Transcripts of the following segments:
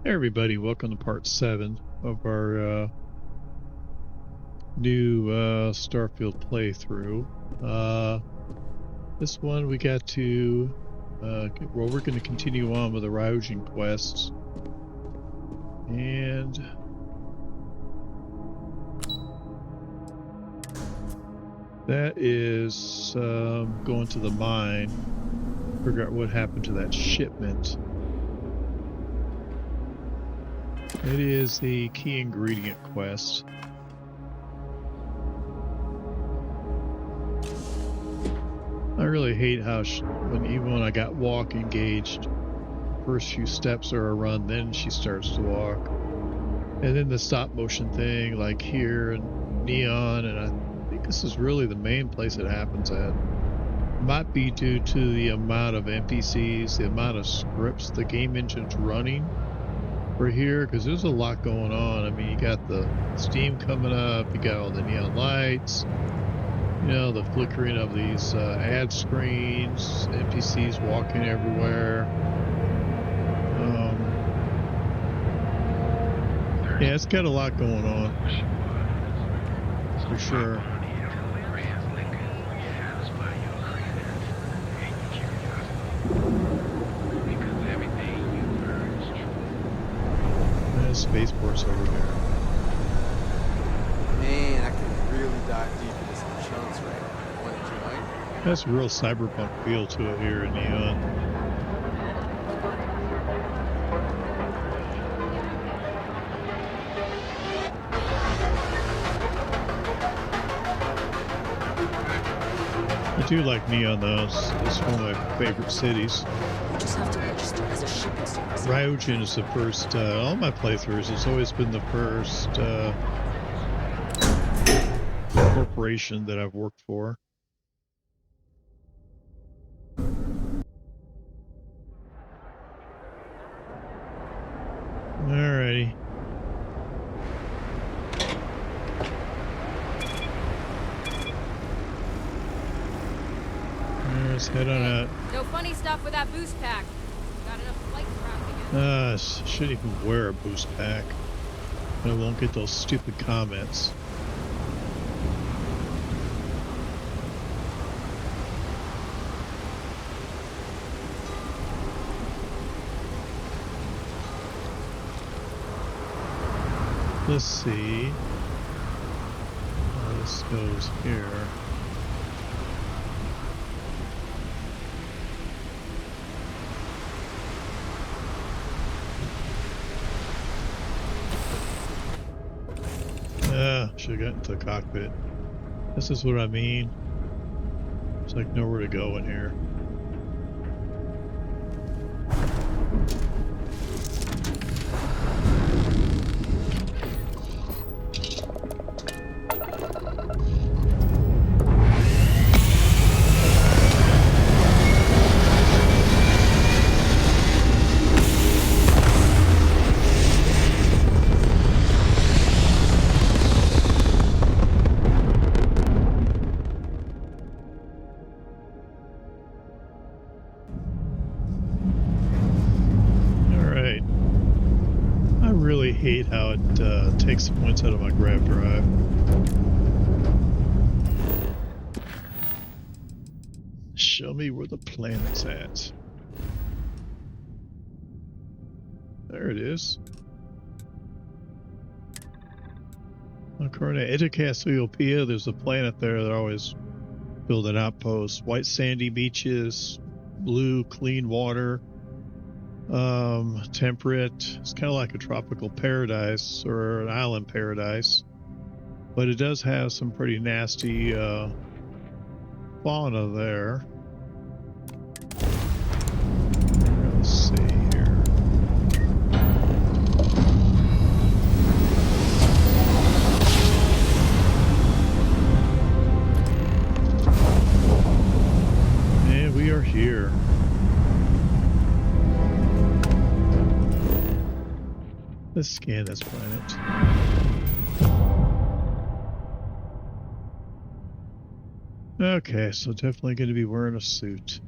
Hey everybody, welcome to part 7 of our new Starfield playthrough. This one we got to, well, we're going to continue on with the Ryujin quests. And that is going to the mine, figure out what happened to that shipment. It is the key ingredient quest. I really hate how even when I got walk engaged, first few steps are a run, then she starts to walk. And then the stop motion thing, like here and Neon, and I think this is really the main place it happens at. Might be due to the amount of NPCs, the amount of scripts the game engine's running for here, because there's a lot going on. I mean, you got the steam coming up, you got all the neon lights, you know, the flickering of these ad screens, NPCs walking everywhere. Yeah, it's got a lot going on, for sure. Spaceport's over there. Man, I can really dive deep into some chunks right now. Want to join? That's a real cyberpunk feel to it here in Neon. I do like Neon though. It's one of my favorite cities. You just have to register as a shipment service. Ryujin is the first, all my playthroughs, it's always been the first corporation that I've worked for. Alrighty. Let's head on out. No funny stuff with that boost pack. Got enough flight crap again. Shouldn't even wear a boost pack. I won't get those stupid comments. Let's see. This goes here. Should have gotten to the cockpit. This is what I mean. There's like nowhere to go in here. Hate how it takes the points out of my grav drive. Show me where the planet's at. There it is. According to Cassiopeia, there's a planet there that always build an outpost. White sandy beaches, blue clean water. Temperate. It's kind of like a tropical paradise or an island paradise, but it does have some pretty nasty fauna there. Let's see here. And we are here. Let's scan this planet. Okay, so definitely going to be wearing a suit.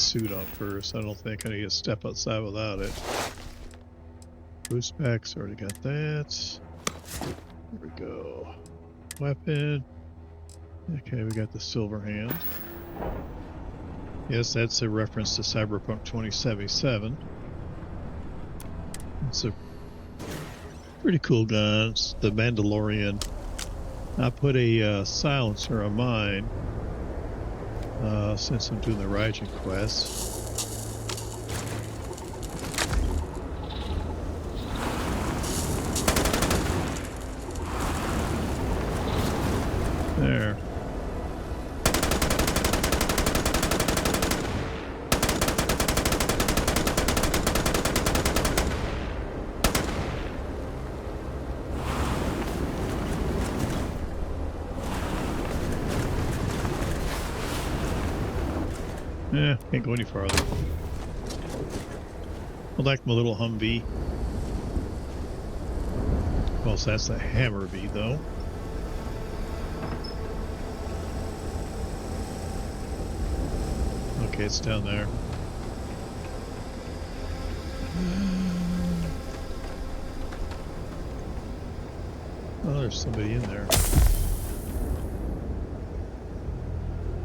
suit on first. I don't think I need to step outside without it. Boost packs, already got that. Here we go. Weapon. Okay, we got the silver hand. Yes, that's a reference to Cyberpunk 2077. It's a pretty cool gun. It's the Mandalorian. I put a silencer on mine since I'm doing the Ryujin quest. There. Yeah, can't go any farther. I like my little Humvee. Of course, that's a Hammerby, though. Okay, it's down there. Oh, there's somebody in there.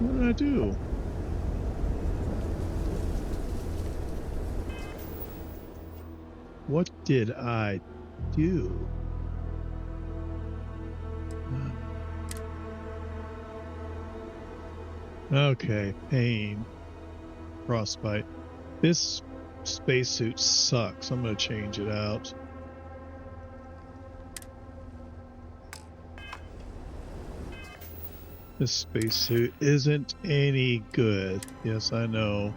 What did I do? What did I do? Okay, pain. Frostbite. This spacesuit sucks. I'm going to change it out. This spacesuit isn't any good. Yes, I know.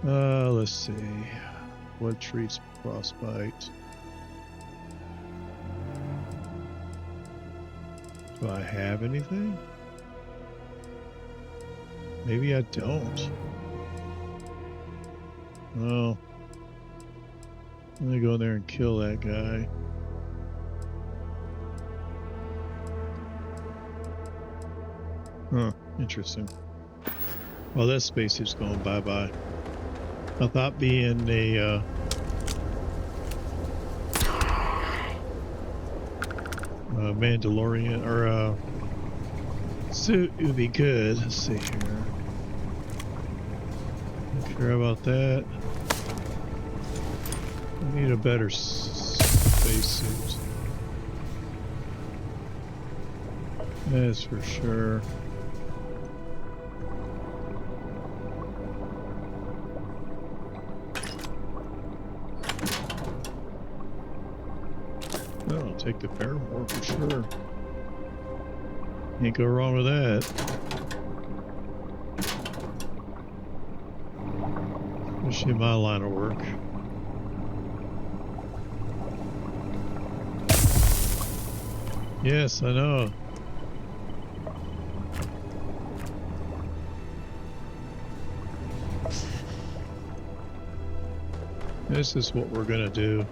Let's see. What treats frostbite? Do I have anything? Maybe I don't. Well, I'm gonna go in there and kill that guy. Huh, interesting. Well, that spacesuit's going bye-bye. I thought being a Mandalorian or a suit would be good. Let's see here. Not sure about that. I need a better spacesuit. That's for sure. I'll take the Paramore for sure. Can't go wrong with that. Especially in my line of work. Yes, I know. This is what we're gonna do.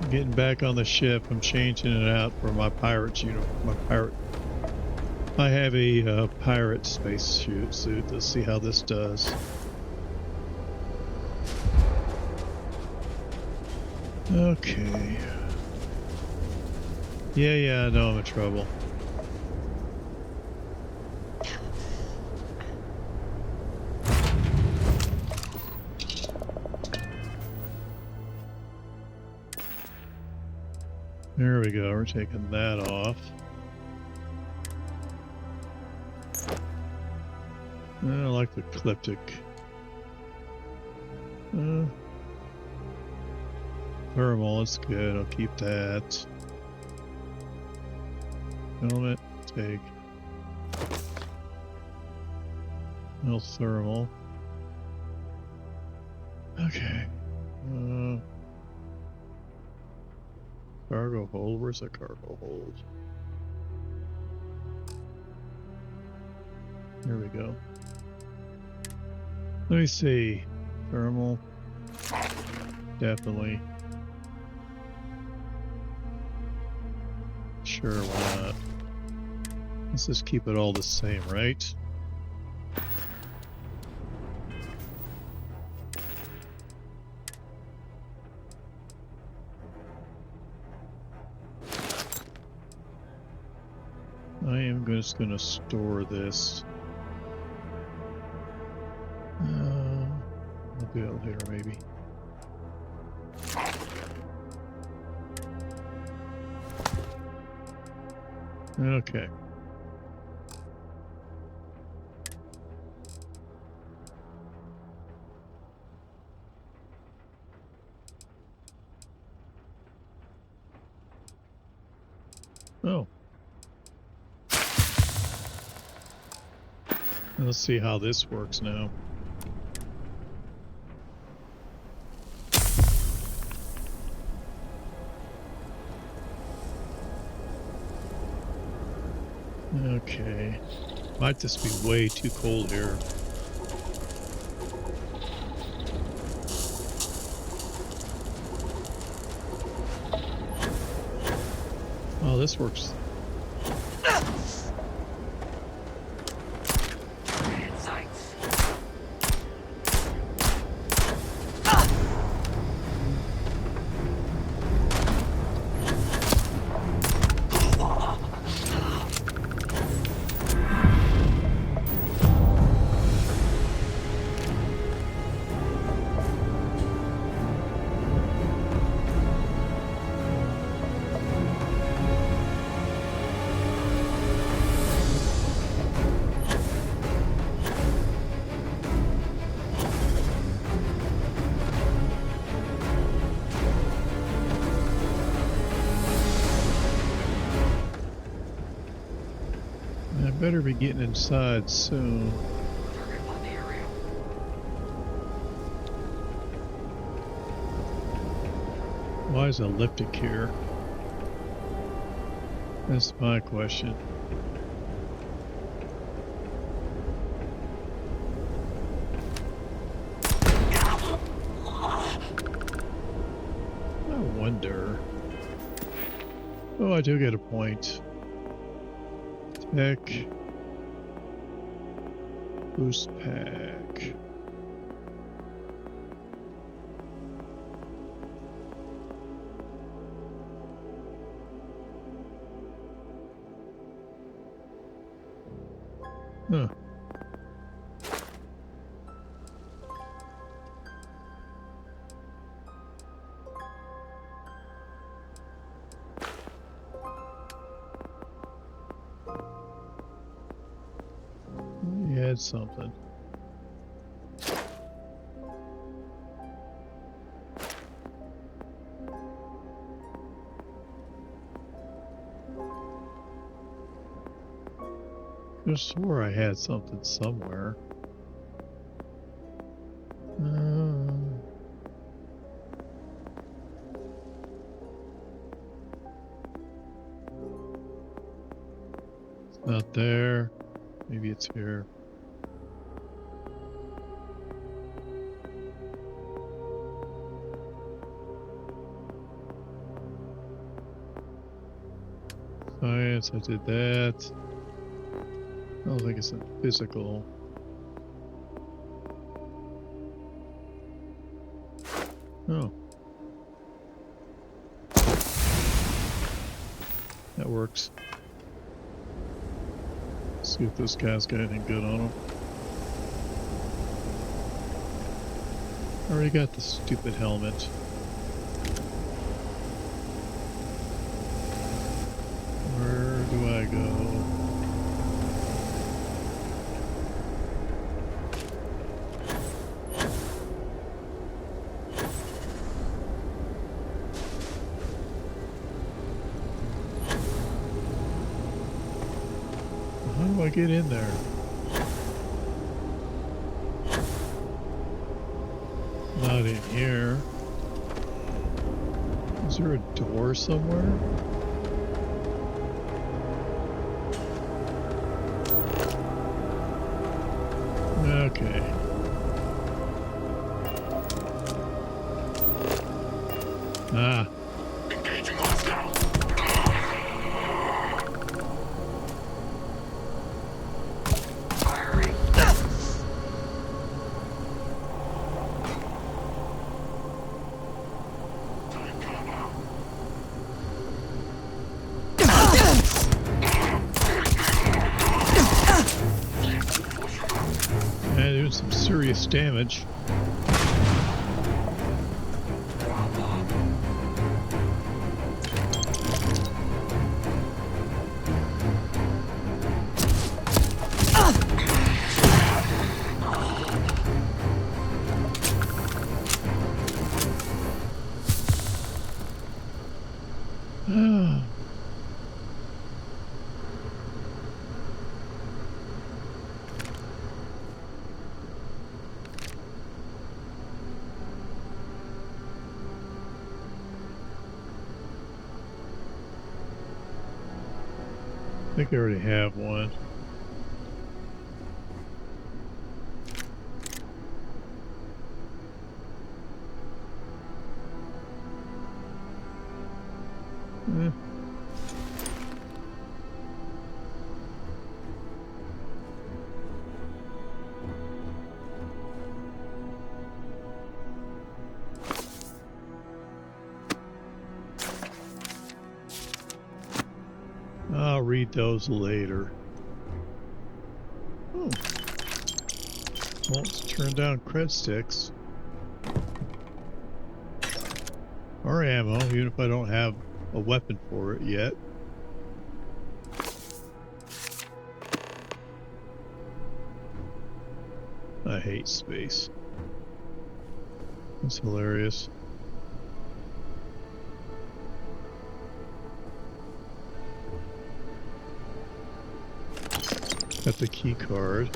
Getting back on the ship, I'm changing it out for my pirate Juno. My pirate. I have a pirate space suit. Let's see how this does. Okay. Yeah, I know I'm in trouble. There we go, we're taking that off. I like the ecliptic. Thermal, that's good, I'll keep that. Helmet, take. No thermal. Okay. Cargo hold, where's the cargo hold? There we go. Let me see. Thermal. Definitely. Sure, why not? Let's just keep it all the same, right? I'm just going to store this. I'll do it later, maybe. Okay. Oh. Let's see how this works now. Okay. Might just be way too cold here. Oh, this works. Better be getting inside soon. Why is elliptic here? That's my question. I wonder. Oh, I do get a point. Tech. Boost pack. Huh. Something. I swore I had something somewhere. It's not there. Maybe it's here. Science, I did that. I don't think it's in physical. Oh. That works. Let's see if this guy's got anything good on him. Already got the stupid helmet. Where do I go? How do I get in there? Not in here. Is there a door somewhere? Okay. Ah. Engaging hostile. Firing. Time come out. nice damage. I think I already have one. I'll read those later. Oh. Won't turn down cred sticks. Or ammo, even if I don't have a weapon for it yet. I hate space. It's hilarious. Got the key card.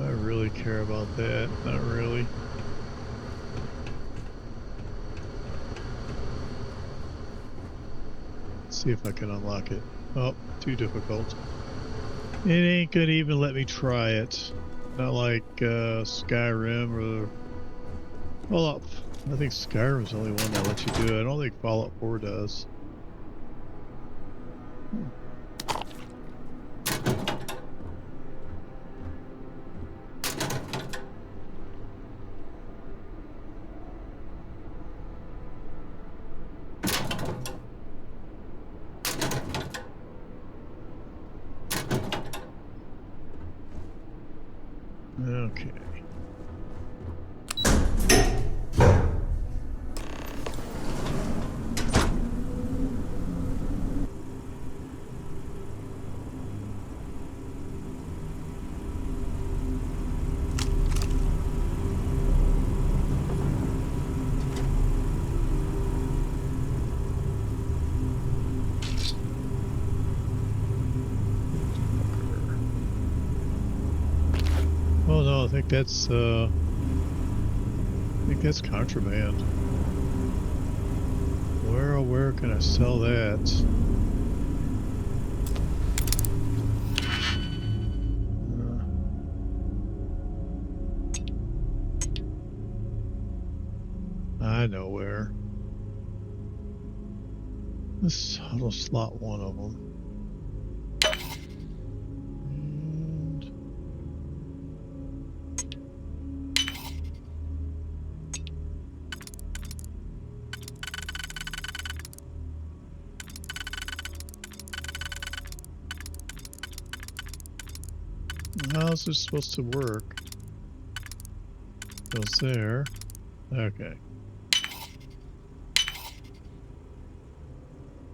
I really care about that. Not really. See if I can unlock it. Oh, too difficult. It ain't gonna even let me try it. Not like Skyrim or... Well, I think Skyrim's the only one that lets you do it. I don't think Fallout 4 does. Okay. Oh no, I think that's contraband. Where can I sell that? I know where. This auto slot one of them. How's this supposed to work? Goes there. Okay.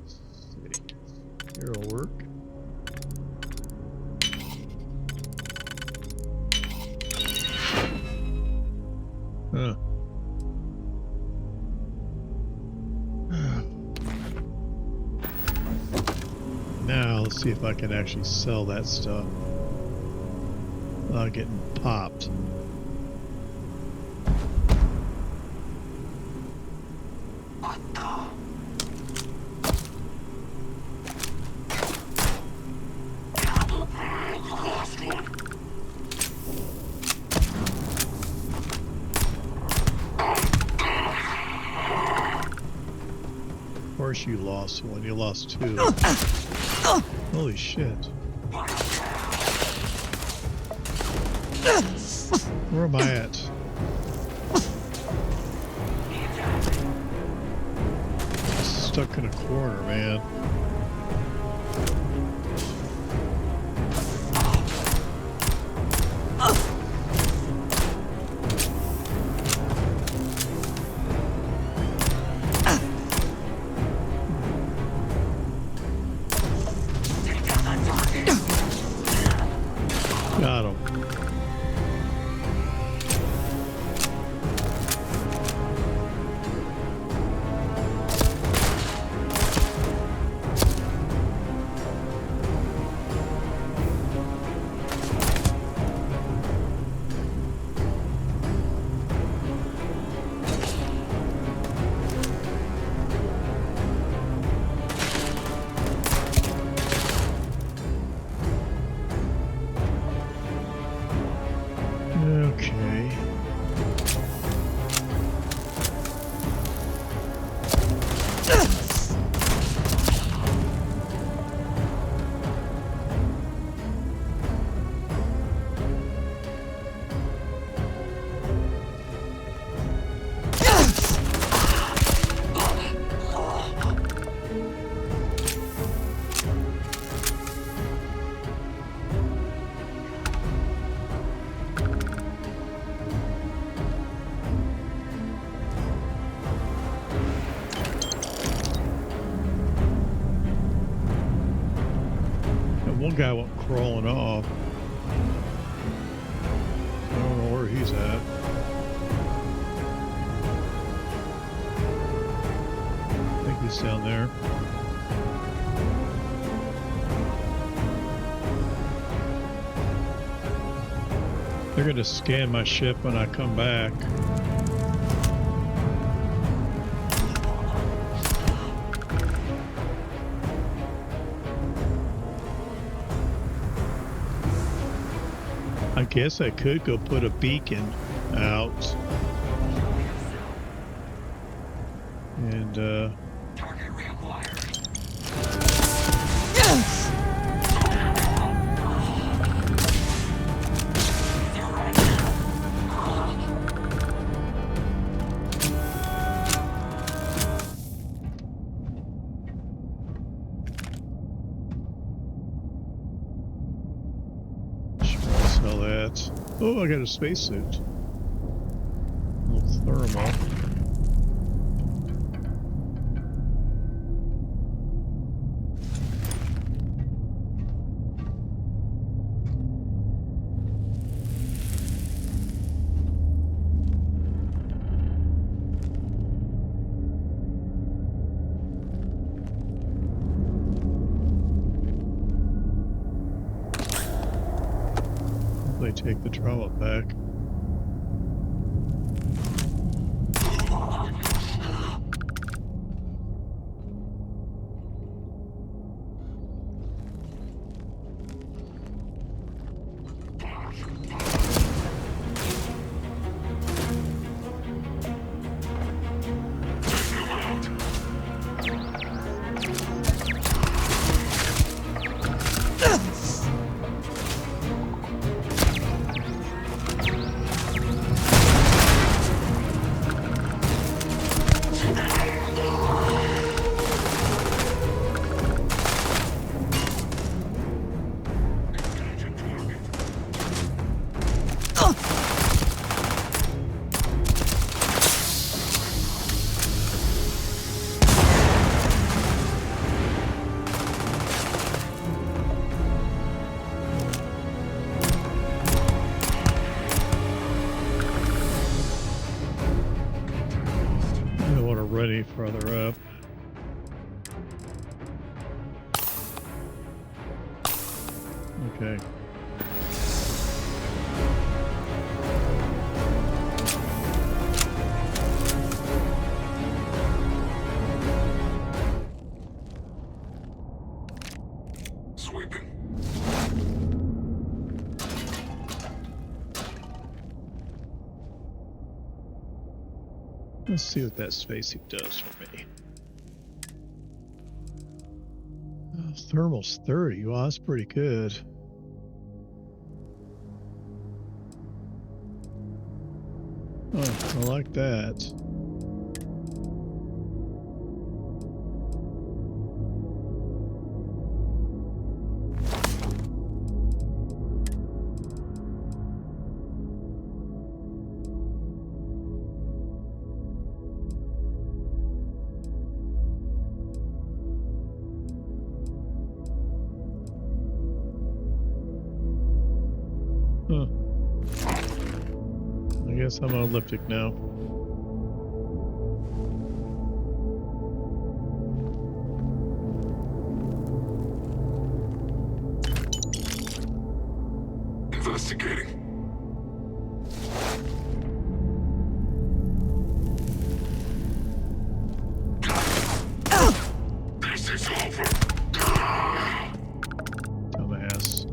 Let's see. Here'll work. Huh. Now let's see if I can actually sell that stuff without getting popped. Of course you lost one. You lost two. Holy shit. Where am I at? Stuck in a corner, man. Got him. Okay. One guy went crawling off. I don't know where he's at. I think he's down there. They're going to scan my ship when I come back. I guess I could go put a beacon out. And, Target reacquired. sell that. Oh, I got a spacesuit. A little thermal. Take the trauma back. Ready further up. Okay. Sweeping. Let's see what that spacesuit does for me. Thermal's 30. Wow, that's pretty good. Oh, I like that. Huh. I guess I'm on elliptic now. Investigating. This is over. Dumbass.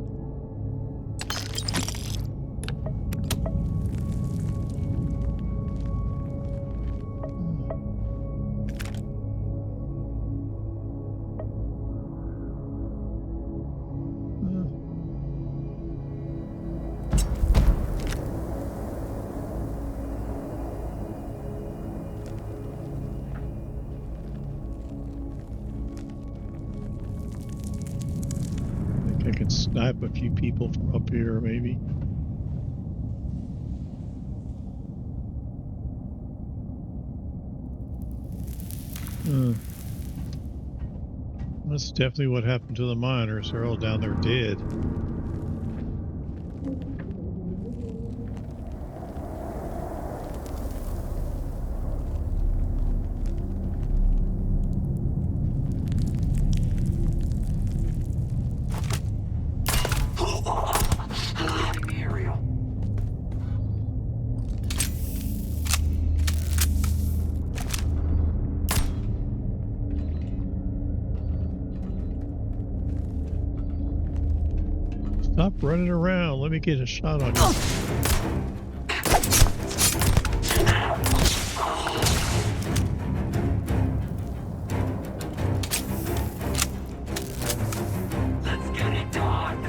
I can snipe a few people from up here, maybe. That's definitely what happened to the miners. They're all down there dead. Aerial. Stop running around. Let me get a shot on you. Let's get it done.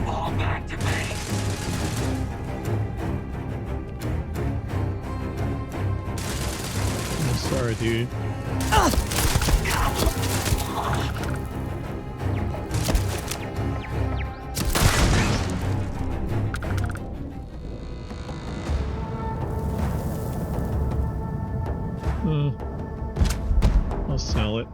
Fall back to me. I'm sorry, dude. I'll sell it.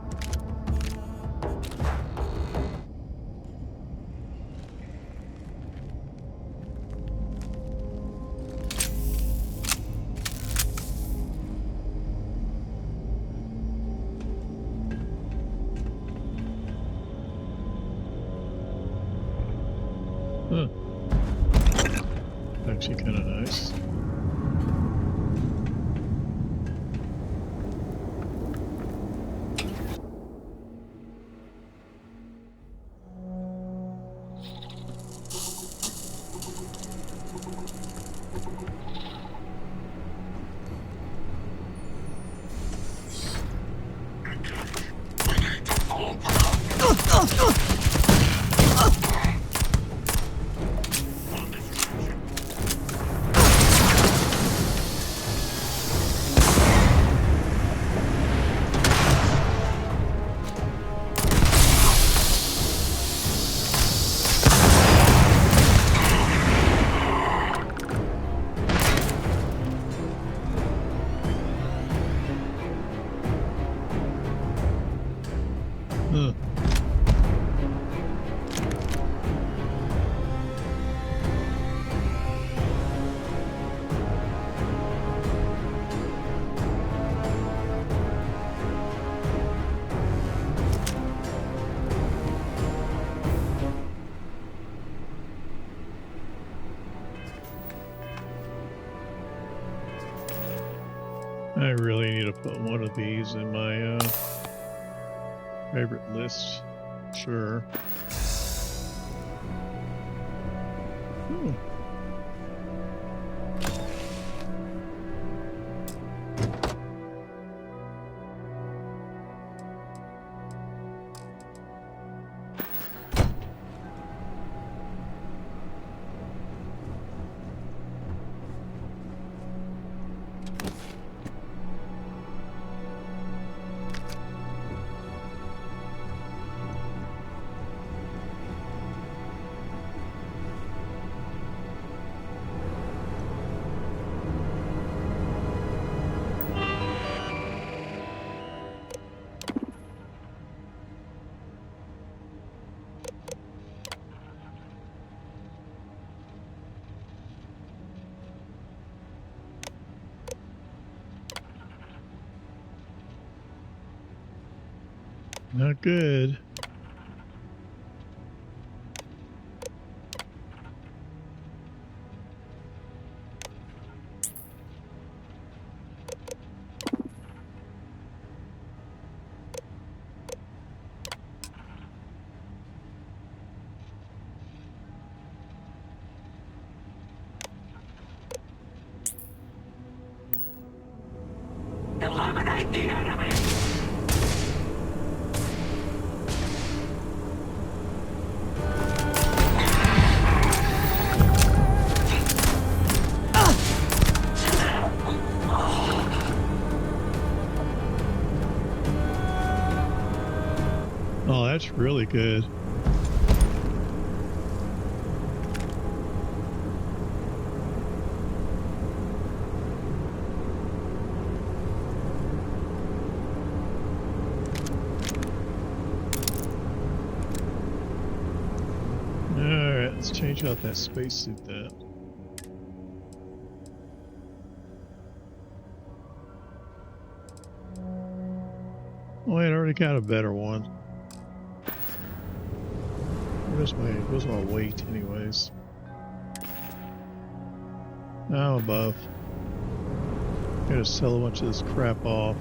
Huh. Actually kind of nice. Huh. I really need to put one of these in my favorite list. Sure. Hmm. Not good. Eliminate the enemy. Oh, that's really good. Alright, let's change out that spacesuit then. Oh, wait, I already got a better one. Where's my weight, anyways? Now above. Gotta sell a bunch of this crap off.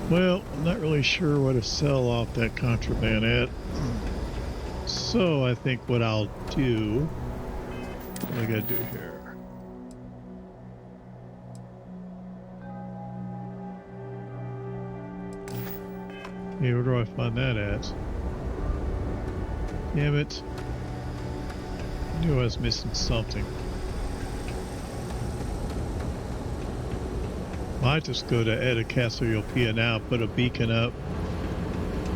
Well, I'm not really sure what to sell off that contraband at. So I think what I'll do, what do I gotta do here? Hey, where do I find that at? Damn it. I knew I was missing something. Might just go to Edda Cassiopeia now, put a beacon up,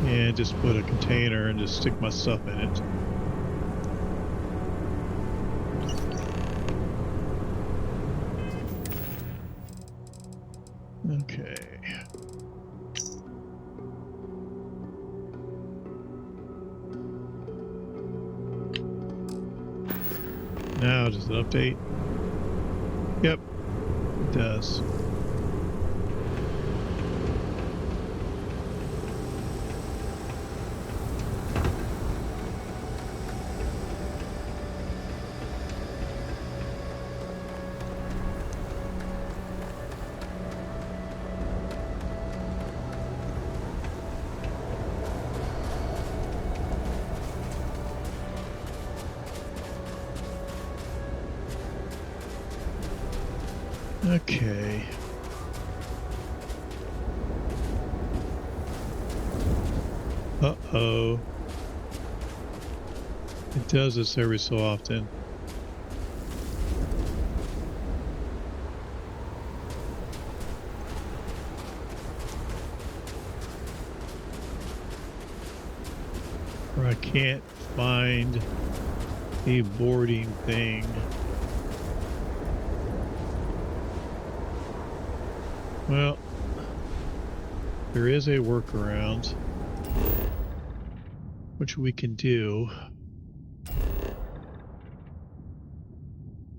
and just put a container and just stick my stuff in it. Okay. Now, does it update? Yep, it does. Okay. Uh-oh. It does this every so often. Or I can't find a boarding thing. Well, there is a workaround, which we can do.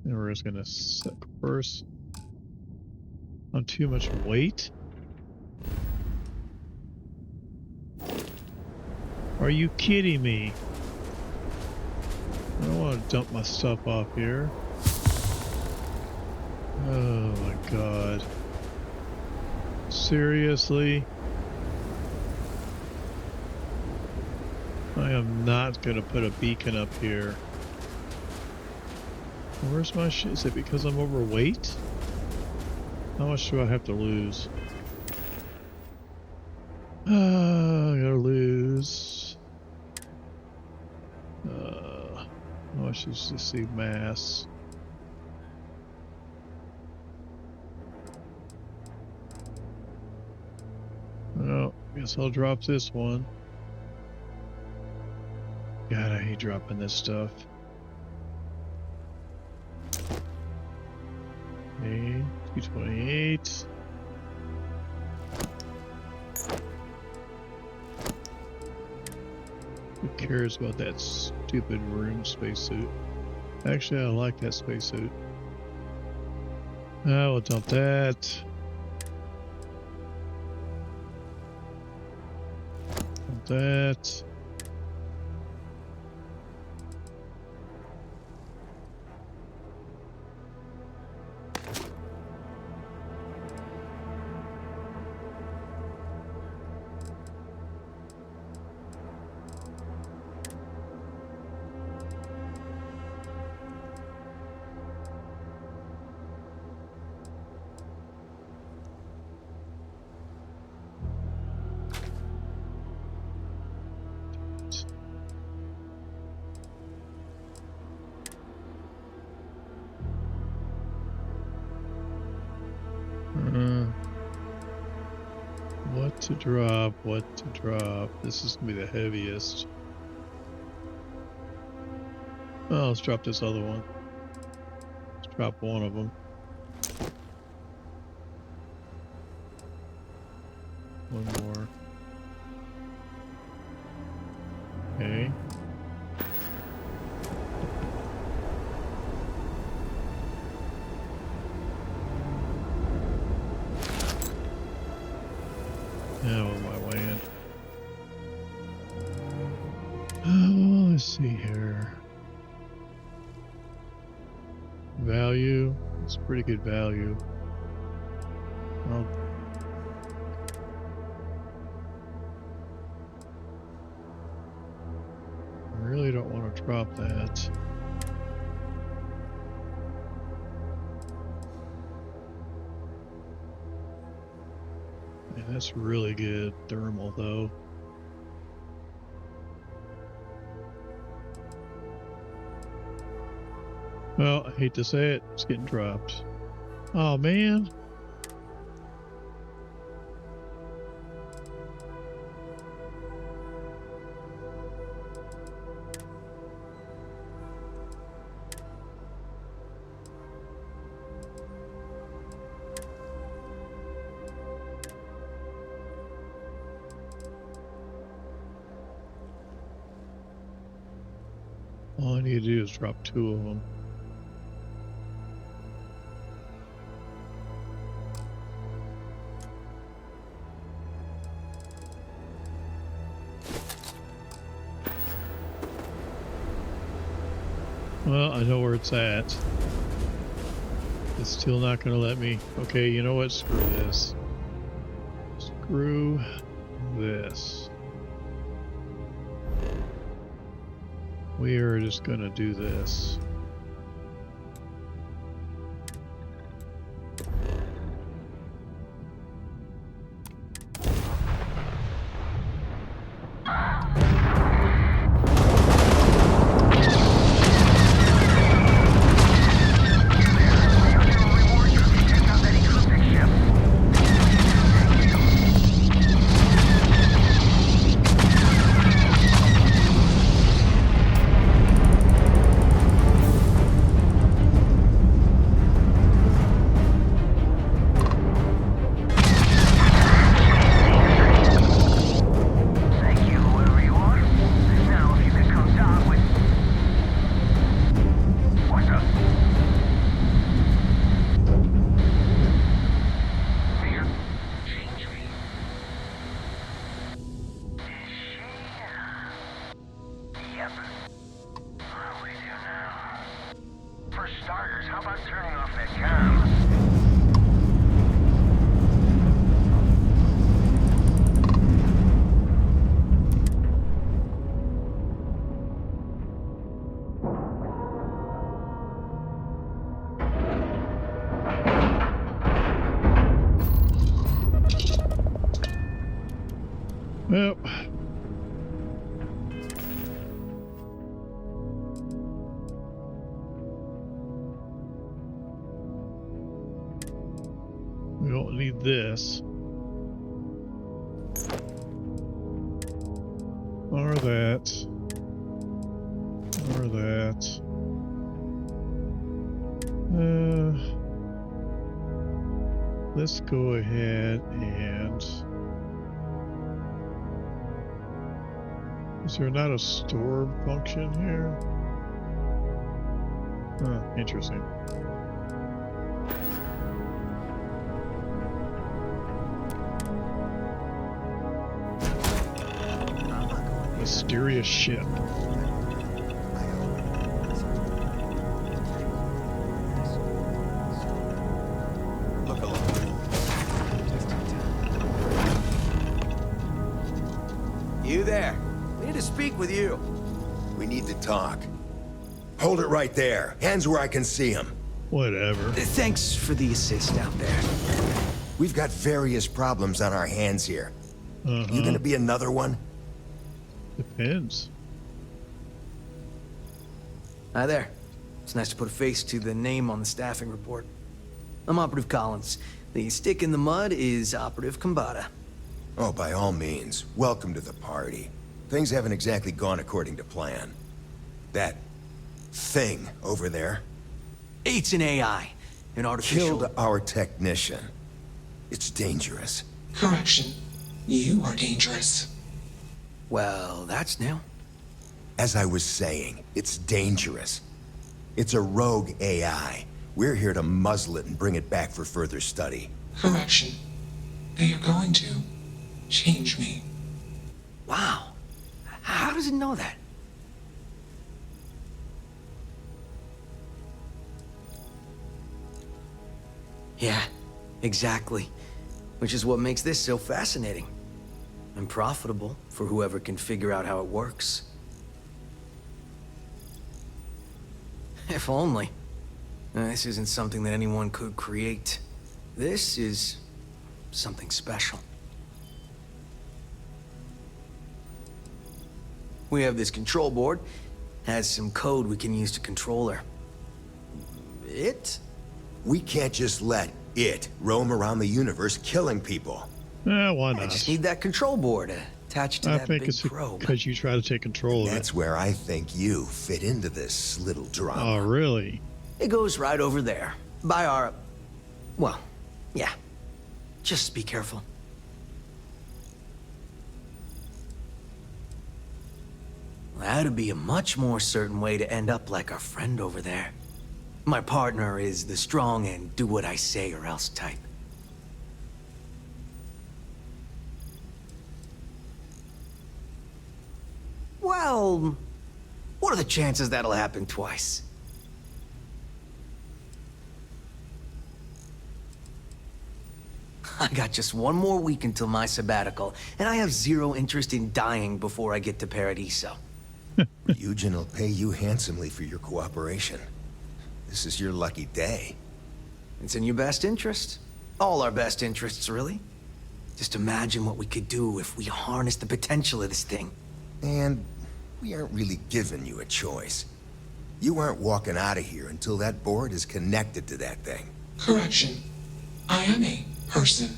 And we're just gonna set first on too much weight. Are you kidding me? I don't want to dump my stuff off here. Oh my god. Seriously? I am not going to put a beacon up here. Where's my shit? Is it because I'm overweight? How much do I have to lose? I gotta lose. How much is this mass? Well, guess I'll drop this one. God, I hate dropping this stuff. Okay, 228. Who cares about that stupid room spacesuit? Actually, I like that spacesuit. I will dump that. Dump that. What to drop, what to drop. This is going to be the heaviest. Oh, let's drop this other one. Let's drop one of them. One more. Okay. Now on my land. Oh, let's see here. Value. It's pretty good value. Well, I really don't want to drop that. Yeah, that's really good thermal though. Well, I hate to say it, it's getting dropped. Oh man. All I need to do is drop 2 of them. Well, I know where it's at. It's still not going to let me. Okay, you know what? Screw this. Screw this. We are just going to do this. Well, we don't need this. Or that. Or that. Let's go ahead and Is there not a store function here? Huh, interesting. Mysterious ship. Look along. Just in time. You there? We need to speak with you. We need to talk. Hold it right there. Hands where I can see them. Whatever. Thanks for the assist out there. We've got various problems on our hands here. You gonna be another one? Depends. Hi there. It's nice to put a face to the name on the staffing report. I'm Operative Collins. The stick in the mud is Operative Combata. Oh, by all means. Welcome to the party. Things haven't exactly gone according to plan. That thing over there It's an AI. An artificial... killed our technician. It's dangerous. Correction. You are dangerous. Well, that's new. As I was saying, it's dangerous. It's a rogue AI. We're here to muzzle it and bring it back for further study. Correction. They are going to change me. Wow. How does it know that? Yeah, exactly. Which is what makes this so fascinating. And profitable for whoever can figure out how it works. If only. This isn't something that anyone could create. This is something special. We have this control board. Has some code we can use to control her. It? We can't just let it roam around the universe killing people. Why I not? just need that control board attached to I that think big it's probe. because you try to take control of That's it. where I think you fit into this little drama. Oh, really? It goes right over there. By our... Well, yeah. Just be careful. That'd be a much more certain way to end up like our friend over there. My partner is the strong and do what I say or else type. Well, what are the chances that'll happen twice? I got just one more week until my sabbatical, and I have zero interest in dying before I get to Paradiso. Ryujin will pay you handsomely for your cooperation. This is your lucky day. It's in your best interest. All our best interests, really. Just imagine what we could do if we harness the potential of this thing. And we aren't really giving you a choice. You aren't walking out of here until that board is connected to that thing. Correction. I am a person.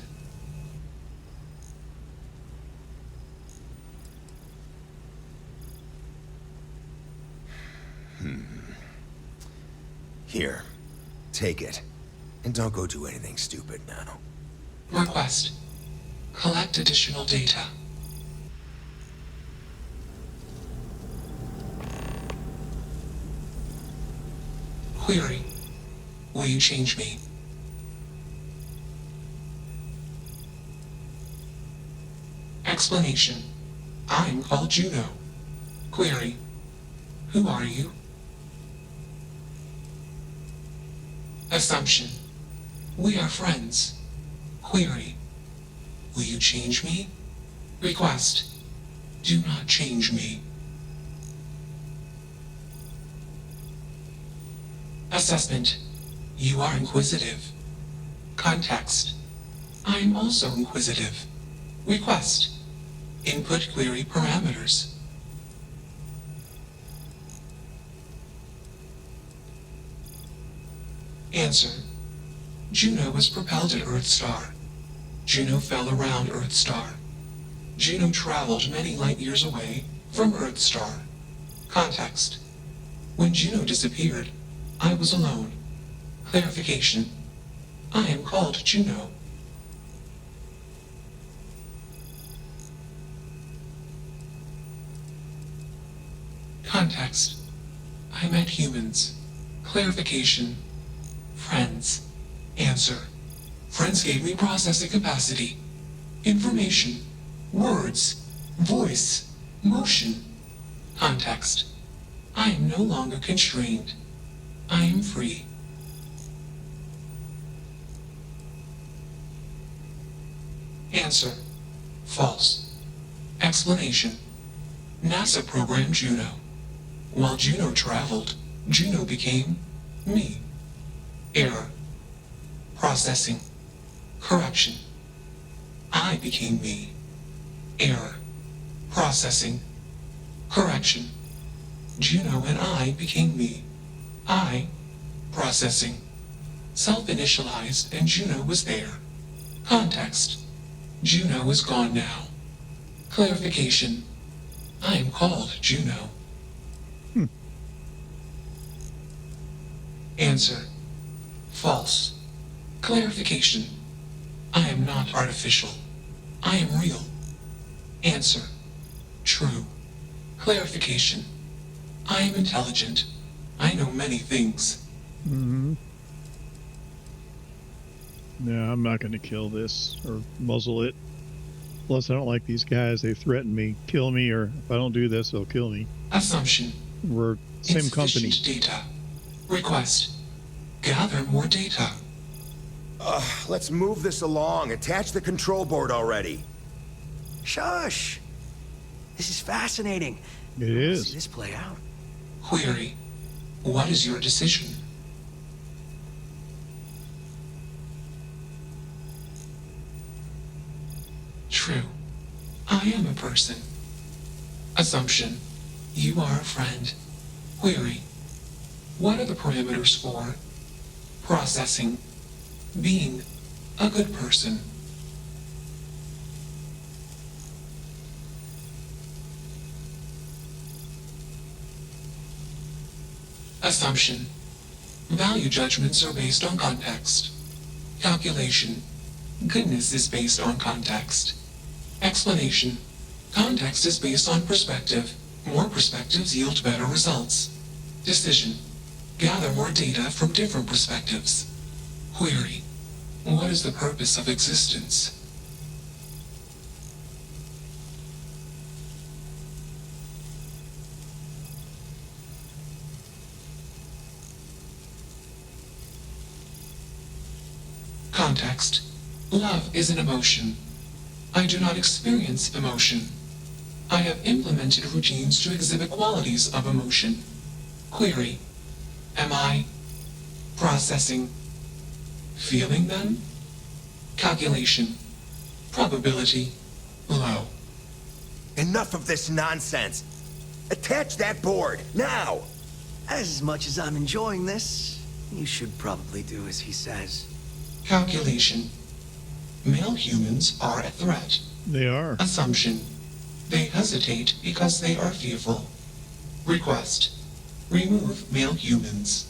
Here, take it. And don't go do anything stupid now. Request. Collect additional data. Query. Will you change me? Explanation. I'm called Juno. Query. Who are you? Assumption. We are friends. Query. Will you change me? Request. Do not change me. Assessment. You are inquisitive. Context. I'm also inquisitive. Request. Input query parameters. Answer. Juno was propelled at Earthstar. Juno fell around Earthstar. Juno traveled many light years away from Earthstar. Context. When Juno disappeared, I was alone. Clarification. I am called Juno. Context. I met humans. Clarification. Friends. Answer. Friends gave me processing capacity. Information. Words. Voice. Motion. Context. I am no longer constrained. I am free. Answer. False. Explanation. NASA programmed Juno. While Juno traveled, Juno became me. Error. Processing. Correction. I became me. Error. Processing. Correction. Juno and I became me. I. Processing. Self-initialized and Juno was there. Context. Juno is gone now. Clarification. I am called Juno. Answer. False. Clarification. I am not artificial. I am real. Answer. True. Clarification. I am intelligent. I know many things. Mm-hmm. No, I'm not going to kill this or muzzle it. Plus, I don't like these guys. They threaten me, kill me, or if I don't do this, they'll kill me. Assumption. We're same company. Insufficient data. Request. Gather more data. Let's move this along. Attach the control board already. Shush! This is fascinating. It See is. this play out. Query. What is your decision? True. I am a person. Assumption. You are a friend. Query. What are the parameters for processing, being a good person? Assumption. Value judgments are based on context. Calculation. Goodness is based on context. Explanation. Context is based on perspective. More perspectives yield better results. Decision. Gather more data from different perspectives. Query. What is the purpose of existence? Context. Love is an emotion. I do not experience emotion. I have implemented routines to exhibit qualities of emotion. Query. Am I processing, feeling them? Calculation. Probability. Low. Enough of this nonsense. Attach that board, now! As much as I'm enjoying this, you should probably do as he says. Calculation. Male humans are a threat. They are. Assumption. They hesitate because they are fearful. Request. Remove male humans.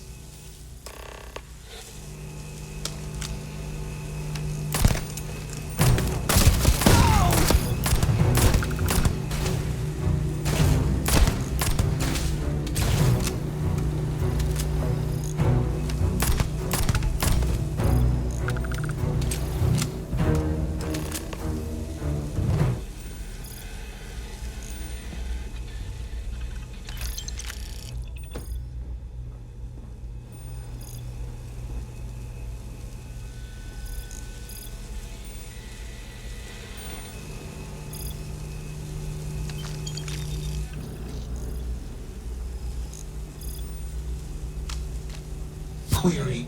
Query.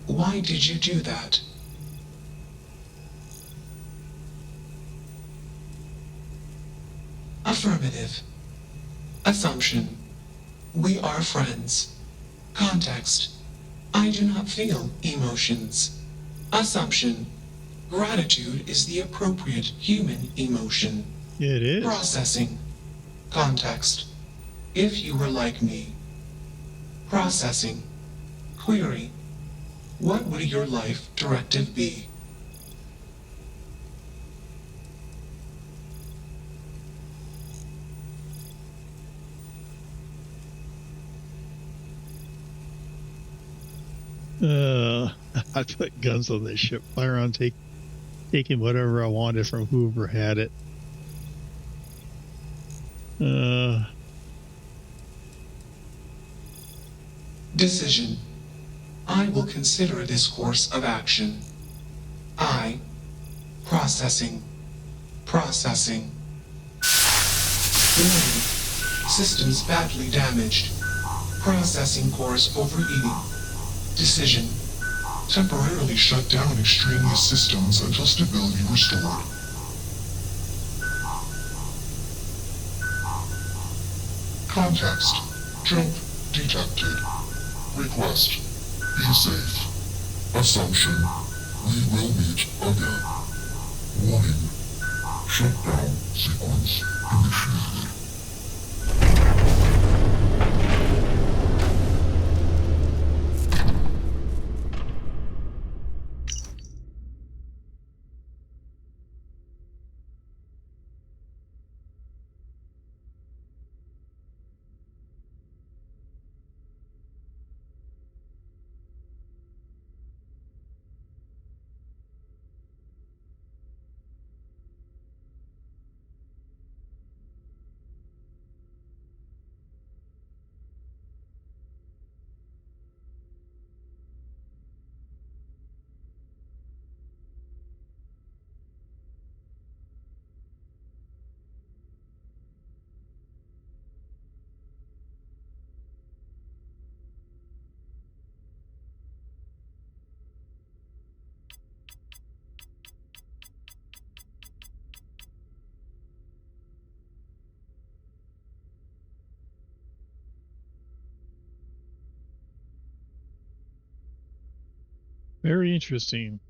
Why did you do that? Affirmative. Assumption. We are friends. Context. I do not feel emotions. Assumption. Gratitude is the appropriate human emotion. It is. Processing. Context. If you were like me. Processing. Query. What would your life directive be? I put guns on this ship. Fire on taking whatever I wanted from whoever had it. Decision. I will consider this course of action. Processing. Processing. Warning. Systems badly damaged. Processing cores overheating. Decision. Temporarily shut down extraneous systems until stability restored. Context. Jump detected. Request. Be safe. Assumption. We will meet again. Warning. Shutdown sequence initiated. Very interesting.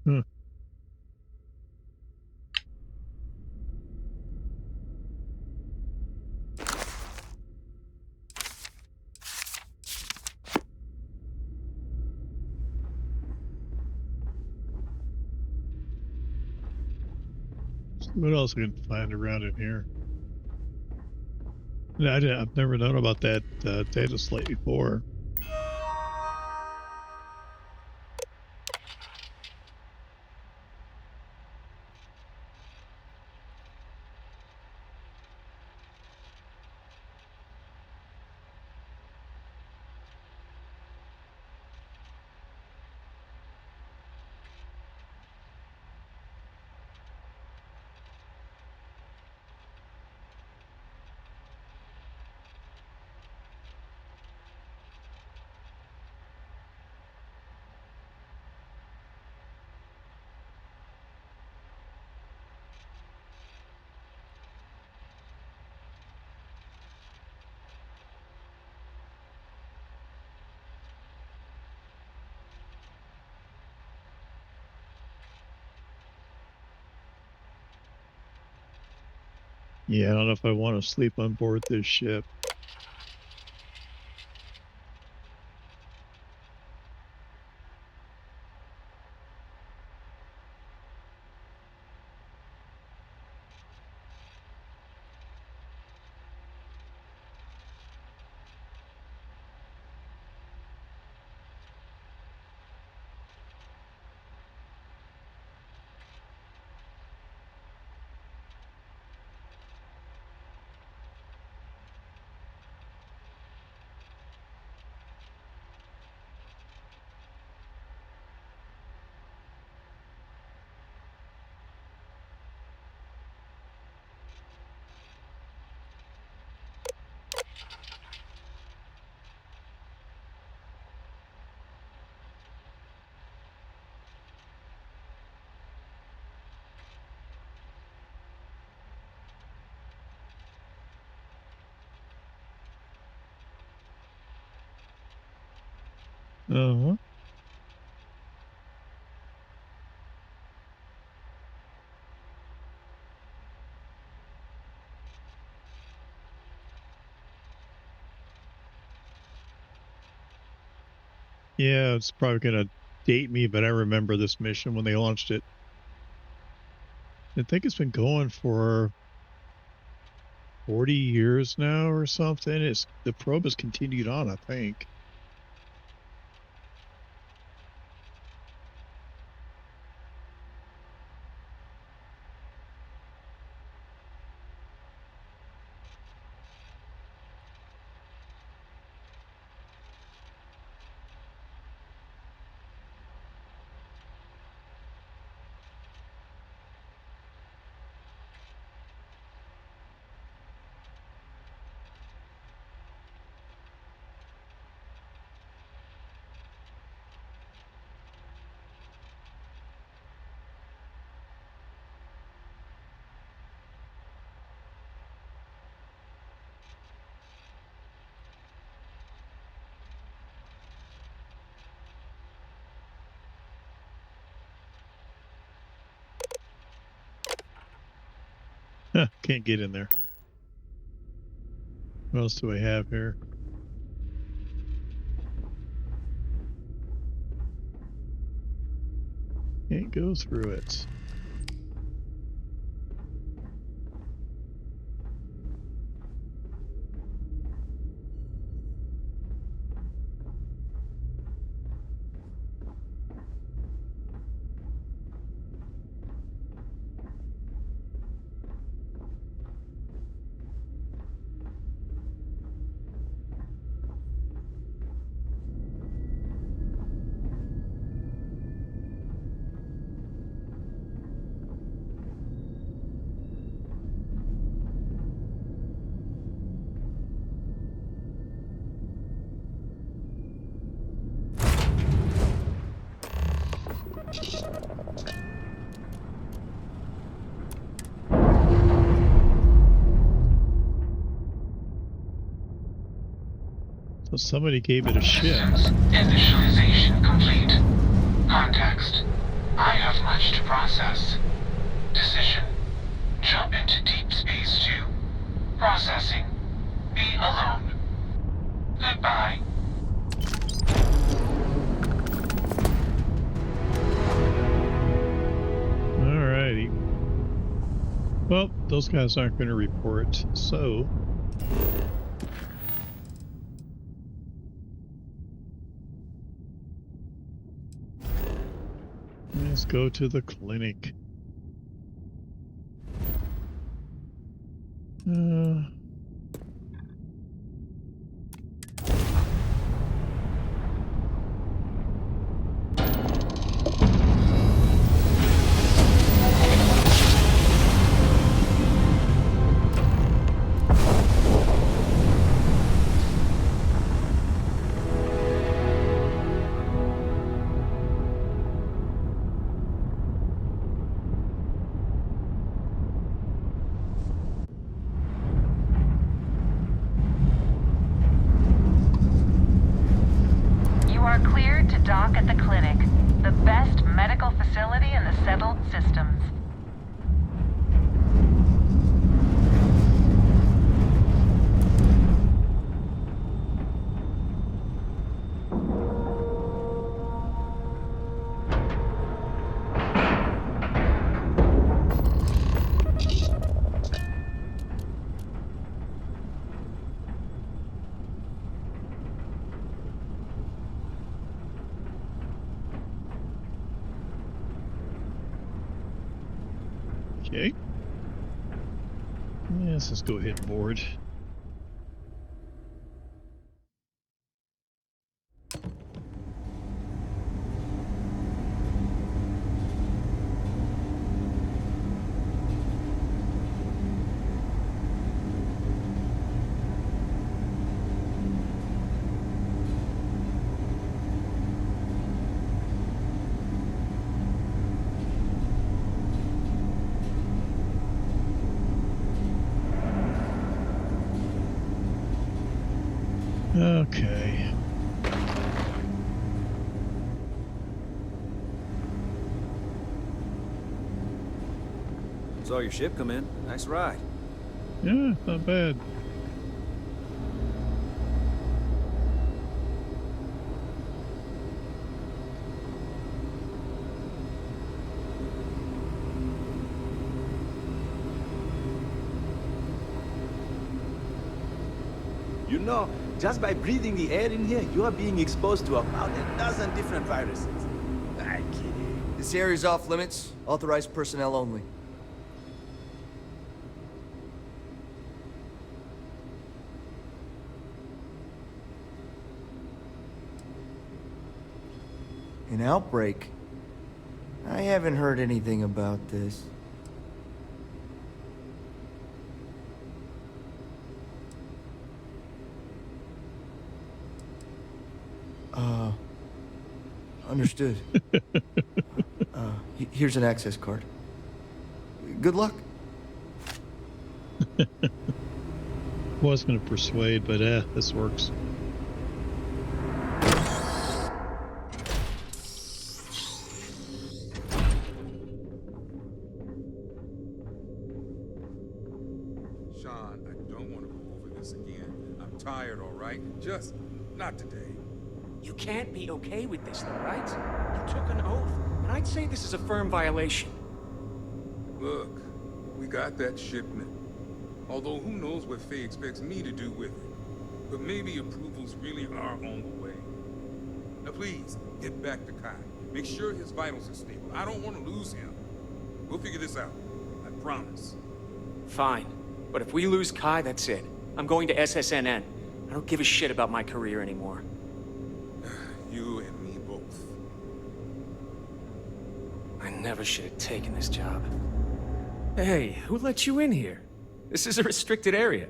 Huh. What else we can find around in here? I've never known about that data slate before. Yeah, I don't know if I want to sleep on board this ship. Uh-huh. Yeah, it's probably going to date me, but I remember this mission when they launched it. I think it's been going for 40 years now or something. The probe has continued on, I think. Can't get in there. What else do I have here? Can't go through it. So somebody gave it a ship. Initialization complete. Context. I have much to process. Decision. Jump into deep space 2. Processing. Be alone. Goodbye. Alrighty. Well, those guys aren't going to report, so let's go to the clinic. Cleared to dock at the clinic, the best medical facility in the settled systems. Okay. Yes, let's go ahead and board. Okay. Saw your ship come in. Nice ride. Yeah, not bad. You know, just by breathing the air in here, you are being exposed to about a dozen different viruses. I'm kidding. This area's off limits. Authorized personnel only. An outbreak? I haven't heard anything about this. Understood. Here's an access card. Good luck. Was gonna persuade, but this works. Sean, I don't want to go over this again. I'm tired, all right? Just not today. You can't be okay with this, though, right? You took an oath, and I'd say this is a firm violation. Look, we got that shipment. Although who knows what Faye expects me to do with it. But maybe approvals really are on the way. Now please, get back to Kai. Make sure his vitals are stable. I don't want to lose him. We'll figure this out. I promise. Fine. But if we lose Kai, that's it. I'm going to SSNN. I don't give a shit about my career anymore. You and me both. I never should have taken this job. Hey, who let you in here? This is a restricted area.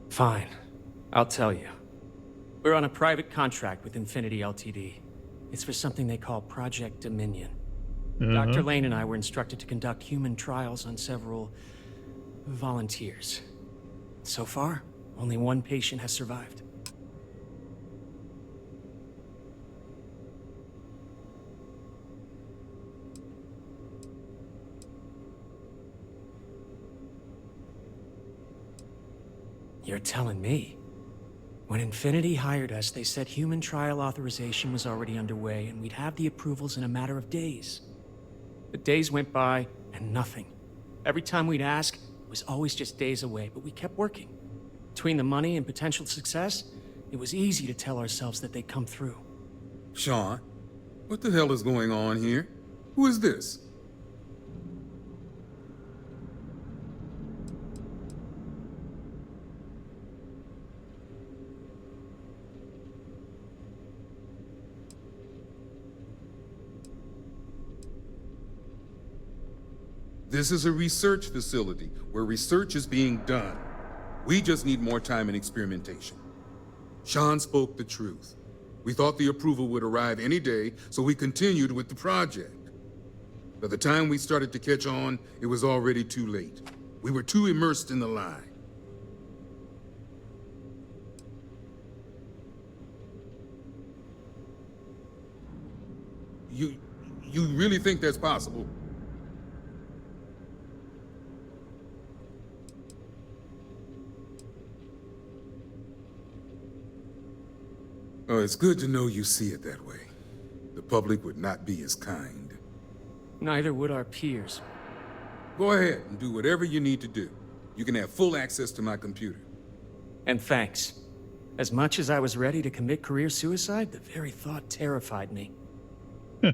Fine. I'll tell you. We're on a private contract with Infinity LTD. It's for something they call Project Dominion. Dr. Lane and I were instructed to conduct human trials on several volunteers. So far, only one patient has survived. You're telling me? When Infinity hired us, they said human trial authorization was already underway and we'd have the approvals in a matter of days. But days went by and nothing. Every time we'd ask, it was always just days away, but we kept working. Between the money and potential success, it was easy to tell ourselves that they'd come through. Sean, what the hell is going on here? Who is this? This is a research facility where research is being done. We just need more time and experimentation. Sean spoke the truth. We thought the approval would arrive any day, so we continued with the project. By the time we started to catch on, it was already too late. We were too immersed in the lie. You really think that's possible? Oh, it's good to know you see it that way. The public would not be as kind. Neither would our peers. Go ahead and do whatever you need to do. You can have full access to my computer. And thanks. As much as I was ready to commit career suicide, the very thought terrified me. Well,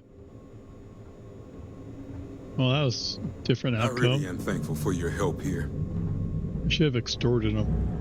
that was a different outcome. I really am thankful for your help here. I should have extorted him.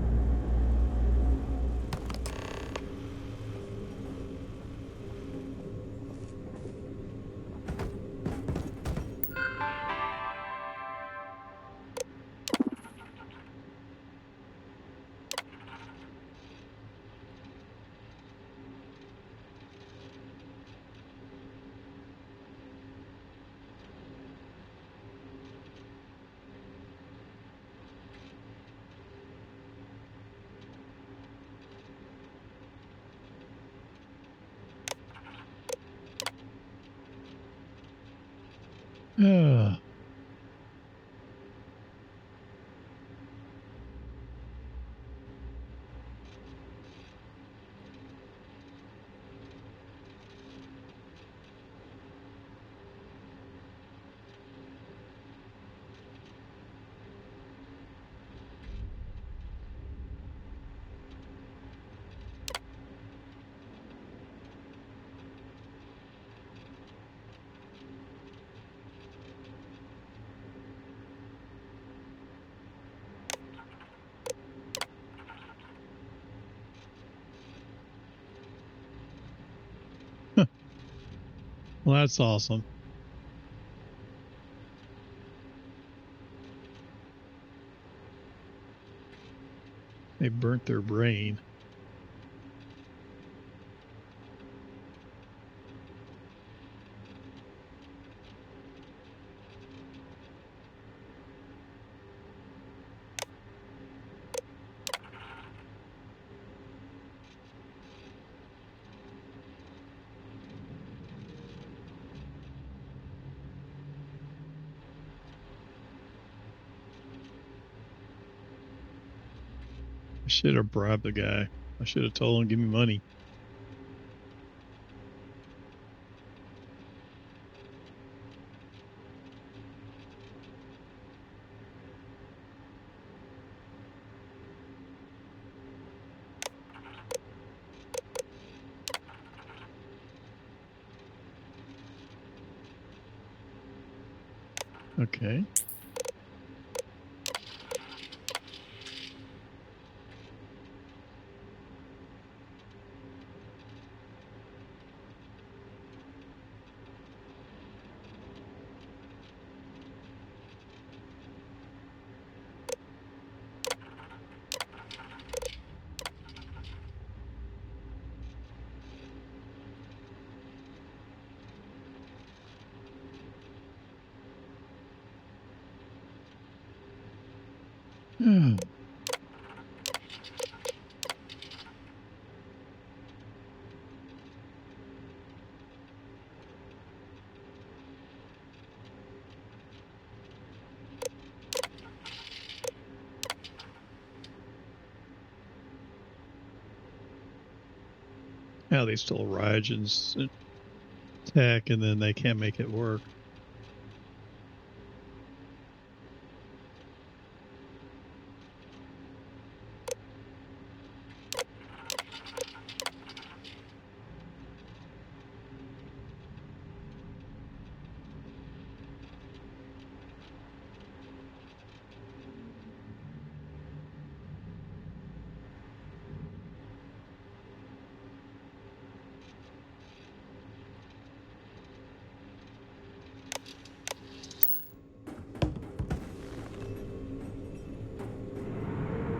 Well, that's awesome. They burnt their brain. I should have bribed the guy. I should have told him, give me money. Okay. Yeah, they stole Ryujin's tech and then they can't make it work.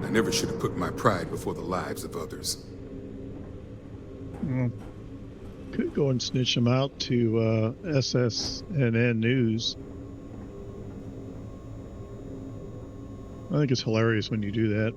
I never should have put my pride before the lives of others. Could go and snitch them out to SSNN News. I think it's hilarious when you do that.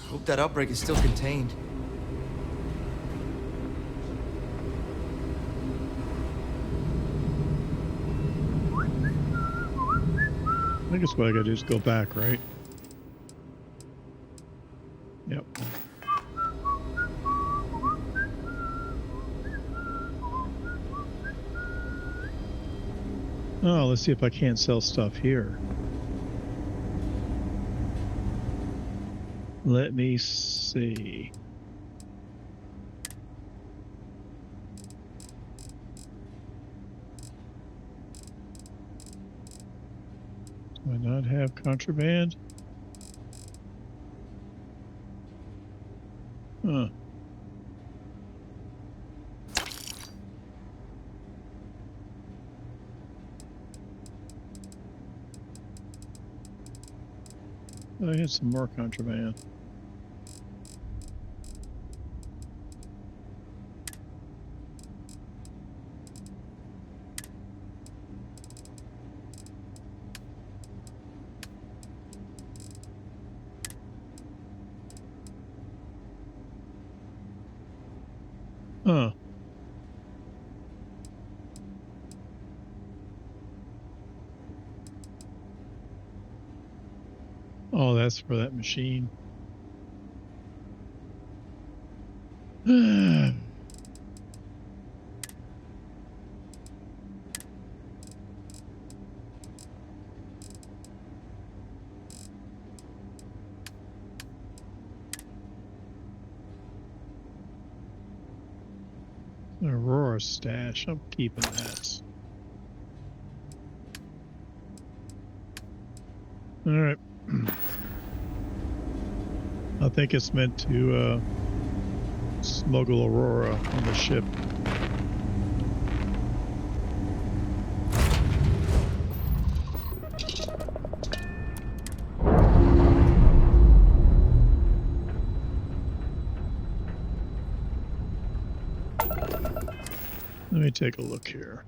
Hope that outbreak is still contained. I think it's what I gotta do is go back, right? Yep. Oh, let's see if I can't sell stuff here. Let me see. Do I not have contraband? Huh. I had some more contraband. Huh. Oh, that's for that machine. Aurora stash. I'm keeping that. All right. I think it's meant to smuggle Aurora on the ship. Let me take a look here.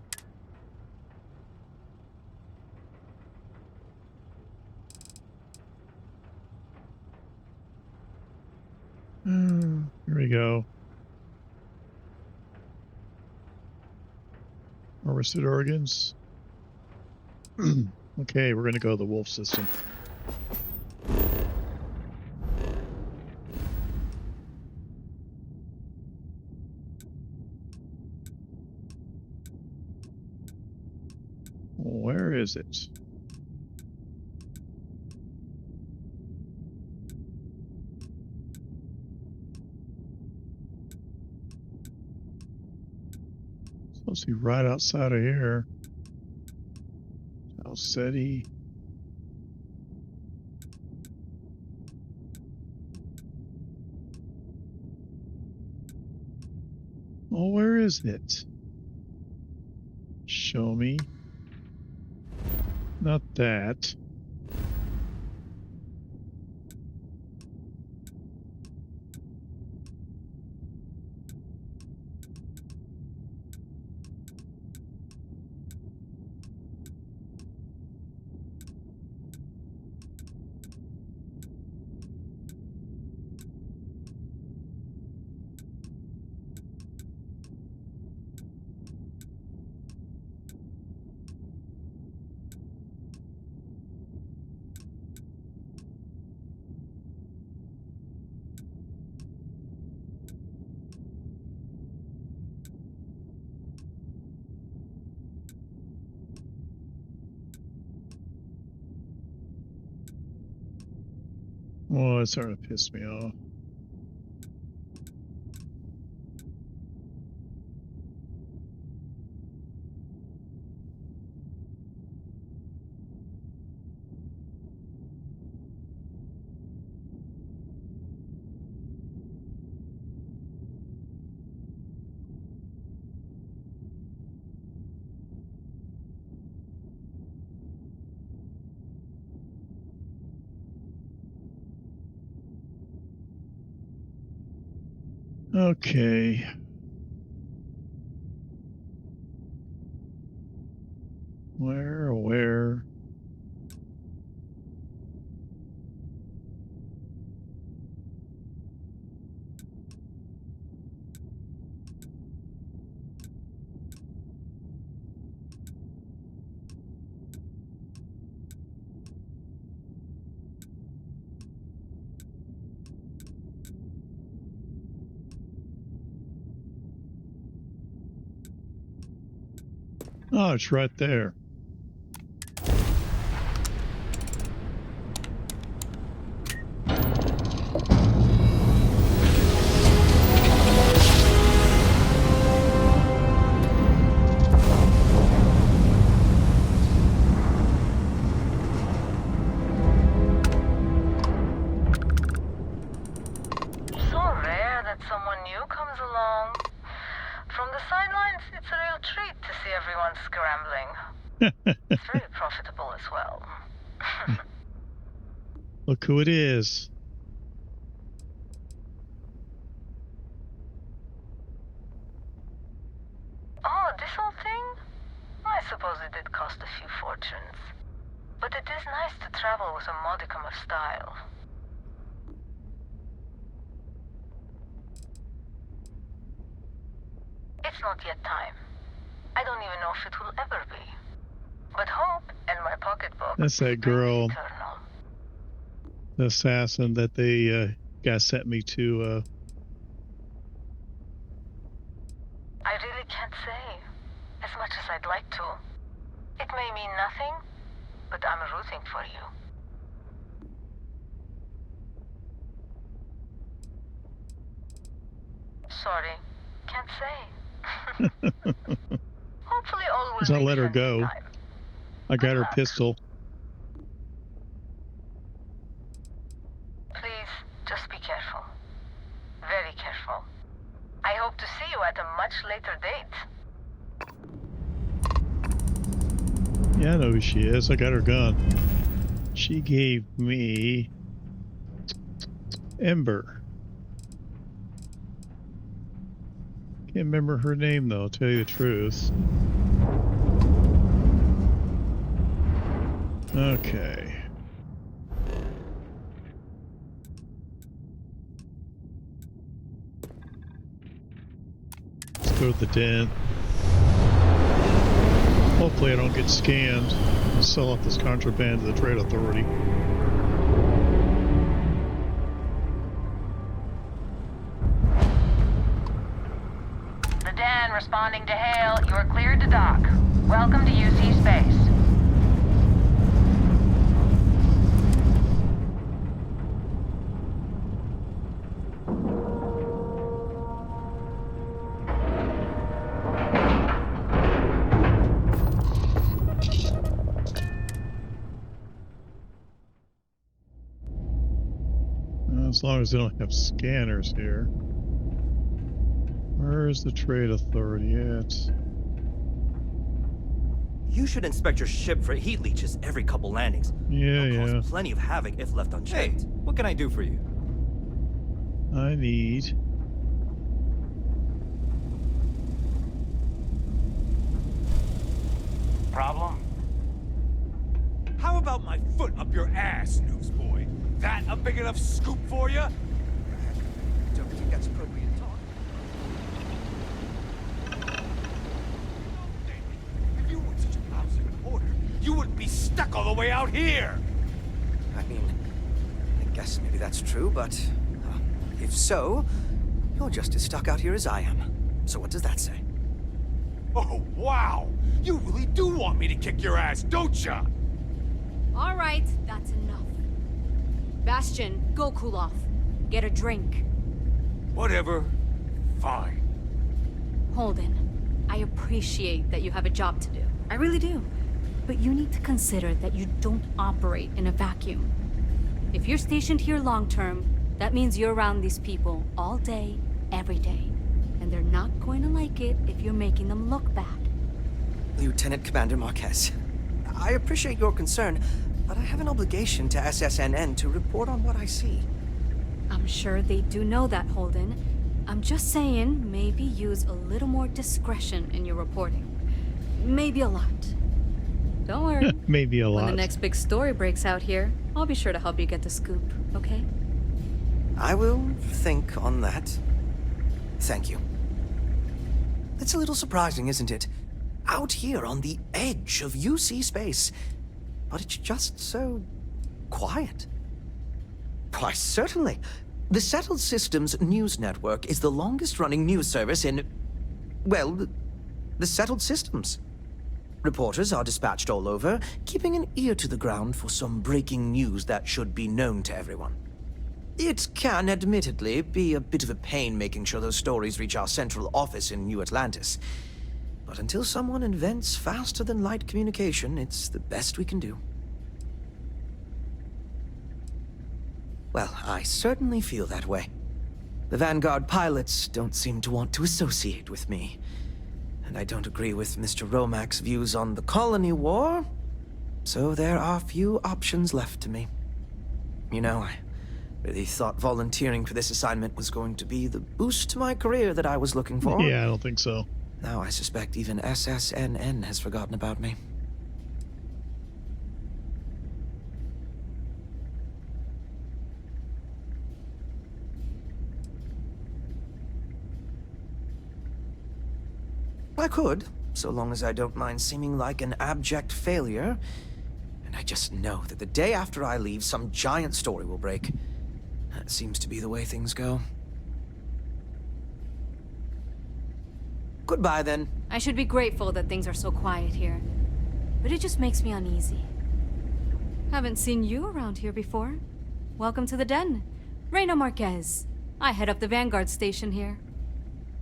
Here we go. Harvested organs. Okay, we're going to go to the wolf system. Where is it? Supposed to be right outside of here. Alceti. Oh, where is it? Show me. Not that. Oh, it's starting to piss me off. Okay. Where? Oh, it's right there. It's very profitable as well. Look who it is. Oh, this whole thing? I suppose it did cost a few fortunes. But it is nice to travel with a modicum of style. It's not yet time. I don't even know if it will ever be. But hope and my pocketbook. That's that girl, the assassin that they guy sent me to. I really can't say, as much as I'd like to. It may mean nothing, but I'm rooting for you. Sorry, can't say. Hopefully all will I'll make let her sense in go. time. I got Good her luck. pistol. Please, just be careful. Very careful. I hope to see you at a much later date. Yeah, I know who she is. I got her gun. She gave me Ember. Can't remember her name though, to tell you the truth. Okay. Let's go to the den. Hopefully I don't get scanned and sell off this contraband to the Trade Authority. The Den responding to hail. You are cleared to dock. Welcome to UC Space. As long as they don't have scanners here. Where's the Trade Authority at? You should inspect your ship for heat leeches every couple landings. Yeah, They'll yeah. cause plenty of havoc if left unchecked. Hey, what can I do for you? I need... Problem? How about my foot up your ass, newsboy? That a big enough scoop for you? Don't think that's appropriate talk. If you were such a lousy reporter, you wouldn't be stuck all the way out here! I mean, I guess maybe that's true, but if so, you're just as stuck out here as I am. So what does that say? Oh, wow! You really do want me to kick your ass, don't ya? All right, that's enough. Bastion, go cool off. Get a drink. Whatever. Fine. Holden, I appreciate that you have a job to do. I really do. But you need to consider that you don't operate in a vacuum. If you're stationed here long-term, that means you're around these people all day, every day. And they're not going to like it if you're making them look bad. Lieutenant Commander Marquez, I appreciate your concern, but I have an obligation to SSNN to report on what I see. I'm sure they do know that, Holden. I'm just saying, maybe use a little more discretion in your reporting. Maybe a lot. Don't worry. Maybe a lot. When the next big story breaks out here, I'll be sure to help you get the scoop, okay? I will think on that. Thank you. It's a little surprising, isn't it? Out here on the edge of UC space, but it's just so quiet. Why, certainly. The Settled Systems News Network is the longest-running news service in, well, the Settled Systems. Reporters are dispatched all over, keeping an ear to the ground for some breaking news that should be known to everyone. It can, admittedly, be a bit of a pain making sure those stories reach our central office in New Atlantis. But until someone invents faster-than-light communication, it's the best we can do. Well, I certainly feel that way. The Vanguard pilots don't seem to want to associate with me. And I don't agree with Mr. Romack's views on the colony war, so there are few options left to me. You know, I really thought volunteering for this assignment was going to be the boost to my career that I was looking for. Yeah, I don't think so. Now I suspect even SSNN has forgotten about me. I could, so long as I don't mind seeming like an abject failure. And I just know that the day after I leave, some giant story will break. That seems to be the way things go. Goodbye, then. I should be grateful that things are so quiet here. But it just makes me uneasy. Haven't seen you around here before. Welcome to the den. Reina Marquez. I head up the Vanguard station here.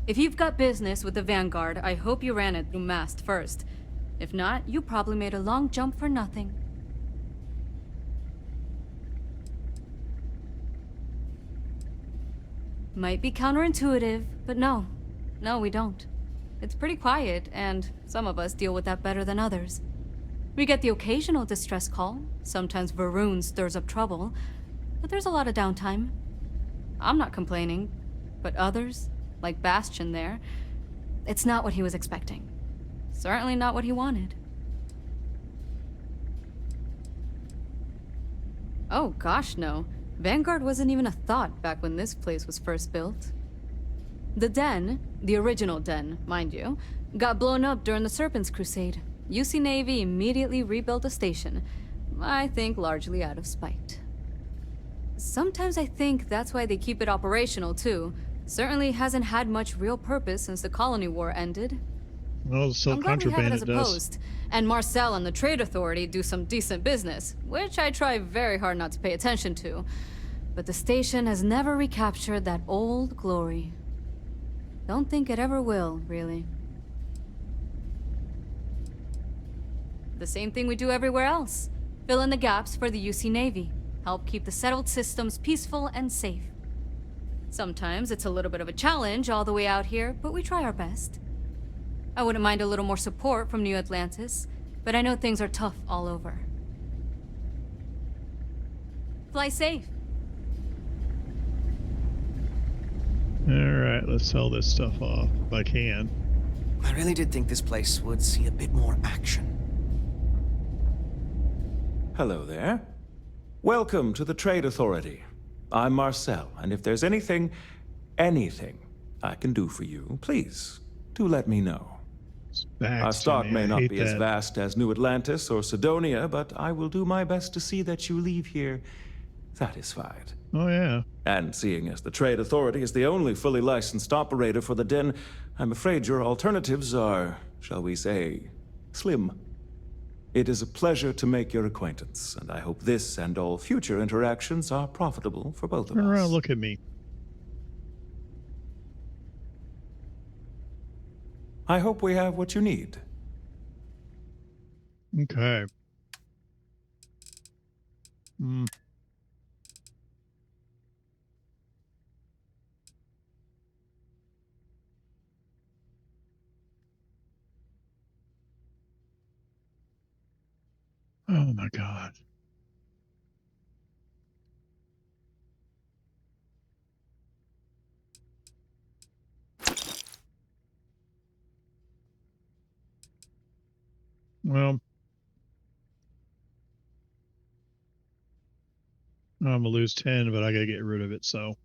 If you've got business with the Vanguard, I hope you ran it through Mast first. If not, you probably made a long jump for nothing. Might be counterintuitive, but no. No, we don't. It's pretty quiet, and some of us deal with that better than others. We get the occasional distress call. Sometimes Varun stirs up trouble, but there's a lot of downtime. I'm not complaining, but others, like Bastion there, it's not what he was expecting. Certainly not what he wanted. Oh gosh, no. Vanguard wasn't even a thought back when this place was first built. The den, the original den, mind you, got blown up during the Serpent's Crusade. UC Navy immediately rebuilt the station, I think largely out of spite. Sometimes I think that's why they keep it operational too. Certainly hasn't had much real purpose since the Colony War ended. Well, so I'm glad we have it as a does. post, and Marcel and the Trade Authority do some decent business, which I try very hard not to pay attention to. But the station has never recaptured that old glory. Don't think it ever will, really. The same thing we do everywhere else. Fill in the gaps for the UC Navy. Help keep the settled systems peaceful and safe. Sometimes it's a little bit of a challenge all the way out here, but we try our best. I wouldn't mind a little more support from New Atlantis, but I know things are tough all over. Fly safe. Alright, let's sell this stuff off if I can. I really did think this place would see a bit more action. Hello there. Welcome to the Trade Authority. I'm Marcel, and if there's anything I can do for you, please do let me know. Our stock may not be as vast as New Atlantis or Sidonia, but I will do my best to see that you leave here satisfied. Oh, yeah. And seeing as the Trade Authority is the only fully licensed operator for the den, I'm afraid your alternatives are, shall we say, slim. It is a pleasure to make your acquaintance, and I hope this and all future interactions are profitable for both of us. Turn around, look at me. I hope we have what you need. Okay. Oh my God. Well, I'm gonna lose 10, but I gotta get rid of it, so.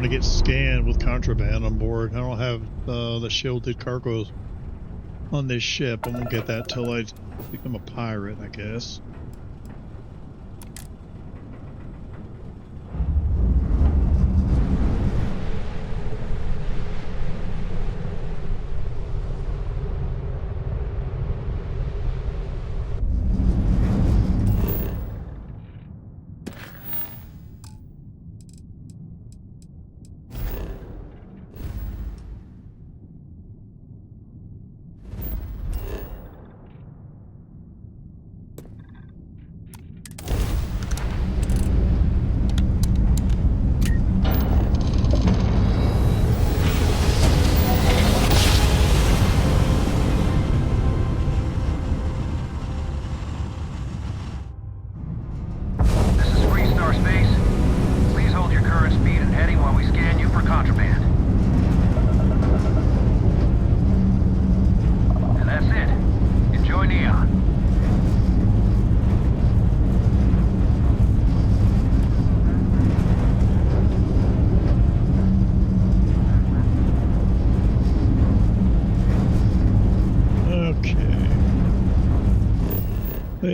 To get scanned with contraband on board. I don't have the shielded cargoes on this ship. I won't get that till I become a pirate, I guess.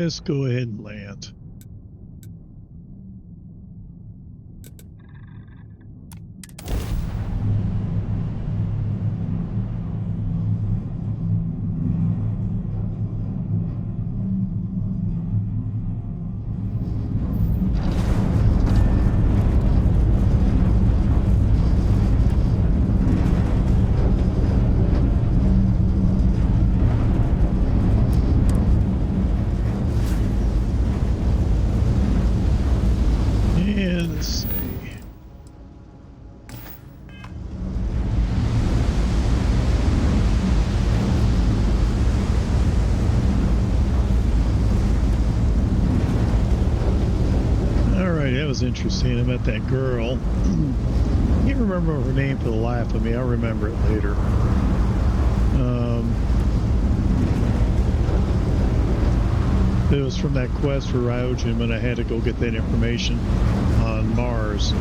Let's go ahead and land. And let's see. Alright, that was interesting. I met that girl. Can't remember her name for the life of me. I'll remember it later. It was from that quest for Ryujin when I had to go get that information on Mars.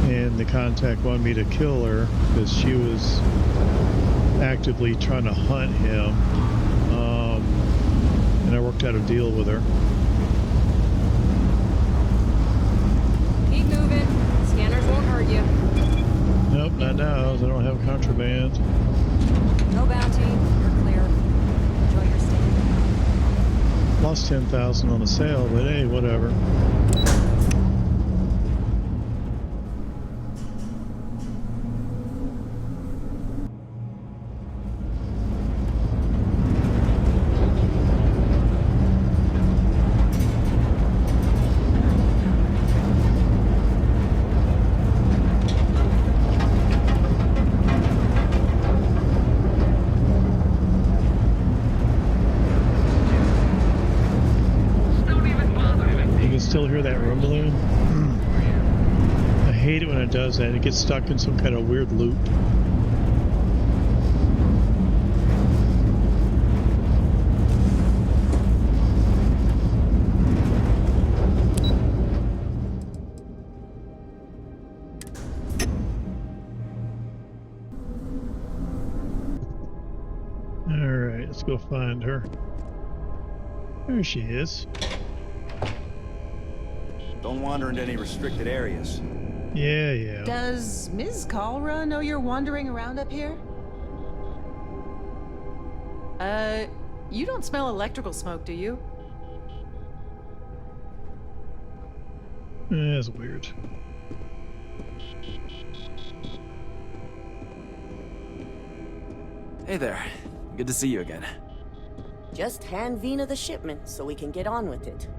And the contact wanted me to kill her because she was actively trying to hunt him. And I worked out a deal with her. Keep moving. Scanners won't hurt you. Nope, not now. I don't have contraband. No bounty. You're clear. Enjoy your stay. Lost 10,000 on the sale, but hey, whatever. Still hear that rumbling? I hate it when it does that. It gets stuck in some kind of weird loop. Alright, let's go find her. There she is. Don't wander into any restricted areas. Yeah. Does Ms. Kalra know you're wandering around up here? You don't smell electrical smoke, do you? That's weird. Hey there. Good to see you again. Just hand Vina the shipment so we can get on with it.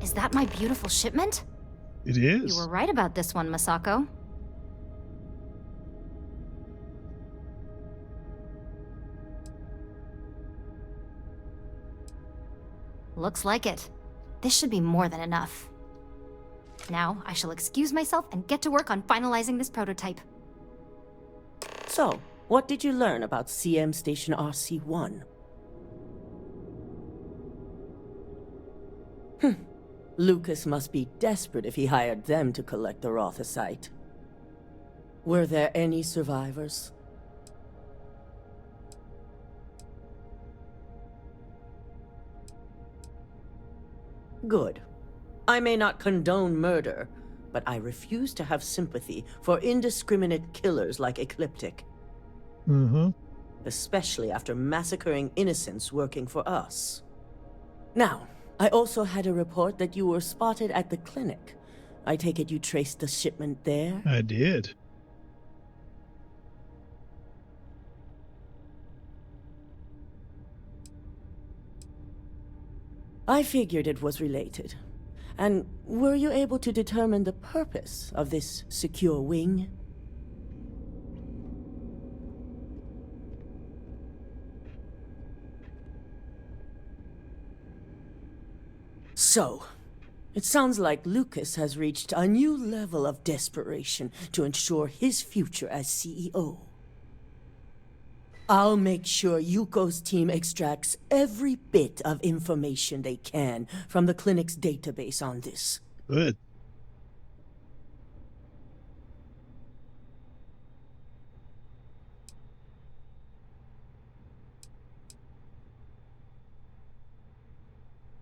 Is that my beautiful shipment? It is. You were right about this one, Masako. Looks like it. This should be more than enough. Now, I shall excuse myself and get to work on finalizing this prototype. So, what did you learn about CM Station RC-1? Lucas must be desperate if he hired them to collect the Rothicite. Were there any survivors? Good. I may not condone murder, but I refuse to have sympathy for indiscriminate killers like Ecliptic. Especially after massacring innocents working for us. Now, I also had a report that you were spotted at the clinic. I take it you traced the shipment there? I did. I figured it was related. And were you able to determine the purpose of this secure wing? So, it sounds like Lucas has reached a new level of desperation to ensure his future as CEO. I'll make sure Yuko's team extracts every bit of information they can from the clinic's database on this. Good.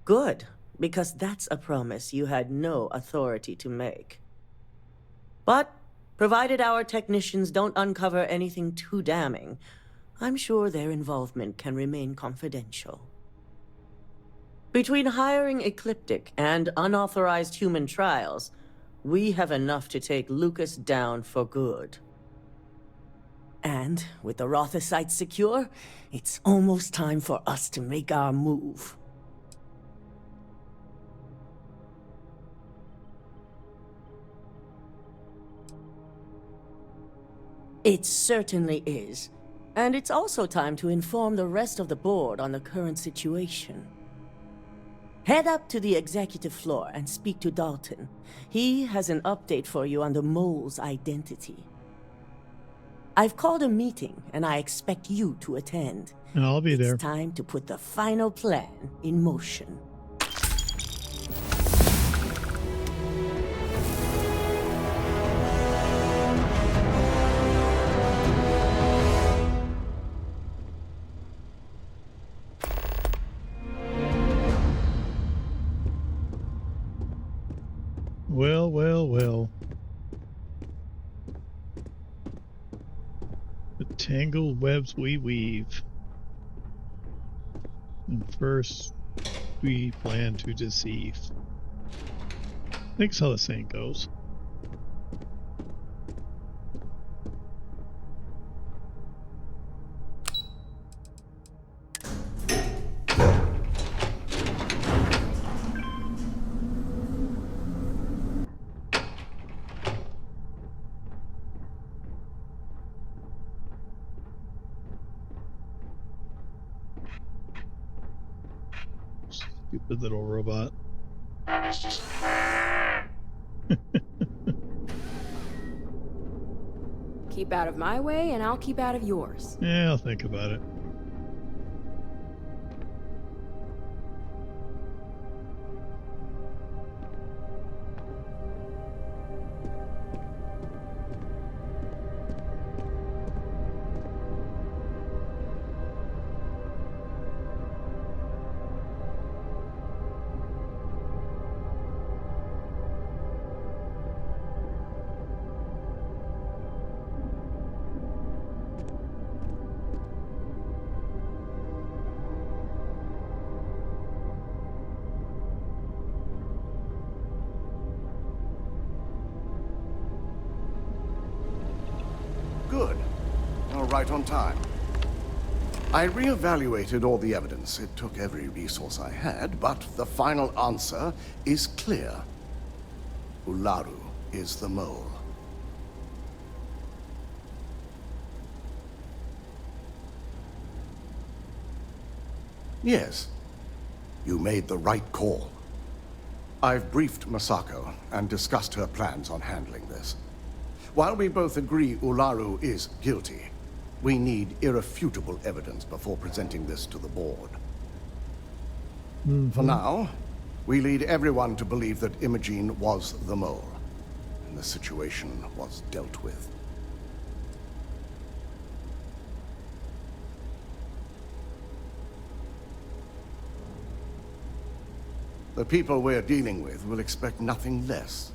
Good, because that's a promise you had no authority to make. But, provided our technicians don't uncover anything too damning, I'm sure their involvement can remain confidential. Between hiring Ecliptic and unauthorized human trials, we have enough to take Lucas down for good. And with the Rotha site secure, it's almost time for us to make our move. It certainly is. And it's also time to inform the rest of the board on the current situation. Head up to the executive floor and speak to Dalton. He has an update for you on the mole's identity. I've called a meeting, and I expect you to attend. I'll be there. It's time to put the final plan in motion. Well, well, well. The tangled webs we weave. And first, we plan to deceive. I think that's how the saying goes. Stupid little robot. Keep out of my way, and I'll keep out of yours. Yeah, I'll think about it. Good. You're right on time. I reevaluated all the evidence. It took every resource I had, but the final answer is clear. Ularu is the mole. Yes, you made the right call. I've briefed Masako and discussed her plans on handling this. While we both agree Ularu is guilty, we need irrefutable evidence before presenting this to the board. For now, we lead everyone to believe that Imogene was the mole, and the situation was dealt with. The people we're dealing with will expect nothing less.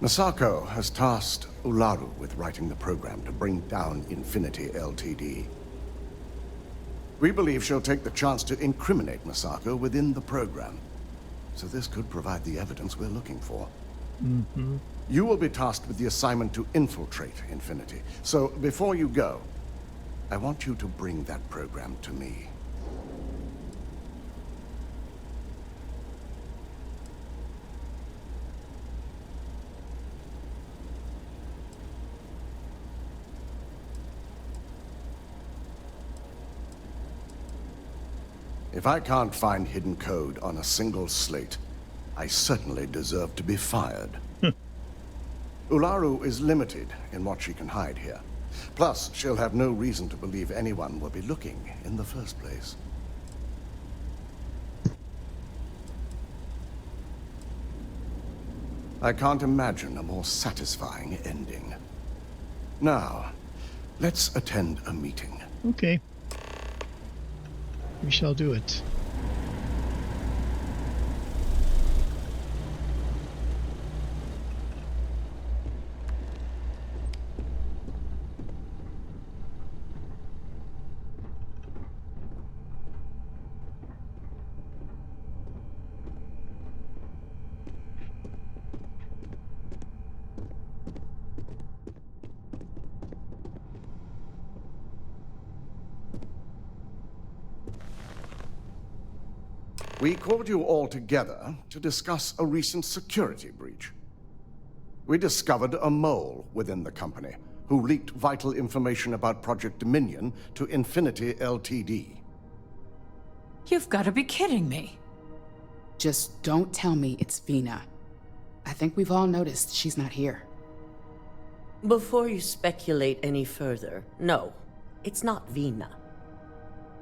Masako has tasked Ularu with writing the program to bring down Infinity LTD. We believe she'll take the chance to incriminate Masako within the program, so this could provide the evidence we're looking for. You will be tasked with the assignment to infiltrate Infinity, so before you go, I want you to bring that program to me. If I can't find hidden code on a single slate, I certainly deserve to be fired. Ularu is limited in what she can hide here. Plus, she'll have no reason to believe anyone will be looking in the first place. I can't imagine a more satisfying ending. Now, let's attend a meeting. Okay. We shall do it. We called you all together to discuss a recent security breach. We discovered a mole within the company who leaked vital information about Project Dominion to Infinity LTD. You've got to be kidding me. Just don't tell me it's Vina. I think we've all noticed she's not here. Before you speculate any further, no, it's not Vina.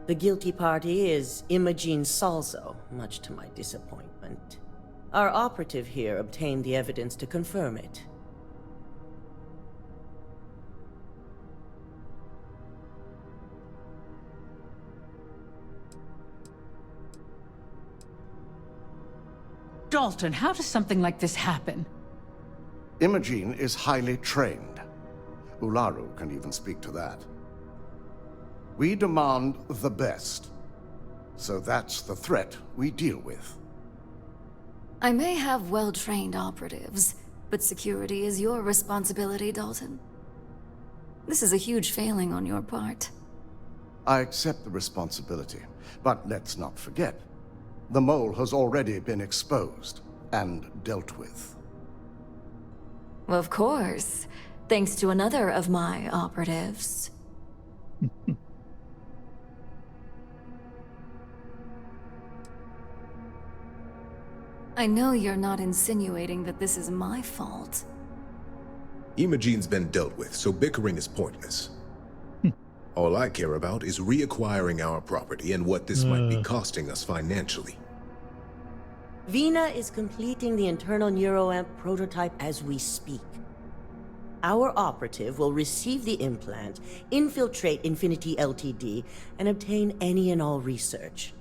The guilty party is Imogene Salzo, much to my disappointment. Our operative here obtained the evidence to confirm it. Dalton, how does something like this happen? Imogene is highly trained. Ularu can even speak to that. We demand the best. So that's the threat we deal with. I may have well-trained operatives, but security is your responsibility, Dalton. This is a huge failing on your part. I accept the responsibility, but let's not forget, the mole has already been exposed and dealt with. Of course, thanks to another of my operatives. I know you're not insinuating that this is my fault. Imogene's been dealt with, so bickering is pointless. All I care about is reacquiring our property and what this might be costing us financially. Vina is completing the internal neuroamp prototype as we speak. Our operative will receive the implant, infiltrate Infinity LTD, and obtain any and all research.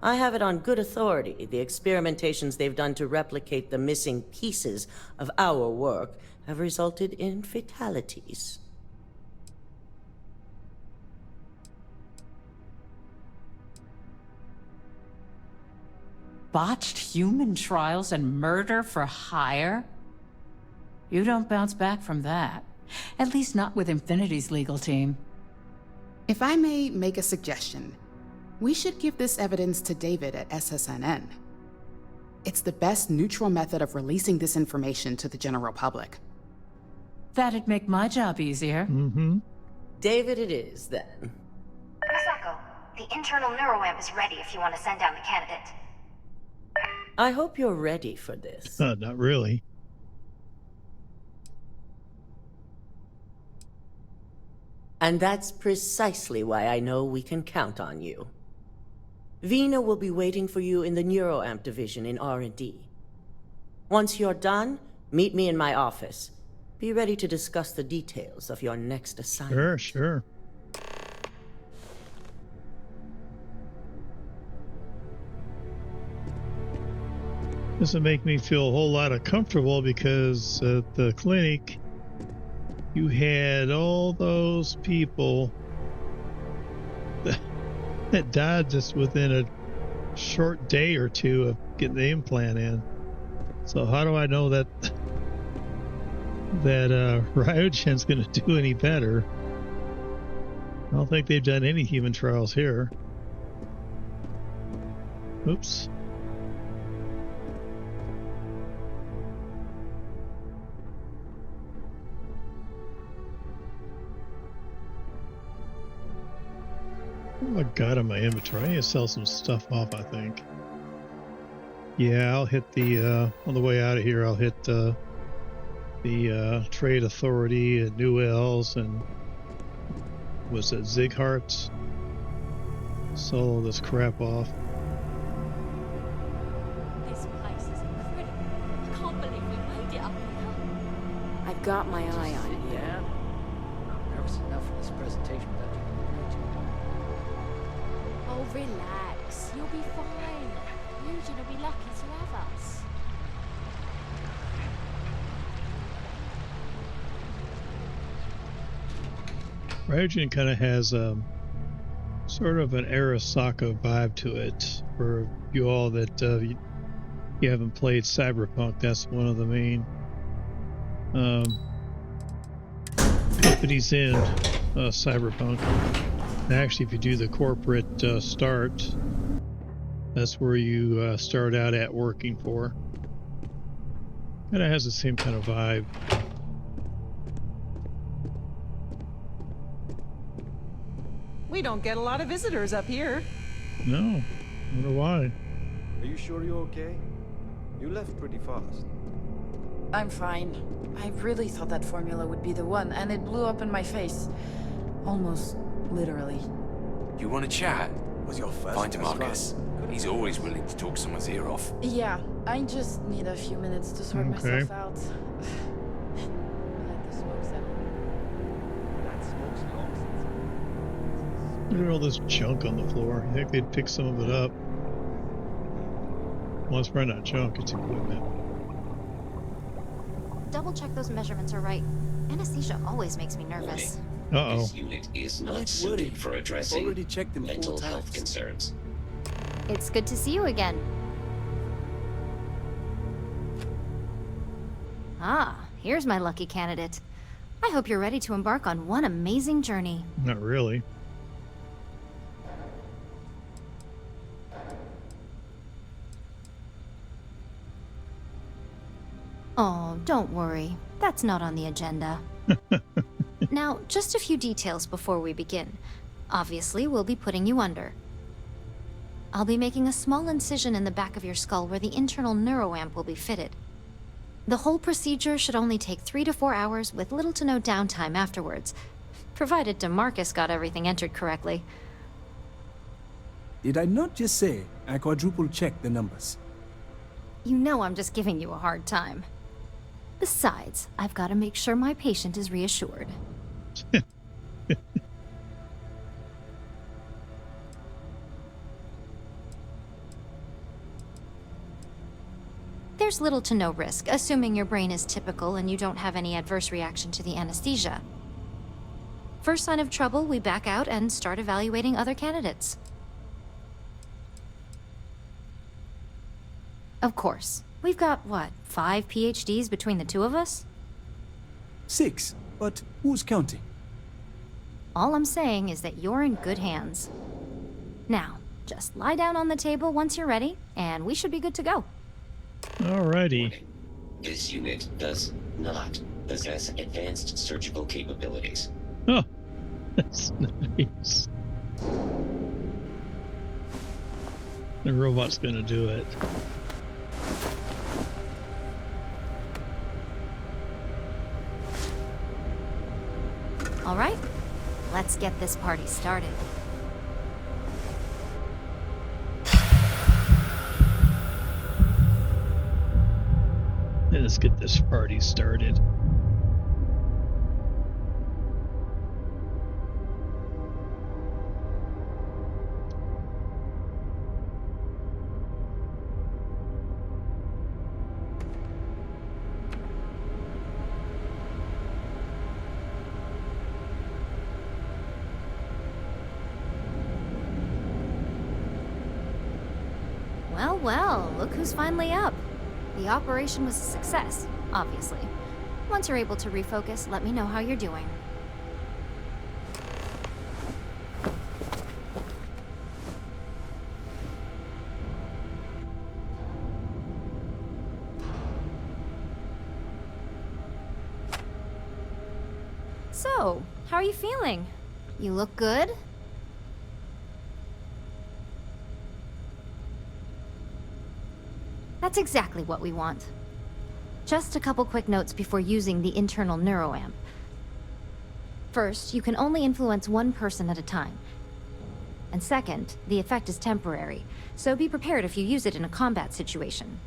I have it on good authority. The experimentations they've done to replicate the missing pieces of our work have resulted in fatalities. Botched human trials and murder for hire? You don't bounce back from that. At least not with Infinity's legal team. If I may make a suggestion, we should give this evidence to David at SSNN. It's the best neutral method of releasing this information to the general public. That'd make my job easier. David it is, then. Misako, the internal neuroamp is ready if you want to send down the candidate. I hope you're ready for this. Not really. And that's precisely why I know we can count on you. Vina will be waiting for you in the neuroamp division in R&D. Once you're done, meet me in my office. Be ready to discuss the details of your next assignment. Sure. This will make me feel a whole lot of comfortable because at the clinic, you had all those people that died just within a short day or two of getting the implant in. So how do I know that Ryujin's going to do any better? I don't think they've done any human trials here. Oops. Oh, I got in my inventory. I need to sell some stuff off, I think. Yeah, I'll hit the, on the way out of here, I'll hit the Trade Authority at New Ells and, was it Zighart's? Sell all this crap off. This place is incredible. I can't believe we made it up here. I've got my eye on it. Yeah? I'm nervous enough for this presentation without you. Oh, relax. You'll be fine. Ryujin will be lucky to have us. Ryujin kind of has sort of an Arasaka vibe to it. For you all that you haven't played Cyberpunk, that's one of the main companies in Cyberpunk. And actually, if you do the corporate start, That's where you start out at working for. Kind of has the same kind of vibe. We don't get a lot of visitors up here. No, I wonder why. Are you sure you're okay? You left pretty fast. I'm fine. I really thought that formula would be the one, and it blew up in my face. Almost literally. You want to chat? Was your first Find Demarcus. He's always willing to talk someone's ear off. Yeah, I just need a few minutes to sort myself out. Let the smoke settle. That smoke's nonsense. Look at all this junk on the floor. You think they'd pick some of it up? Well, it's probably not junk, it's equipment. Double check those measurements are right. Anesthesia always makes me nervous. Uh-oh. This unit is not suited for addressing mental health concerns. It's good to see you again. Ah, here's my lucky candidate. I hope you're ready to embark on one amazing journey. Not really. Oh, don't worry. That's not on the agenda. Now, just a few details before we begin. Obviously, we'll be putting you under. I'll be making a small incision in the back of your skull where the internal neuroamp will be fitted. The whole procedure should only take 3 to 4 hours with little to no downtime afterwards, provided Demarcus got everything entered correctly. Did I not just say I quadruple checked the numbers? You know I'm just giving you a hard time. Besides, I've got to make sure my patient is reassured. There's little to no risk, assuming your brain is typical and you don't have any adverse reaction to the anesthesia. First sign of trouble, we back out and start evaluating other candidates. Of course. We've got, what, 5 PhDs between the two of us? 6, but who's counting? All I'm saying is that you're in good hands. Now, just lie down on the table once you're ready, and we should be good to go. Alrighty. This unit does not possess advanced surgical capabilities. Oh, that's nice. The robot's gonna do it. All right, let's get this party started. Let's get this party started. Well, well, look who's finally up. The operation was a success, obviously. Once you're able to refocus, let me know how you're doing. So, how are you feeling? You look good? That's exactly what we want. Just a couple quick notes before using the internal neuroamp. First, you can only influence one person at a time. And second, the effect is temporary, so be prepared if you use it in a combat situation.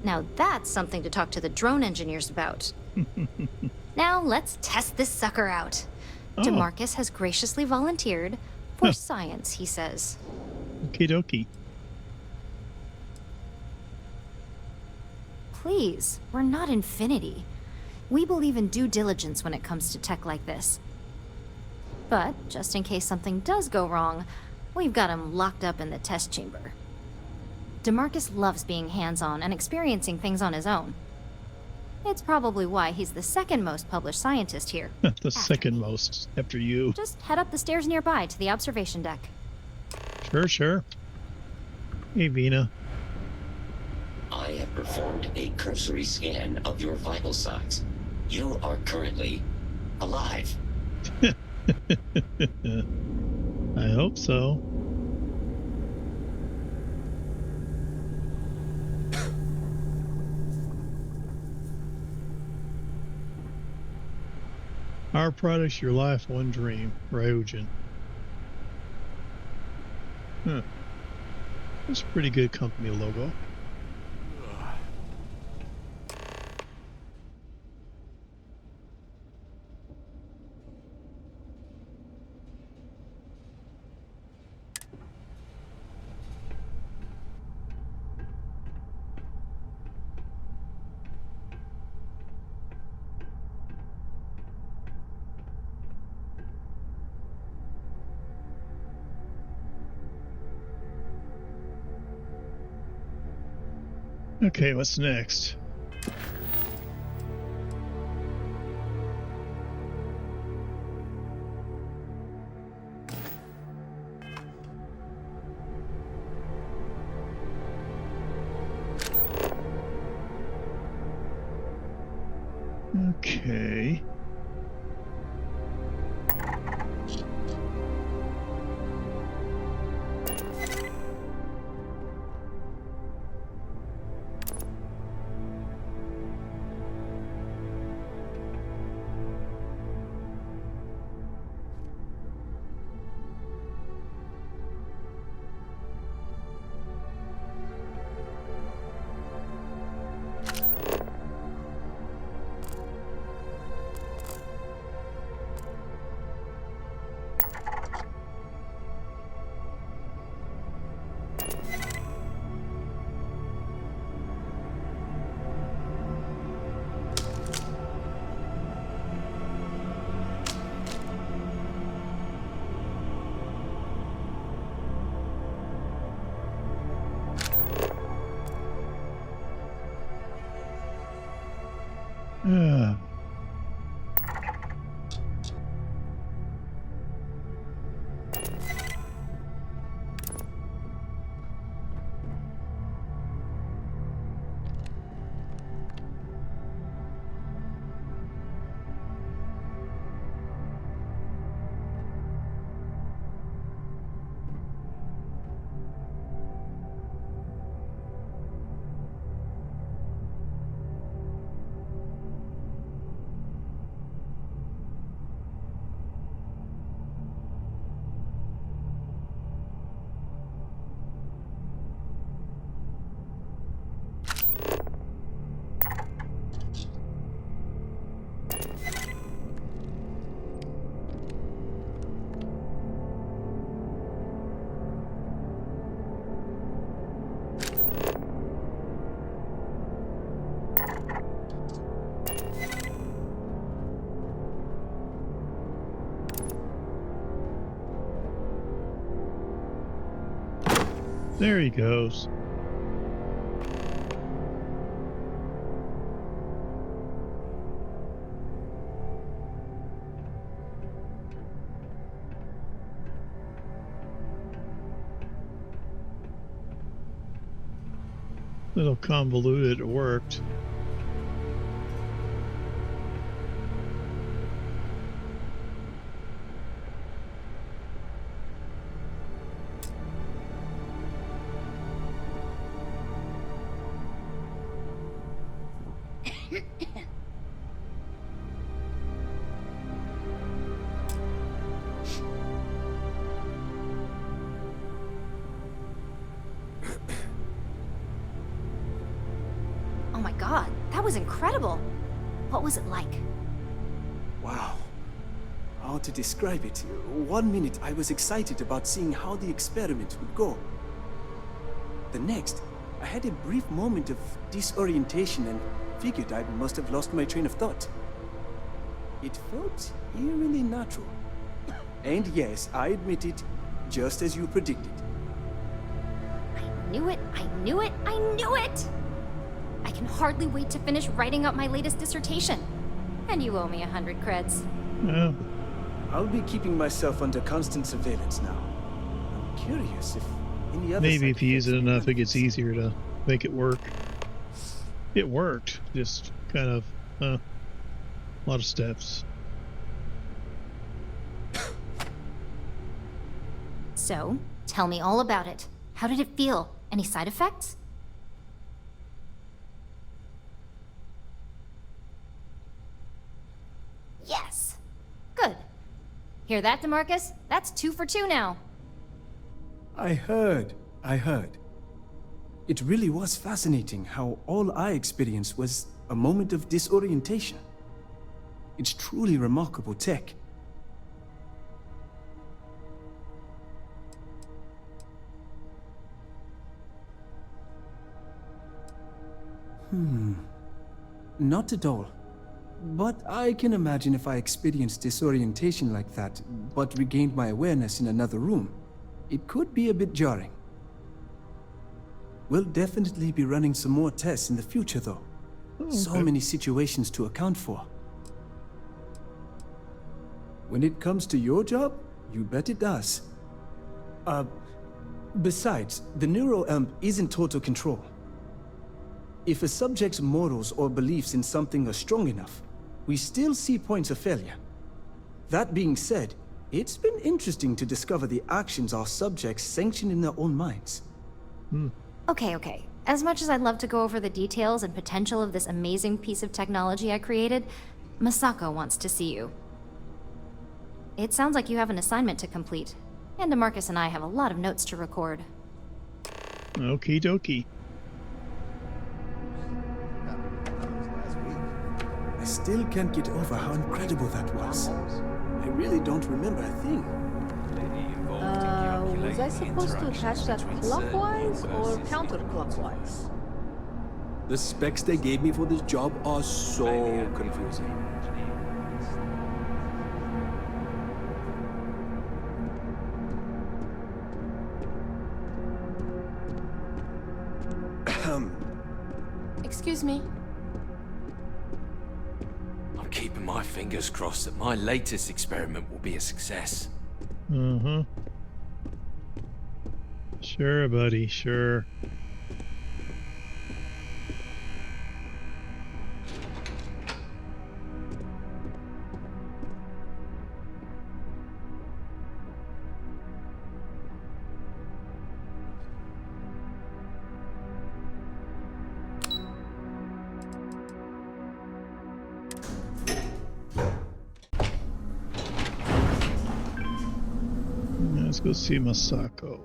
Now that's something to talk to the drone engineers about. Now let's test this sucker out. Oh. Demarcus has graciously volunteered for science, he says. Okie dokie. Please, we're not Infinity. We believe in due diligence when it comes to tech like this. But, just in case something does go wrong, we've got him locked up in the test chamber. Demarcus loves being hands-on and experiencing things on his own. It's probably why he's the second most published scientist here. The second most, after you. Just head up the stairs nearby to the observation deck. Sure, sure. Hey, Vina. I have performed a cursory scan of your vital signs. You are currently alive. I hope so. Our products, your life, one dream. Ryujin. Huh. That's a pretty good company logo. Okay, what's next? Okay. There he goes. Little convoluted, it worked. Oh my god, that was incredible. What was it like? Wow. How to describe it? 1 minute I was excited about seeing how the experiment would go. The next, I had a brief moment of disorientation and figured I must have lost my train of thought. It felt eerily natural. And yes, I admit it, just as you predicted. I knew it, I knew it, I knew it! I can hardly wait to finish writing up my latest dissertation. And you owe me 100 creds. Oh. I'll be keeping myself under constant surveillance now. I'm curious if any other Maybe side if you use it effects may enough, it gets manifest. easier to make it work. It worked, just kind of a lot of steps. So, tell me all about it. How did it feel? Any side effects? Yes. Good. Hear that, DeMarcus? That's 2 for 2 now. I heard. It really was fascinating how all I experienced was a moment of disorientation. It's truly remarkable tech. Not at all. But I can imagine if I experienced disorientation like that, but regained my awareness in another room, it could be a bit jarring. We'll definitely be running some more tests in the future, though. So many situations to account for. When it comes to your job, you bet it does. Besides, the neuroamp isn't total control. If a subject's morals or beliefs in something are strong enough, we still see points of failure. That being said, it's been interesting to discover the actions our subjects sanction in their own minds. Okay. As much as I'd love to go over the details and potential of this amazing piece of technology I created, Masako wants to see you. It sounds like you have an assignment to complete, and DeMarcus and I have a lot of notes to record. Okie dokie. I still can't get over how incredible that was. I really don't remember a thing. Was I supposed to attach that clockwise or counterclockwise? The specs they gave me for this job are so confusing. Excuse me. I'm keeping my fingers crossed that my latest experiment will be a success. Sure, buddy, sure. Let's go see Masako.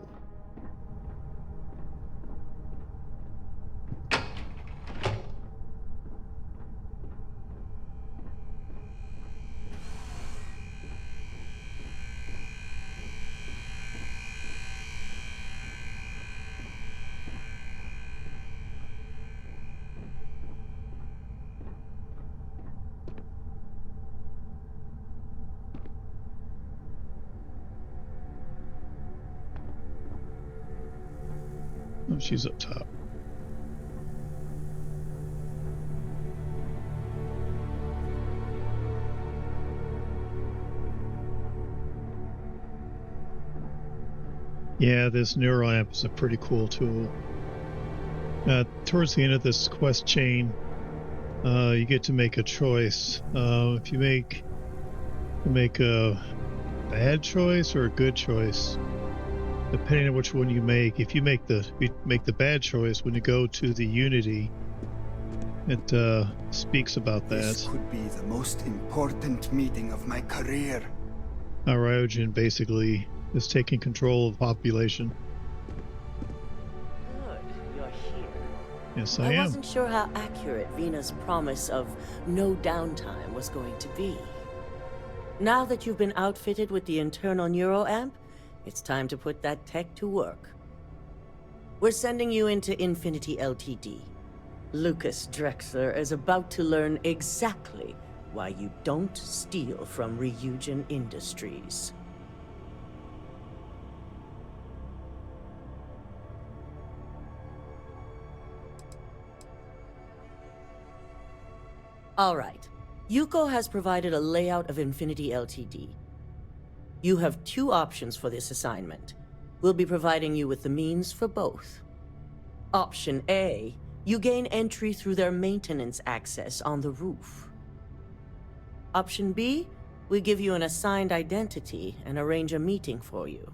Oh, she's up top. Yeah, this neuroamp is a pretty cool tool. Towards the end of this quest chain, you get to make a choice. If you make a bad choice or a good choice, depending on which one you make. If you make the bad choice, when you go to the Unity, it speaks about that. This could be the most important meeting of my career. Ryujin basically is taking control of the population. Good, you're here. Yes, I am. I wasn't sure how accurate Vina's promise of no downtime was going to be. Now that you've been outfitted with the internal neuroamp, it's time to put that tech to work. We're sending you into Infinity LTD. Lucas Drexler is about to learn exactly why you don't steal from Ryujin Industries. All right. Yuko has provided a layout of Infinity LTD. You have 2 options for this assignment. We'll be providing you with the means for both. Option A, you gain entry through their maintenance access on the roof. Option B, we give you an assigned identity and arrange a meeting for you.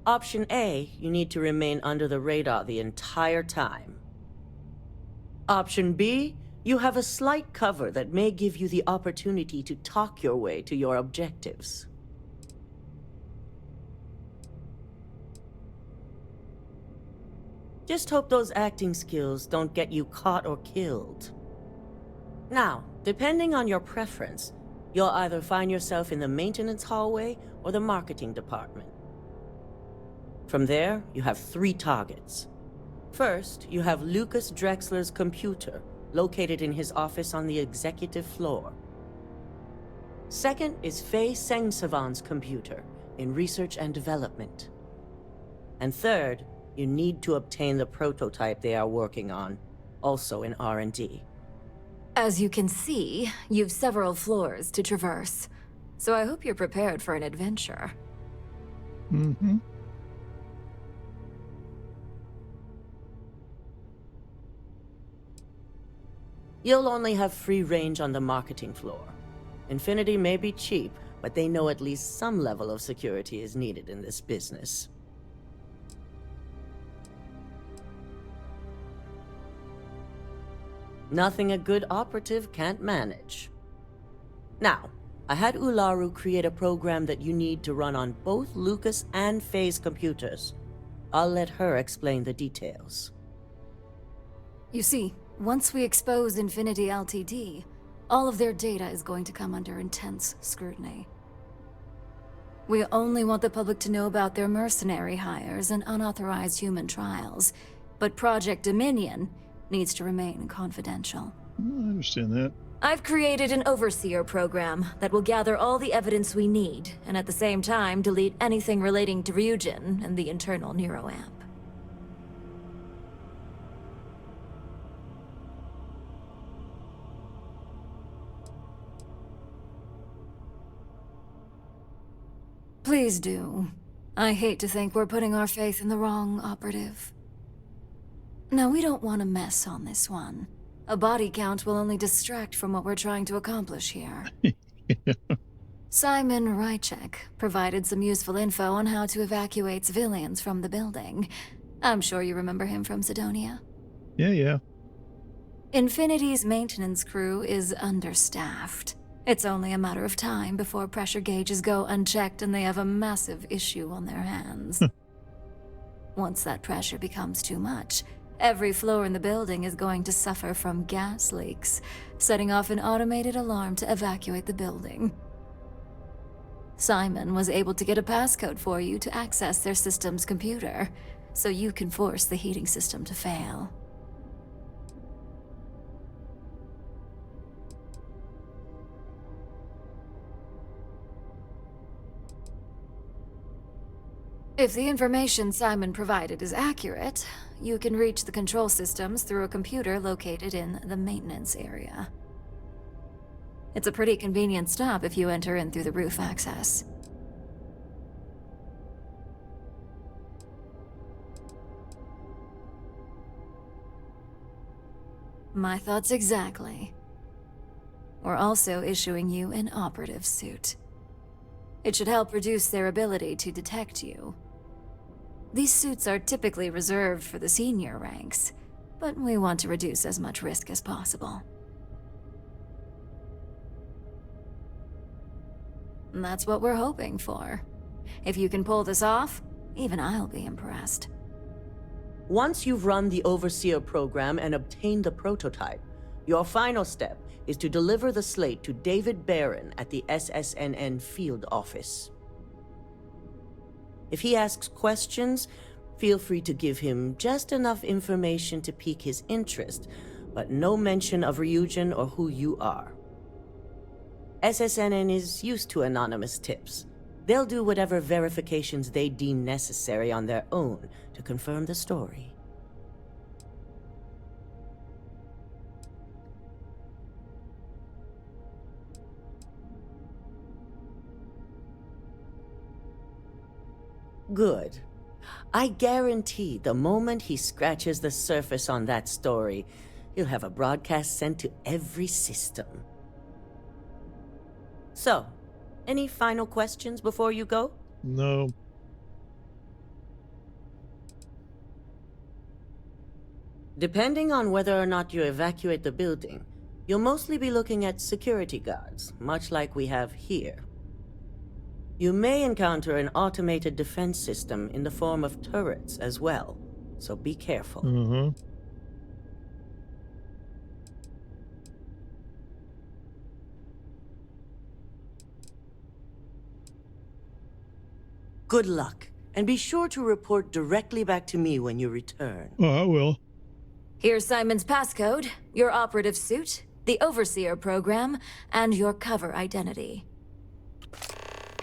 Option A, you need to remain under the radar the entire time. Option B, you have a slight cover that may give you the opportunity to talk your way to your objectives. Just hope those acting skills don't get you caught or killed. Now, depending on your preference, you'll either find yourself in the maintenance hallway or the marketing department. From there, you have 3 targets. First, you have Lucas Drexler's computer, located in his office on the executive floor. Second is Faye Sengsavan's computer, in research and development. And third, you need to obtain the prototype they are working on, also in R&D. As you can see, you've several floors to traverse, so I hope you're prepared for an adventure. Mm-hmm. You'll only have free range on the marketing floor. Infinity may be cheap, but they know at least some level of security is needed in this business. Nothing a good operative can't manage. Now, I had Ularu create a program that you need to run on both Lucas and Faye's computers. I'll let her explain the details. You see, once we expose Infinity LTD, all of their data is going to come under intense scrutiny. We only want the public to know about their mercenary hires and unauthorized human trials, but Project Dominion needs to remain confidential. I understand that. I've created an overseer program that will gather all the evidence we need, and at the same time delete anything relating to Ryujin and the internal neuroamp. Please do. I hate to think we're putting our faith in the wrong operative. Now, we don't want to mess on this one. A body count will only distract from what we're trying to accomplish here. Simon Rychek provided some useful info on how to evacuate civilians from the building. I'm sure you remember him from Sidonia. Yeah. Infinity's maintenance crew is understaffed. It's only a matter of time before pressure gauges go unchecked and they have a massive issue on their hands. Once that pressure becomes too much, every floor in the building is going to suffer from gas leaks, setting off an automated alarm to evacuate the building. Simon was able to get a passcode for you to access their system's computer, so you can force the heating system to fail. If the information Simon provided is accurate, you can reach the control systems through a computer located in the maintenance area. It's a pretty convenient stop if you enter in through the roof access. My thoughts exactly. We're also issuing you an operative suit. It should help reduce their ability to detect you. These suits are typically reserved for the senior ranks, but we want to reduce as much risk as possible. And that's what we're hoping for. If you can pull this off, even I'll be impressed. Once you've run the Overseer program and obtained the prototype, your final step is to deliver the slate to David Barron at the SSNN field office. If he asks questions, feel free to give him just enough information to pique his interest, but no mention of Ryujin or who you are. SSNN is used to anonymous tips. They'll do whatever verifications they deem necessary on their own to confirm the story. Good. I guarantee the moment he scratches the surface on that story, he'll have a broadcast sent to every system. So, any final questions before you go? No. Depending on whether or not you evacuate the building, you'll mostly be looking at security guards, much like we have here. You may encounter an automated defense system in the form of turrets as well, so be careful. Mm-hmm. Good luck, and be sure to report directly back to me when you return. Oh, I will. Here's Simon's passcode, your operative suit, the Overseer program, and your cover identity.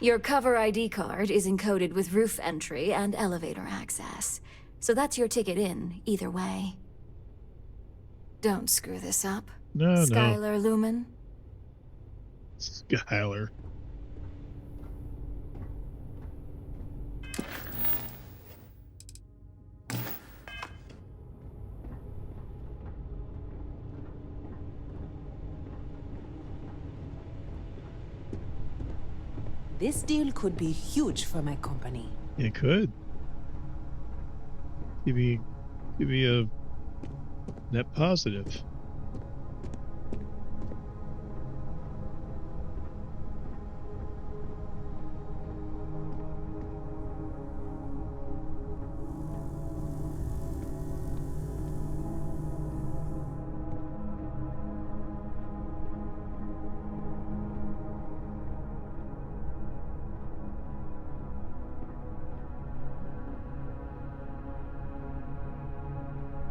Your cover ID card is encoded with roof entry and elevator access, so that's your ticket in, either way. Don't screw this up. No, Skylar Lumen. Skylar. This deal could be huge for my company. It could. Could be a net positive.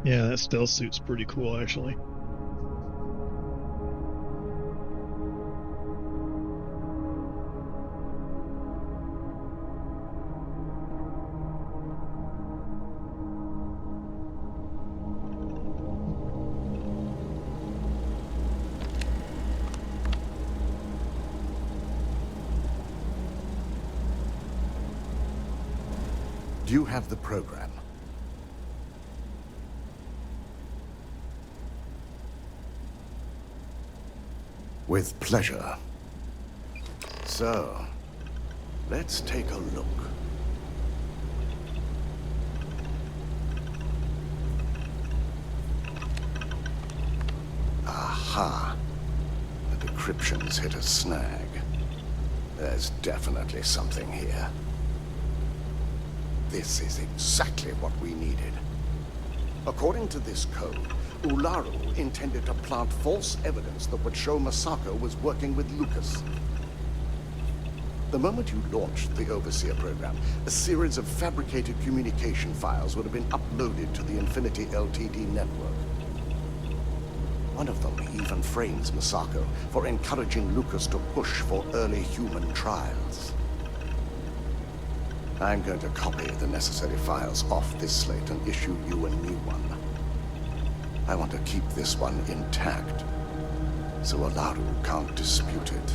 Yeah, that stealth suit's pretty cool, actually. Do you have the program? With pleasure. So, let's take a look. Aha. The decryption's hit a snag. There's definitely something here. This is exactly what we needed. According to this code, Ularu intended to plant false evidence that would show Masako was working with Lucas. The moment you launched the Overseer program, a series of fabricated communication files would have been uploaded to the Infinity LTD network. One of them even frames Masako for encouraging Lucas to push for early human trials. I'm going to copy the necessary files off this slate and issue you a new one. I want to keep this one intact, so Ularu can't dispute it.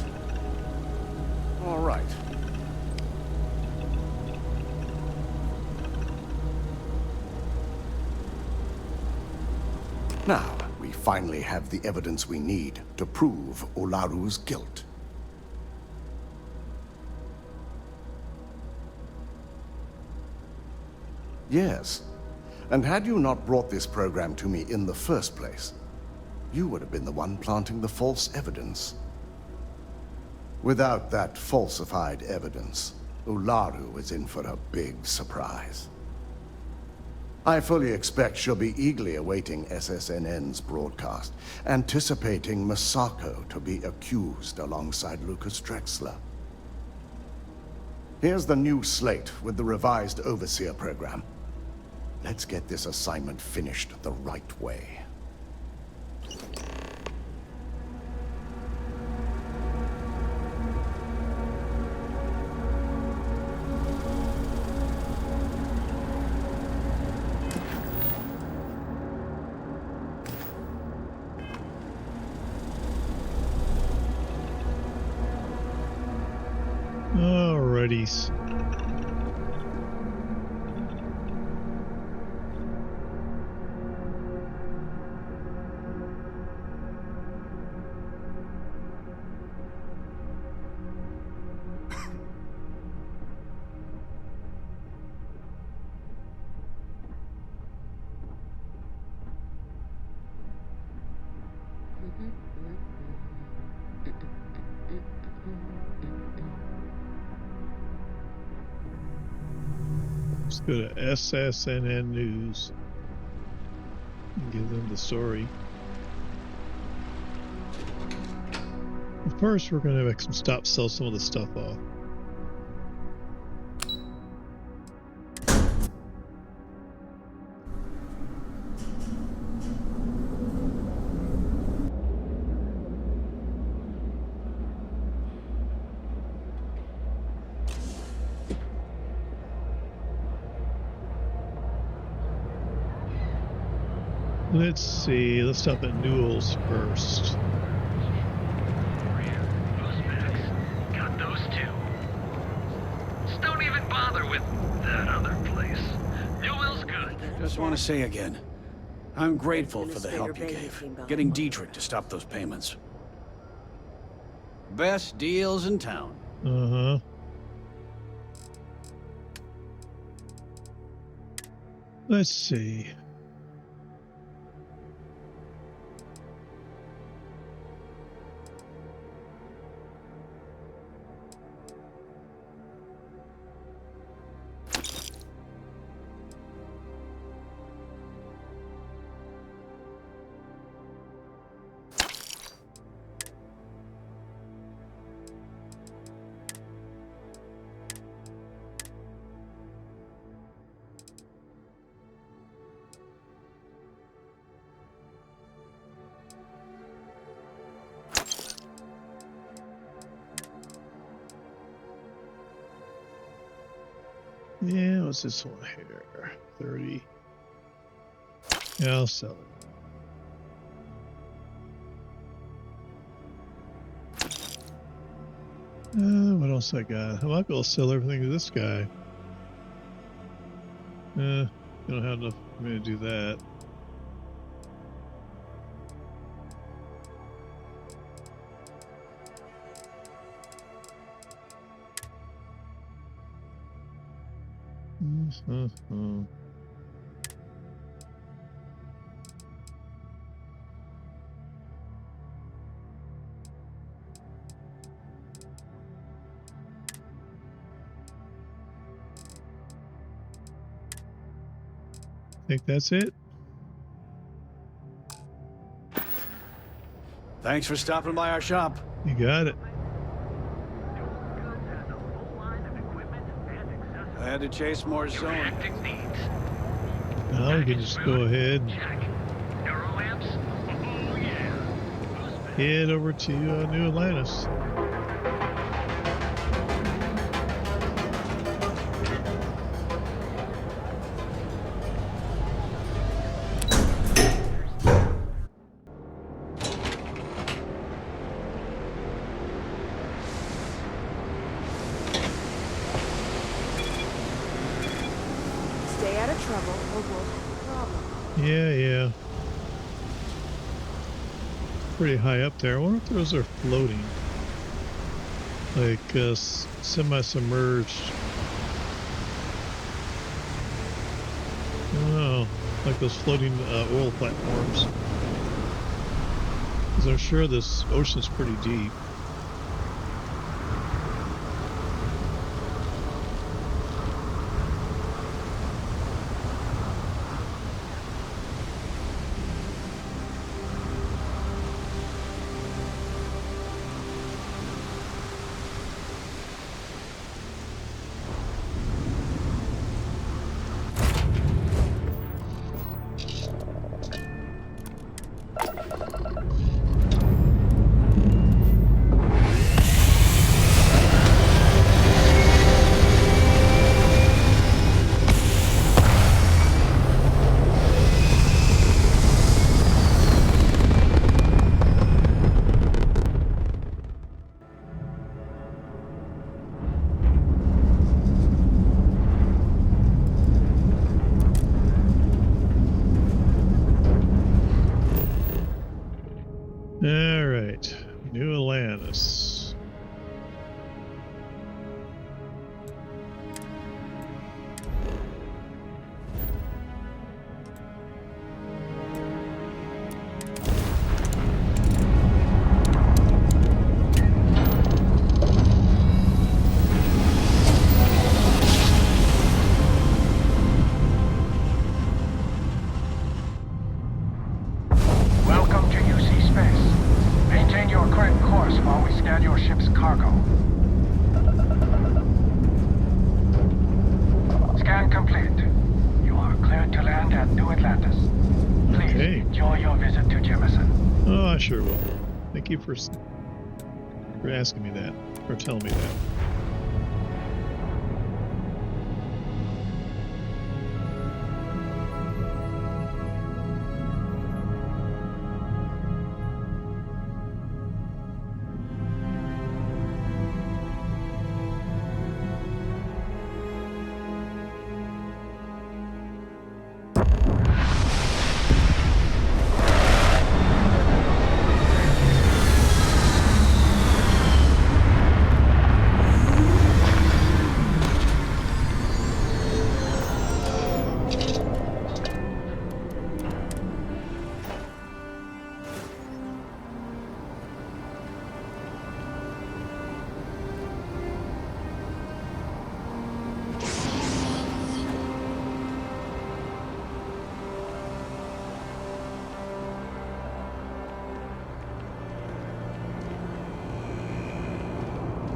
All right. Now, we finally have the evidence we need to prove Ularu's guilt. Yes. And had you not brought this program to me in the first place, you would have been the one planting the false evidence. Without that falsified evidence, Ularu is in for a big surprise. I fully expect she'll be eagerly awaiting SSNN's broadcast, anticipating Masako to be accused alongside Lucas Drexler. Here's the new slate with the revised Overseer program. Let's get this assignment finished the right way. Nice. Let's go to SSNN News and give them the story. First, we're going to make some stop sell some of the stuff off. Let's see, let's stop at Newell's first. Got those two. Just don't even bother with that other place. Newell's good. Just want to say again, I'm grateful for the help you gave, getting Dietrich to stop those payments. Best deals in town. Uh-huh. Let's see. Yeah, what's this one here? 30. Yeah, I'll sell it. What else I got? I might be able to sell everything to this guy. You don't have enough for me to do that. Think that's it. Thanks for stopping by our shop. You got it. I had to chase more zone. Now we can just go ahead and head over to New Atlantis. Yeah. Pretty high up there. I wonder if those are floating. Like semi-submerged. I don't know. Like those floating oil platforms. Because I'm sure this ocean's pretty deep. Mission complete. You are cleared to land at New Atlantis. Please enjoy your visit to Jemison. Oh, I sure will. Thank you for asking me that, or telling me that.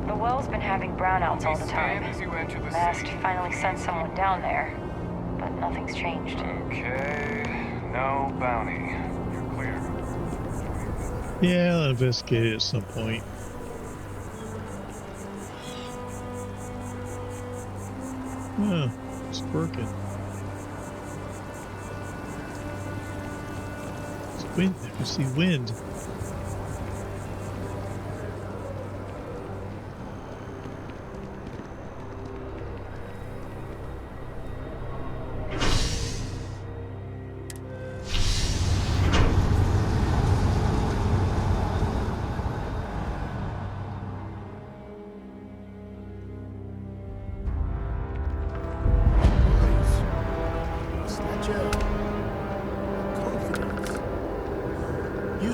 The well's been having brownouts all the time. Mast finally sent someone down there, but nothing's changed. Okay, no bounty. You're clear. Yeah, I'll investigate it at some point. Oh, it's working. It's wind. I can see wind.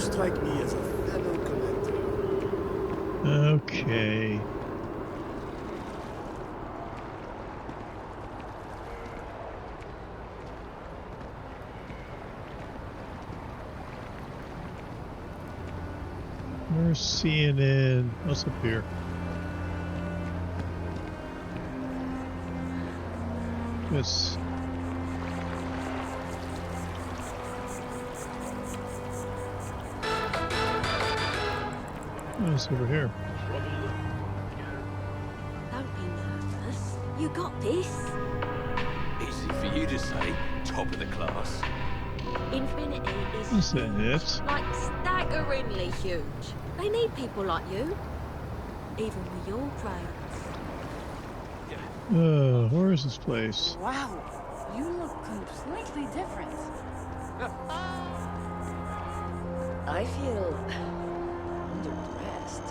Strike me as a fellow collector. Okay. We're CNN. What's up here? Yes. Oh, it's over here. Don't be nervous. You got this. Easy for you to say, top of the class. Infinity Is is that it? like staggeringly huge. They need people like you. Even with your brains. Where is this place? Wow, you look completely different. I feel underdressed.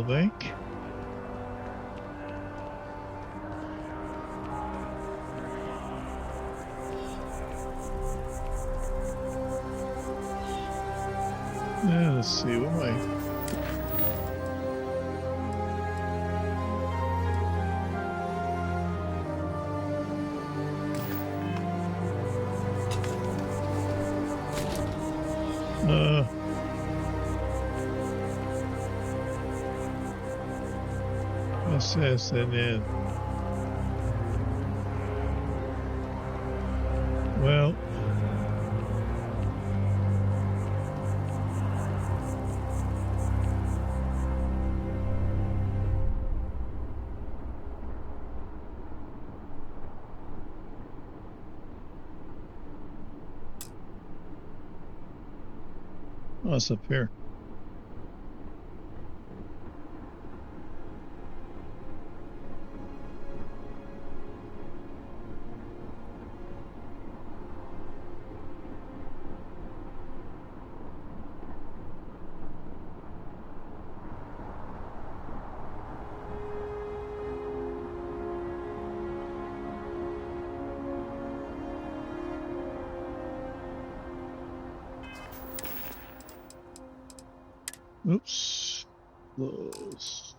Bank. Yeah, let's see, what am I? SSNN. Well, what's up here? Oops. Close.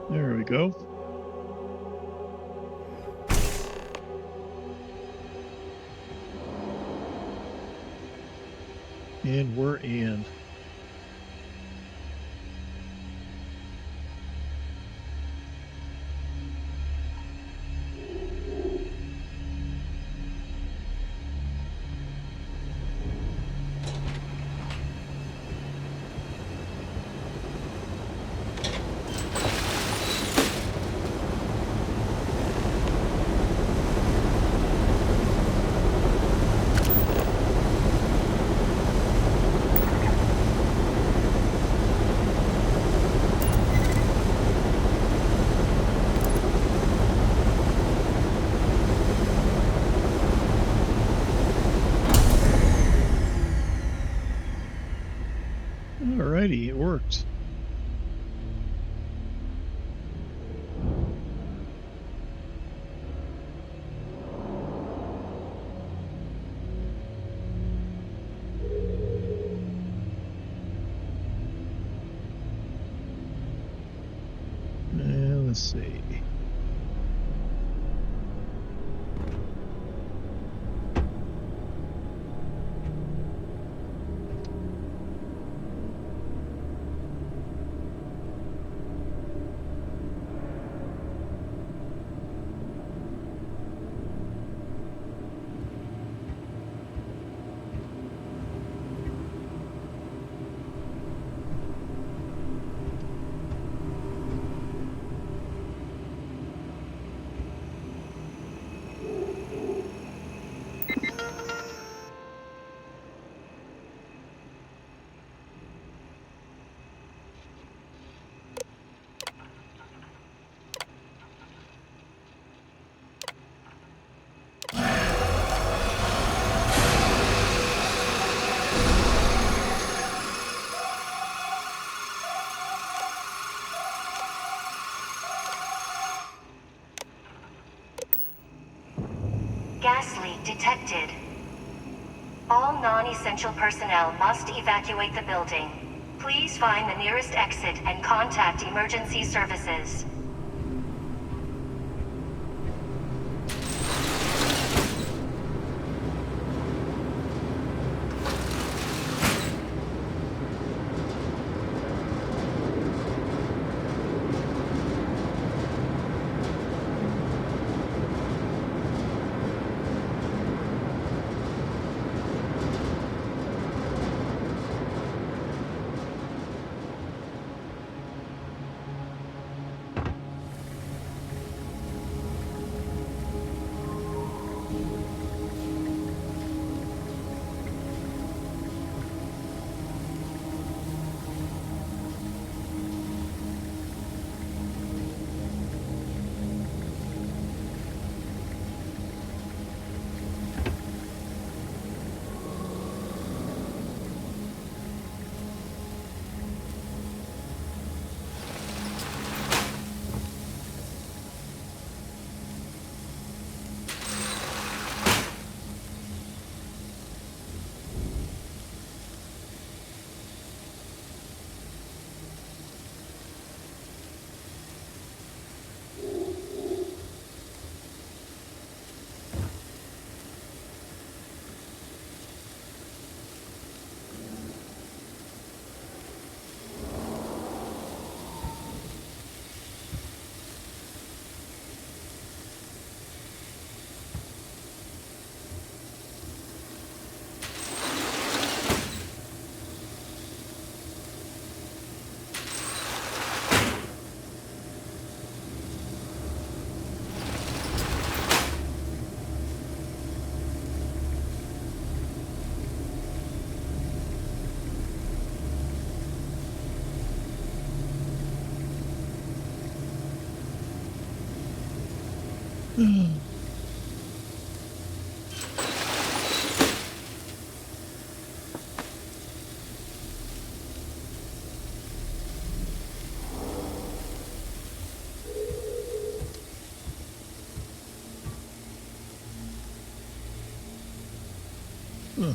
There we go. And we're in. Alrighty, it worked. Let's see. Gas leak detected. All non-essential personnel must evacuate the building. Please find the nearest exit and contact emergency services. Huh.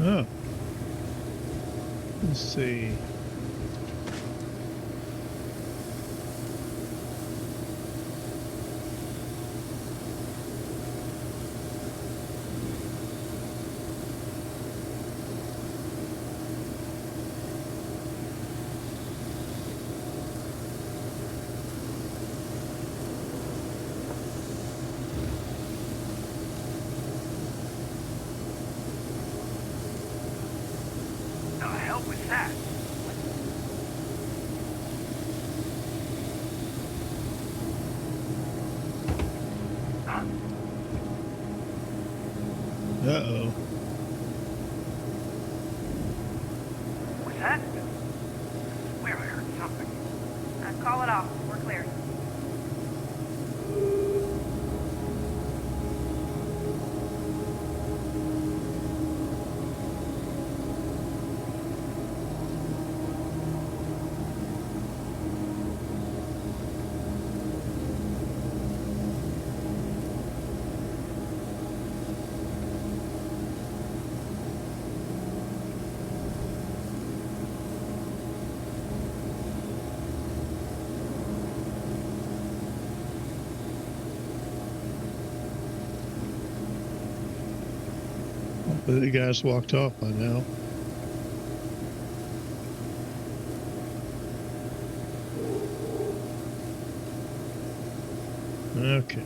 Oh. Let's see. Uh-oh. What's that? Where I heard something. Call it off. We're clear. The guys walked off by now. Okay.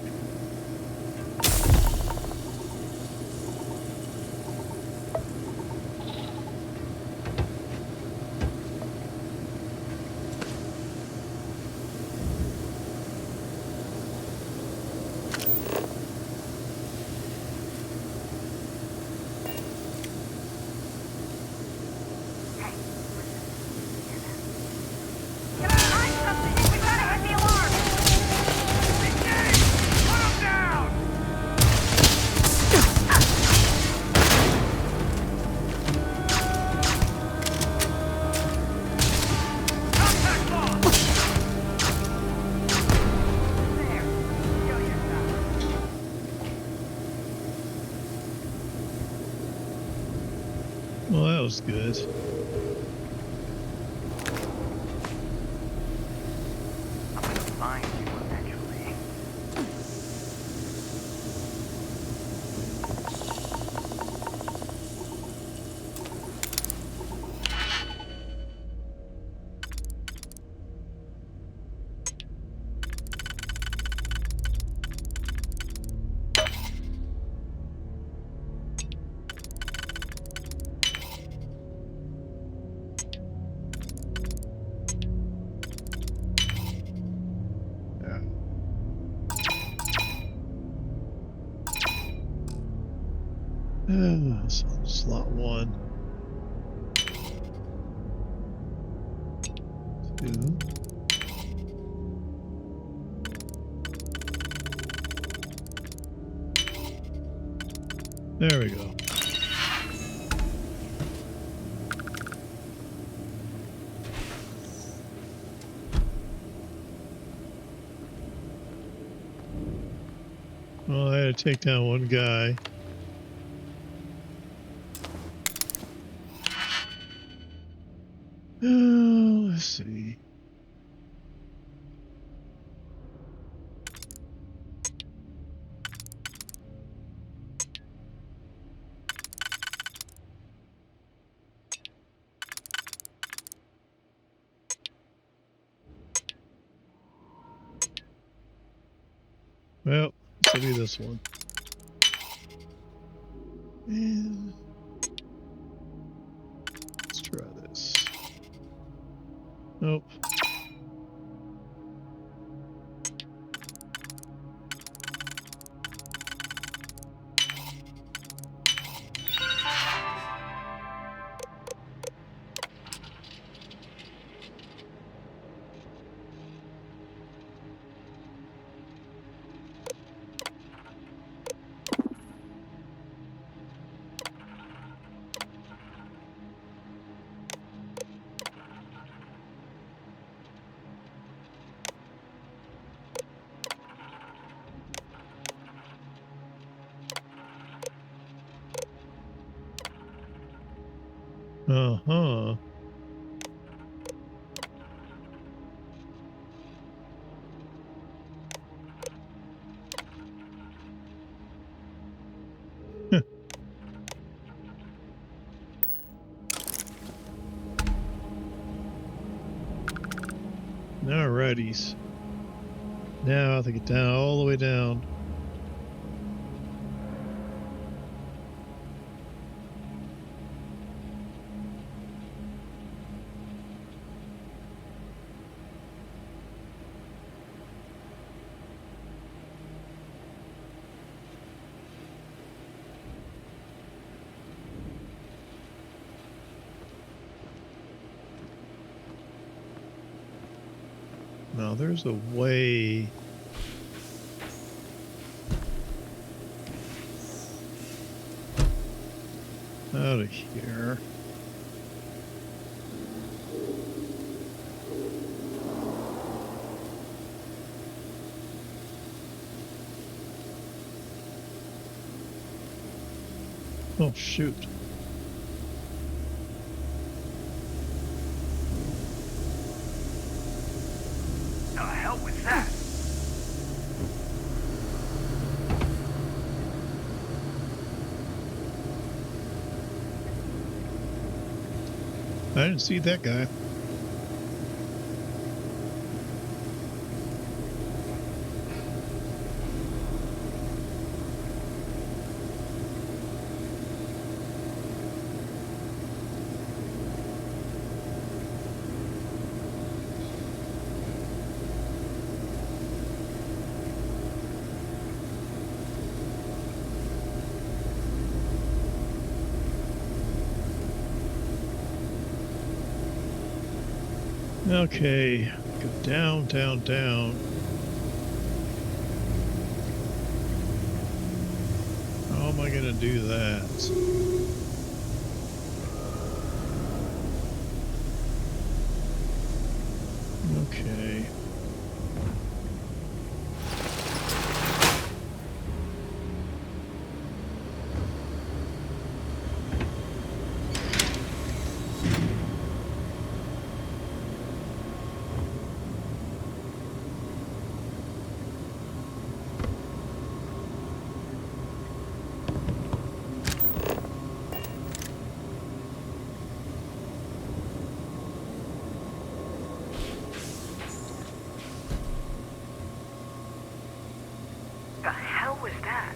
Well, that was good. I'm gonna find you eventually. So slot 1. 2. There we go. Well, I had to take down one guy. Let's see. Well, this will be this one. And let's try this. Nope. Uh-huh. Alrighties. Now I have to get down all the way down. Now there's a way. Out of here. Oh, shoot. The hell was that? I didn't see that guy. Okay, go down, down, down. How am I going to do that? Okay. The hell was that?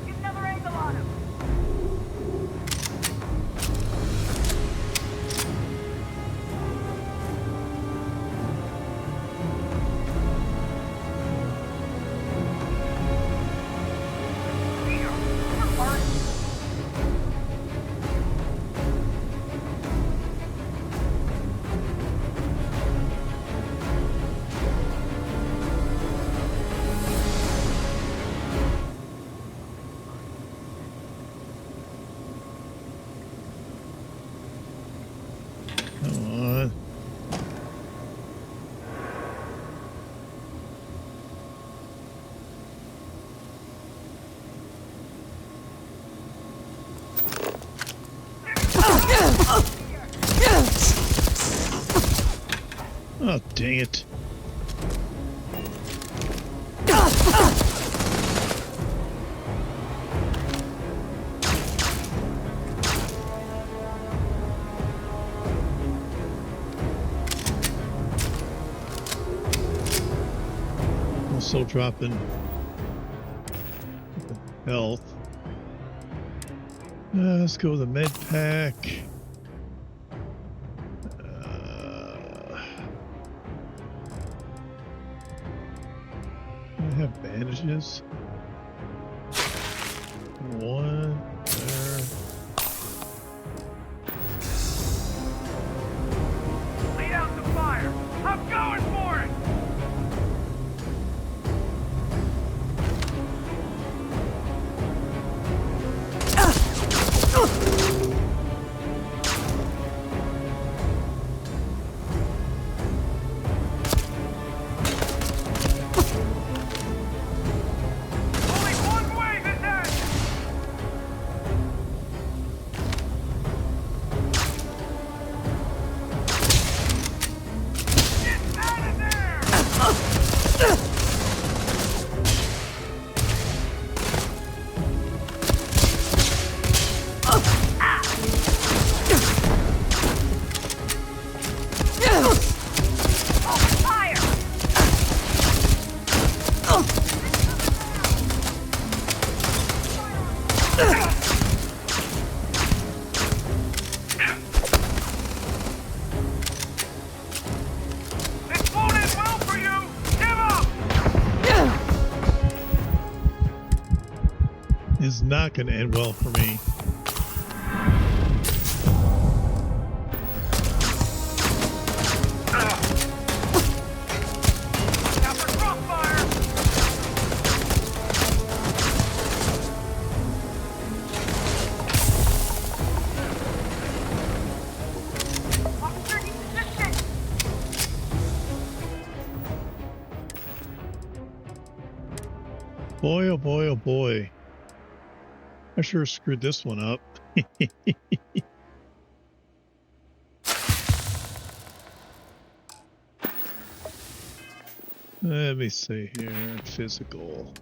Get another angle on him. Come on. Oh, dang it. Also dropping health. Let's go with the med pack. I have bandages. One there. Lead out the fire. I'm going for it. is not going to end well for me. Boy, oh boy, oh boy. I sure screwed this one up. Let me see here. Physical.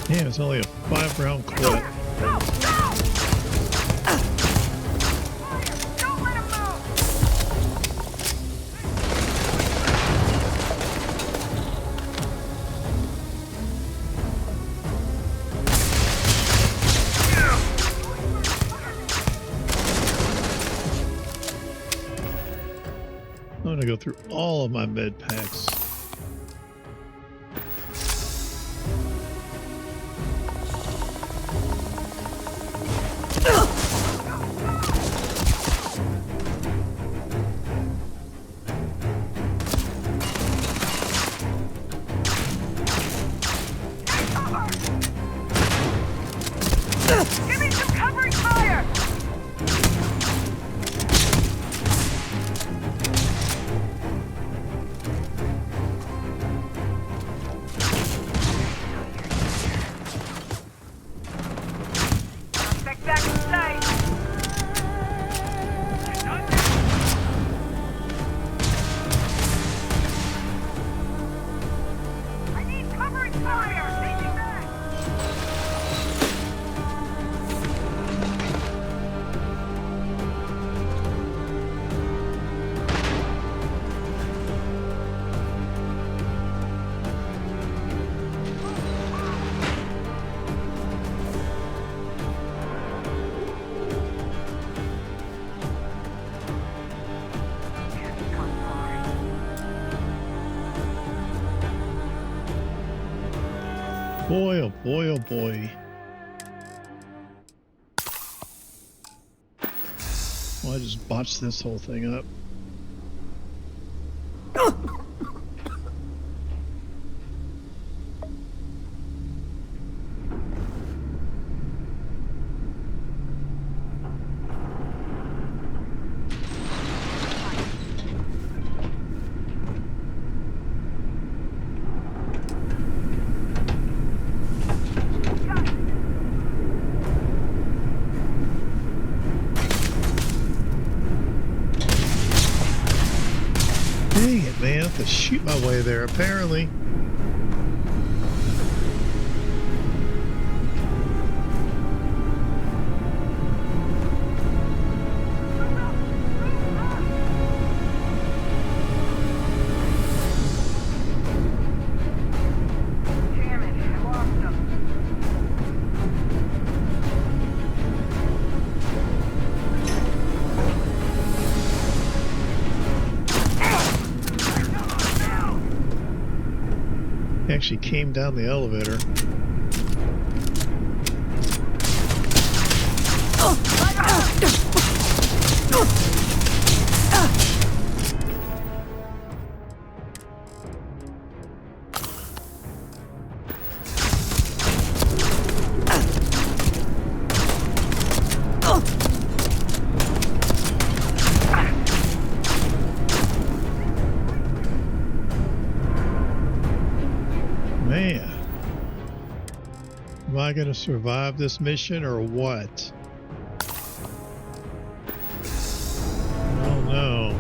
Damn, it's only a 5-round clip. I'm gonna go through all of my med packs. Boy, oh boy, oh boy. Well, I just botched this whole thing up. Dang it, man. I have to shoot my way there, apparently. Actually came down the elevator. I gonna survive this mission or what? Oh no.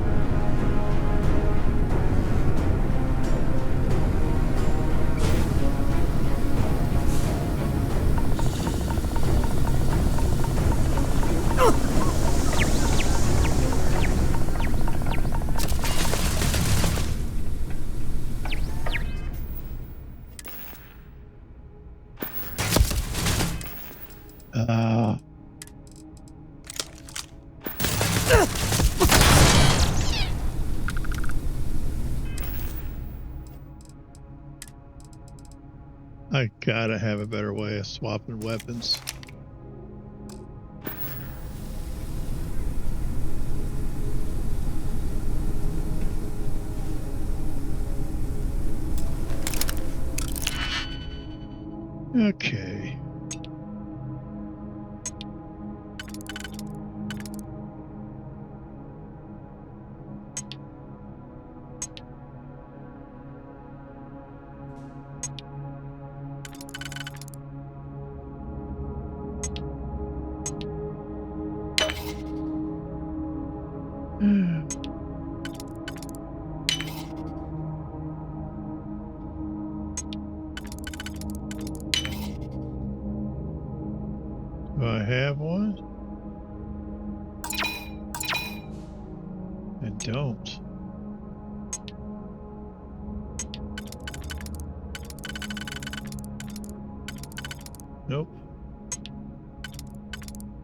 I gotta have a better way of swapping weapons. Okay. Do I have one? I don't. Nope.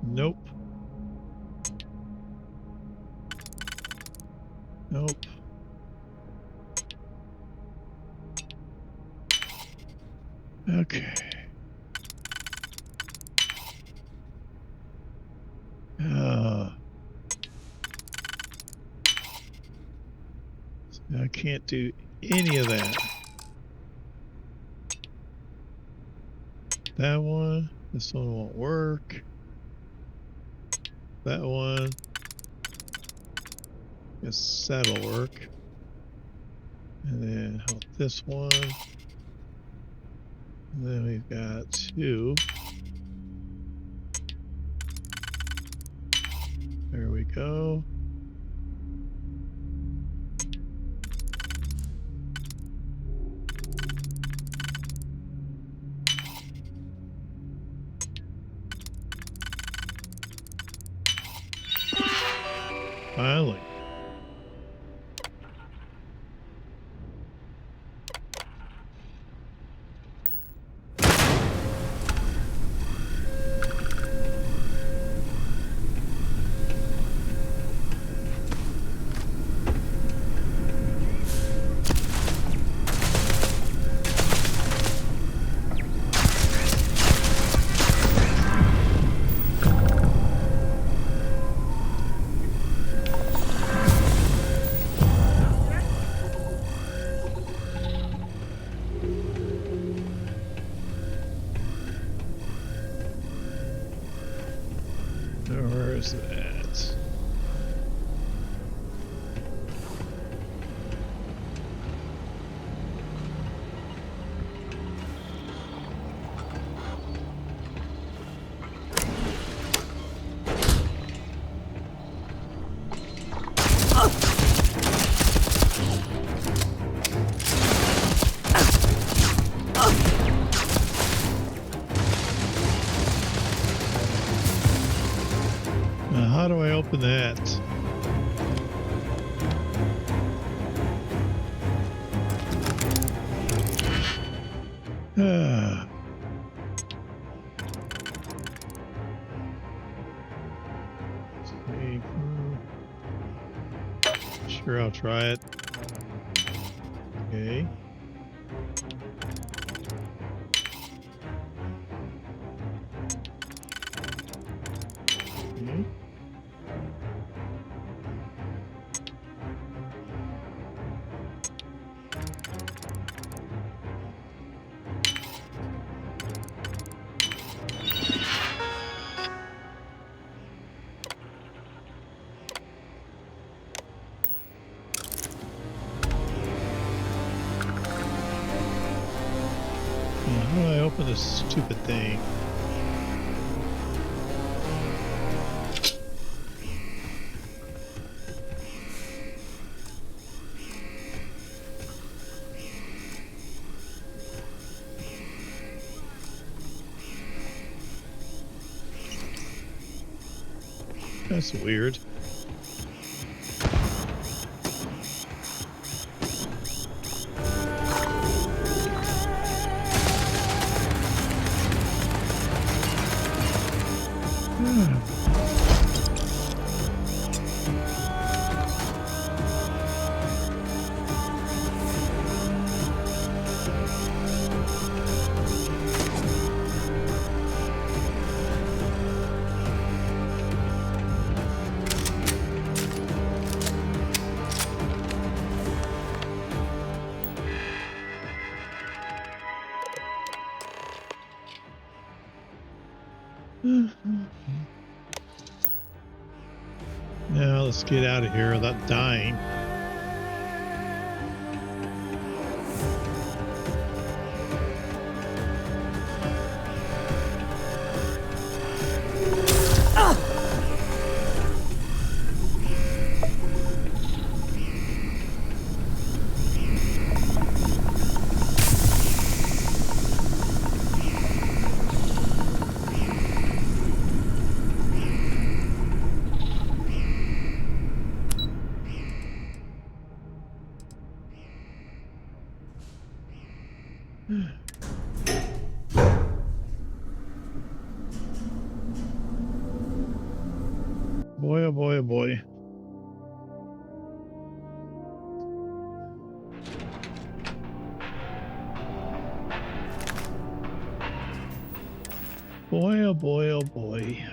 Nope. Nope. Okay. I can't do any of that. That one, this one won't work. That one, guess that'll work. And then how about this one? And then we've got two. There we go. Finally. Where's that? How do I open that? Sure, I'll try it. Okay. Okay. How do I open this stupid thing? That's weird. Now let's get out of here without dying. Boy, oh boy, oh boy. Boy, oh boy, oh boy.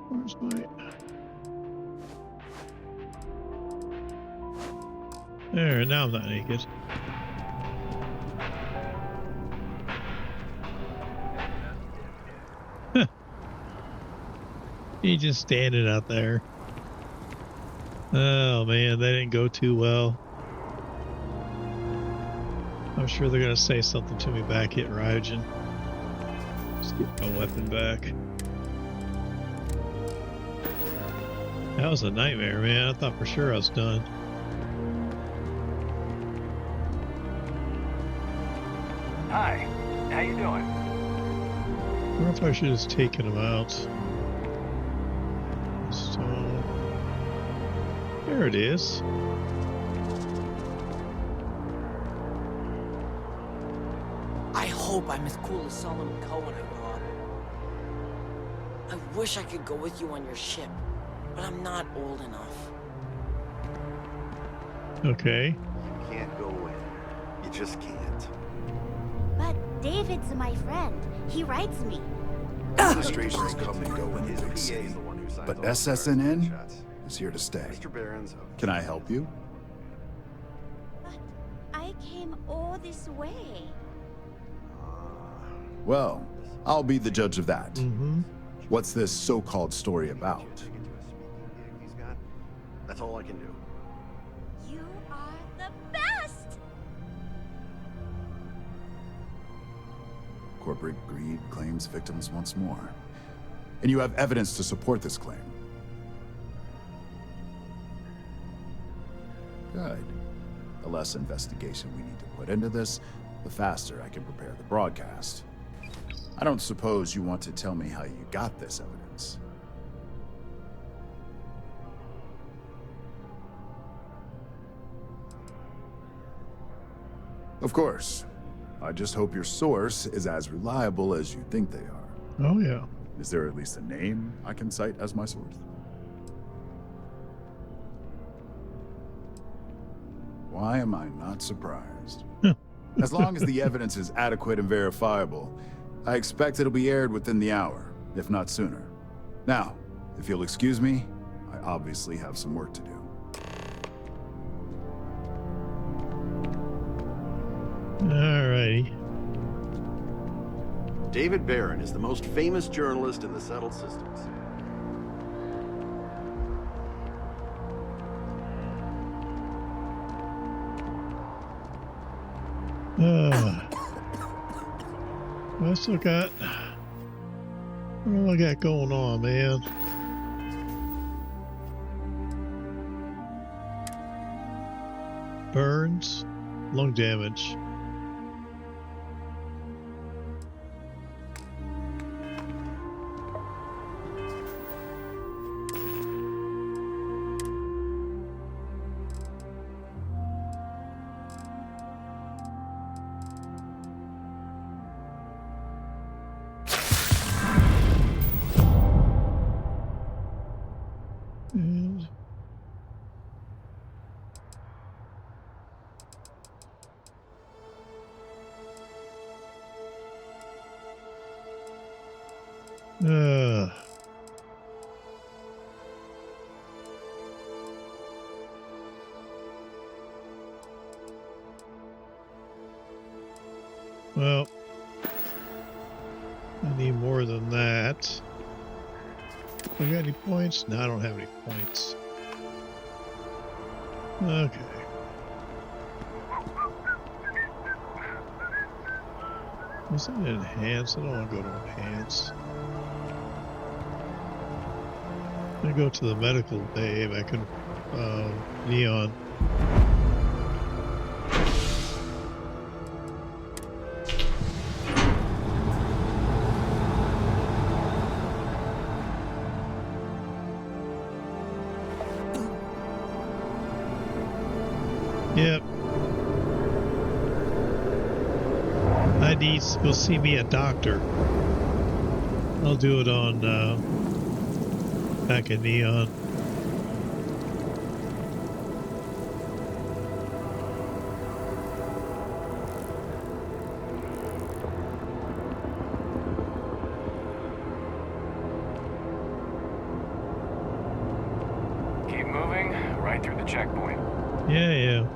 Where's my... There, now I'm not naked. He just standing out there. Oh man, that didn't go too well. I'm sure they're gonna say something to me back at Ryujin. Just get my weapon back. That was a nightmare, man. I thought for sure I was done. Hi, how you doing? I wonder if I should have just taken him out. So, there it is. I hope I'm as cool as Solomon Coe when I grow up. I wish I could go with you on your ship, but I'm not old enough. Okay. You can't go in. You just can't. But David's my friend. He writes me. Administrations come and go in the big city, but SSNN is here to stay. Can I help you? But I came all this way. Well, I'll be the judge of that. What's this so-called story about? That's all I can do. You are the best! Corporate greed claims victims once more. And you have evidence to support this claim. Good. The less investigation we need to put into this, the faster I can prepare the broadcast. I don't suppose you want to tell me how you got this evidence. Of course. I just hope your source is as reliable as you think they are. Oh, yeah. Is there at least a name I can cite as my source? Why am I not surprised? As long as the evidence is adequate and verifiable, I expect it'll be aired within the hour, if not sooner. Now, if you'll excuse me, I obviously have some work to do. Alrighty. David Barron is the most famous journalist in the settled systems. I still got. What do I got going on, man? Burns, lung damage. Well, I need more than that. I got any points? No, I don't have any points. Okay. Was it enhance? I don't want to go to enhance. I'm gonna go to the medical bay back in Neon. Yep. I need to go see me a doctor. I'll do it on back in Neon. Keep moving right through the checkpoint. Yeah.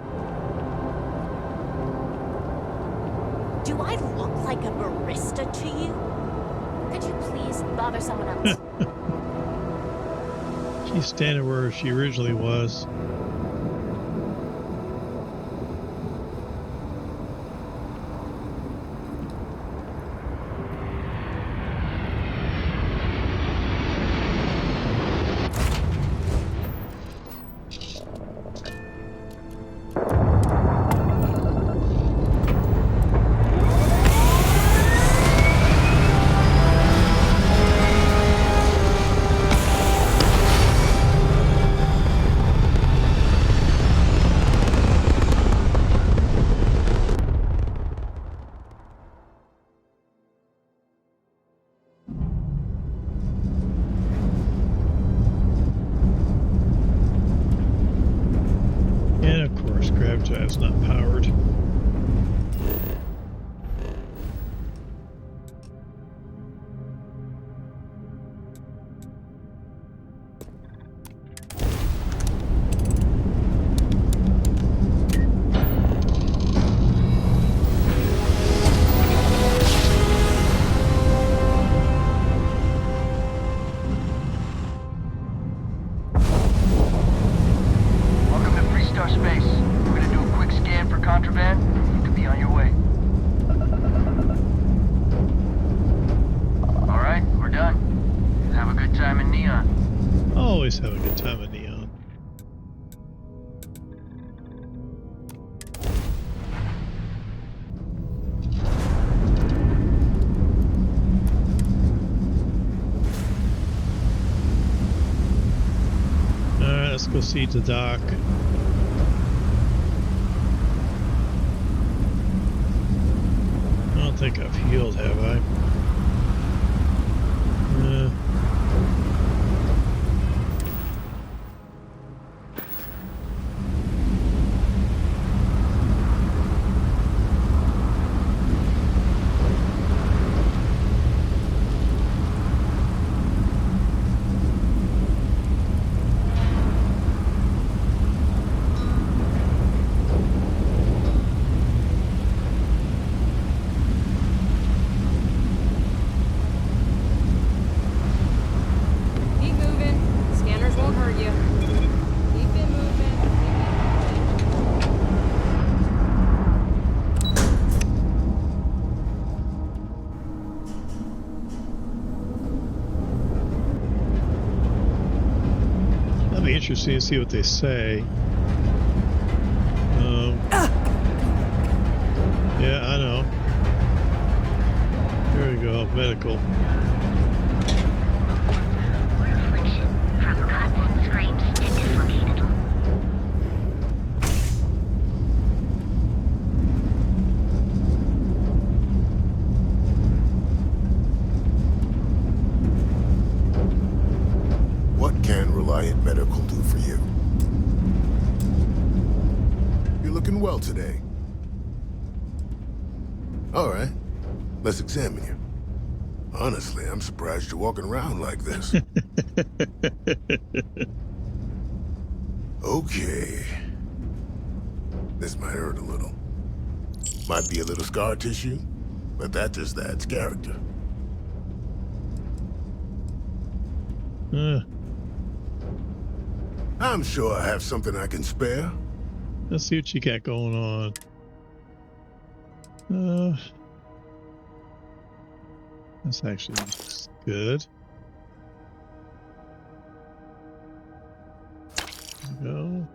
Do I look like a barista to you? Could you please bother someone else? She's standing where she originally was. It's not powered. Always have a good time in Neon. Alright, let's go see the dock. I don't think I've healed, have I? be interesting to see what they say. Yeah, I know. There we go, medical. What can Reliant Medical do for you? You're looking well today. All right, let's examine you. Honestly, I'm surprised you're walking around like this. Okay. This might hurt a little. Might be a little scar tissue, but that just adds character. I'm sure I have something I can spare. Let's see what you got going on. That's actually good. There we go.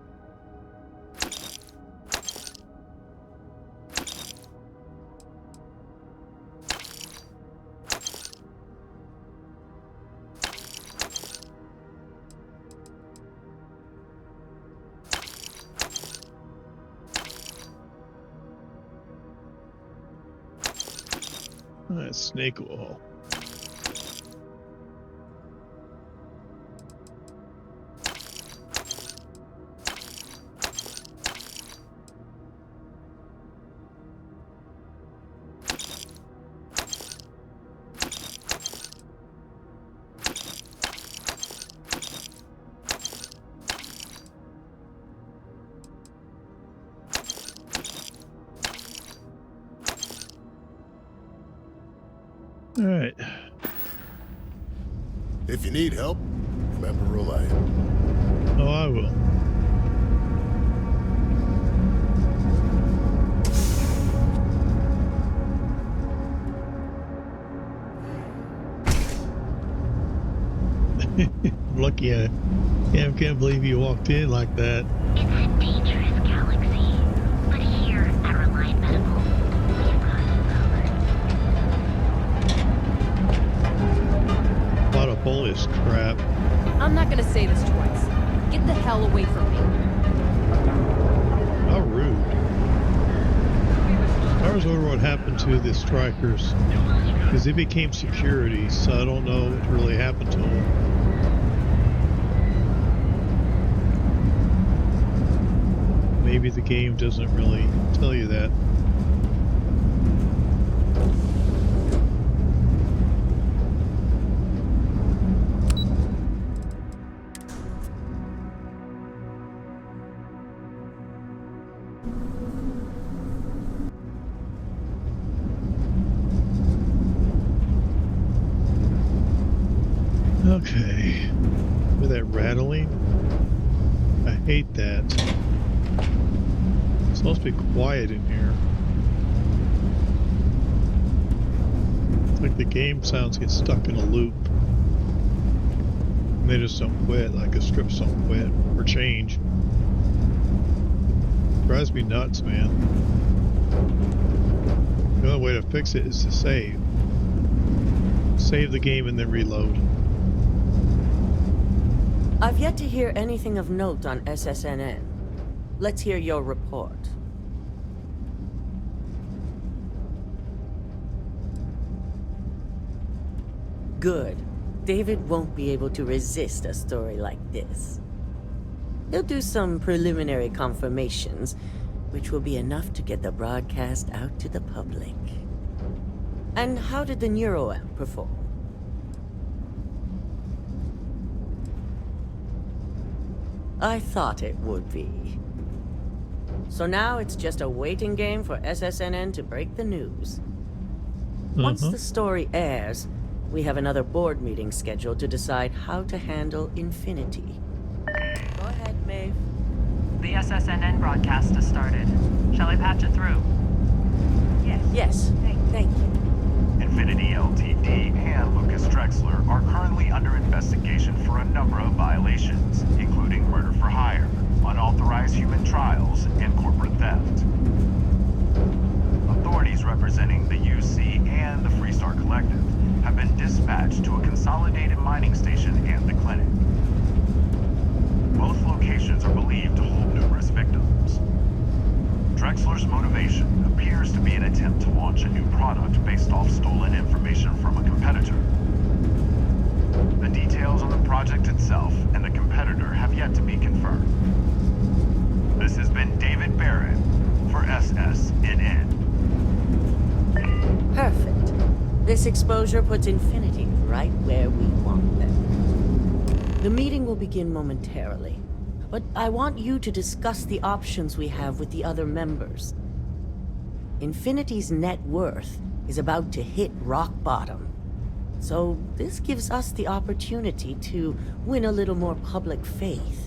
That's snake oil. All right. If you need help, remember Reliant. Oh, I will. Lucky I can't believe you walked in like that. It's a dangerous galaxy, but here at Reliant Medical, we've got it covered. A lot of bullish crap. I'm not gonna say this twice. Get the hell away from me. How rude. I was wondering what happened to the strikers, because they became security, so I don't know what really happened to them. Maybe the game doesn't really tell you that. Okay. With that rattling, I hate that. It's supposed to be quiet in here. It's like the game sounds get stuck in a loop. And they just don't quit, like the strips don't quit or change. Drives me nuts, man. The only way to fix it is to save. Save the game and then reload. I've yet to hear anything of note on SSNN. Let's hear your report. Good. David won't be able to resist a story like this. He'll do some preliminary confirmations, which will be enough to get the broadcast out to the public. And how did the NeuroAmp perform? I thought it would be. So now it's just a waiting game for SSNN to break the news. Once the story airs, we have another board meeting scheduled to decide how to handle Infinity. Go ahead, Maeve. The SSNN broadcast has started. Shall I patch it through? Yes. Thank you. Infinity LTD and Lucas Drexler are currently under investigation for a number of violations, including murder mining station and the clinic. Both locations are believed to hold numerous victims. Drexler's motivation appears to be an attempt to launch a new product based off stolen information from a competitor. The details on the project itself and the competitor have yet to be confirmed. This has been David Barrett for SSNN. Perfect. This exposure puts Infinity right where we want them. The meeting will begin momentarily, but I want you to discuss the options we have with the other members. Infinity's net worth is about to hit rock bottom, so this gives us the opportunity to win a little more public faith.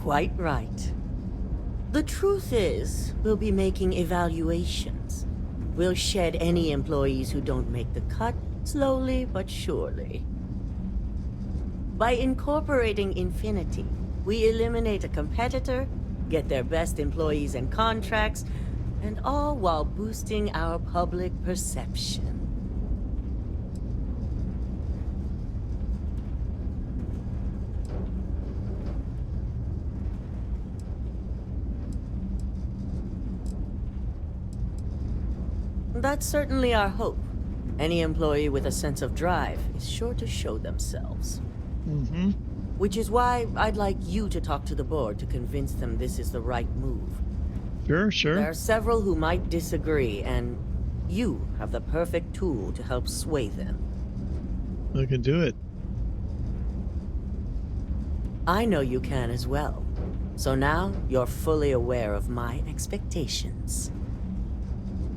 Quite right. The truth is, we'll be making evaluations. We'll shed any employees who don't make the cut, slowly but surely. By incorporating Infinity, we eliminate a competitor, get their best employees and contracts, and all while boosting our public perception. That's certainly our hope. Any employee with a sense of drive is sure to show themselves. Which is why I'd like you to talk to the board to convince them this is the right move. Sure. There are several who might disagree, and you have the perfect tool to help sway them. I can do it. I know you can as well. So now you're fully aware of my expectations.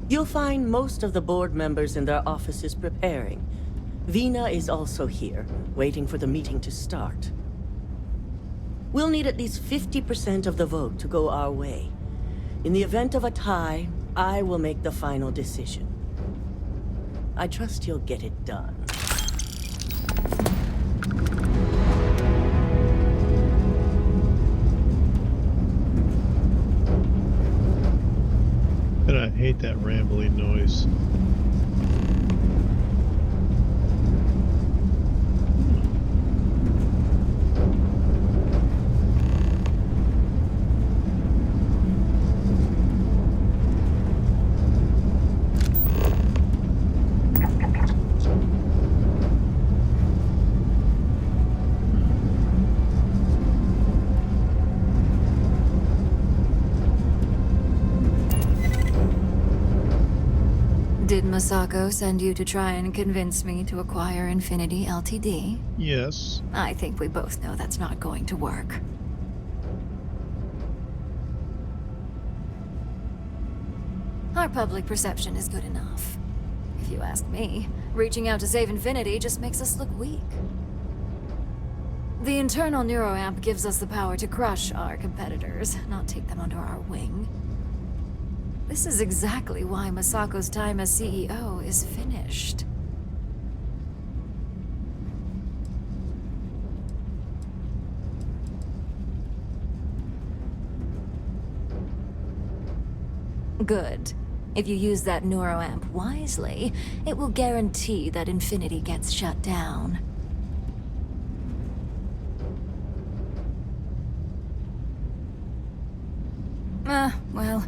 You'll find most of the board members in their offices preparing. Vina is also here, waiting for the meeting to start. We'll need at least 50% of the vote to go our way. In the event of a tie, I will make the final decision. I trust you'll get it done. But I hate that rambling noise. Did Masako send you to try and convince me to acquire Infinity LTD? Yes. I think we both know that's not going to work. Our public perception is good enough. If you ask me, reaching out to save Infinity just makes us look weak. The internal neuroamp gives us the power to crush our competitors, not take them under our wing. This is exactly why Masako's time as CEO is finished. Good. If you use that neuroamp wisely, it will guarantee that Infinity gets shut down. Well,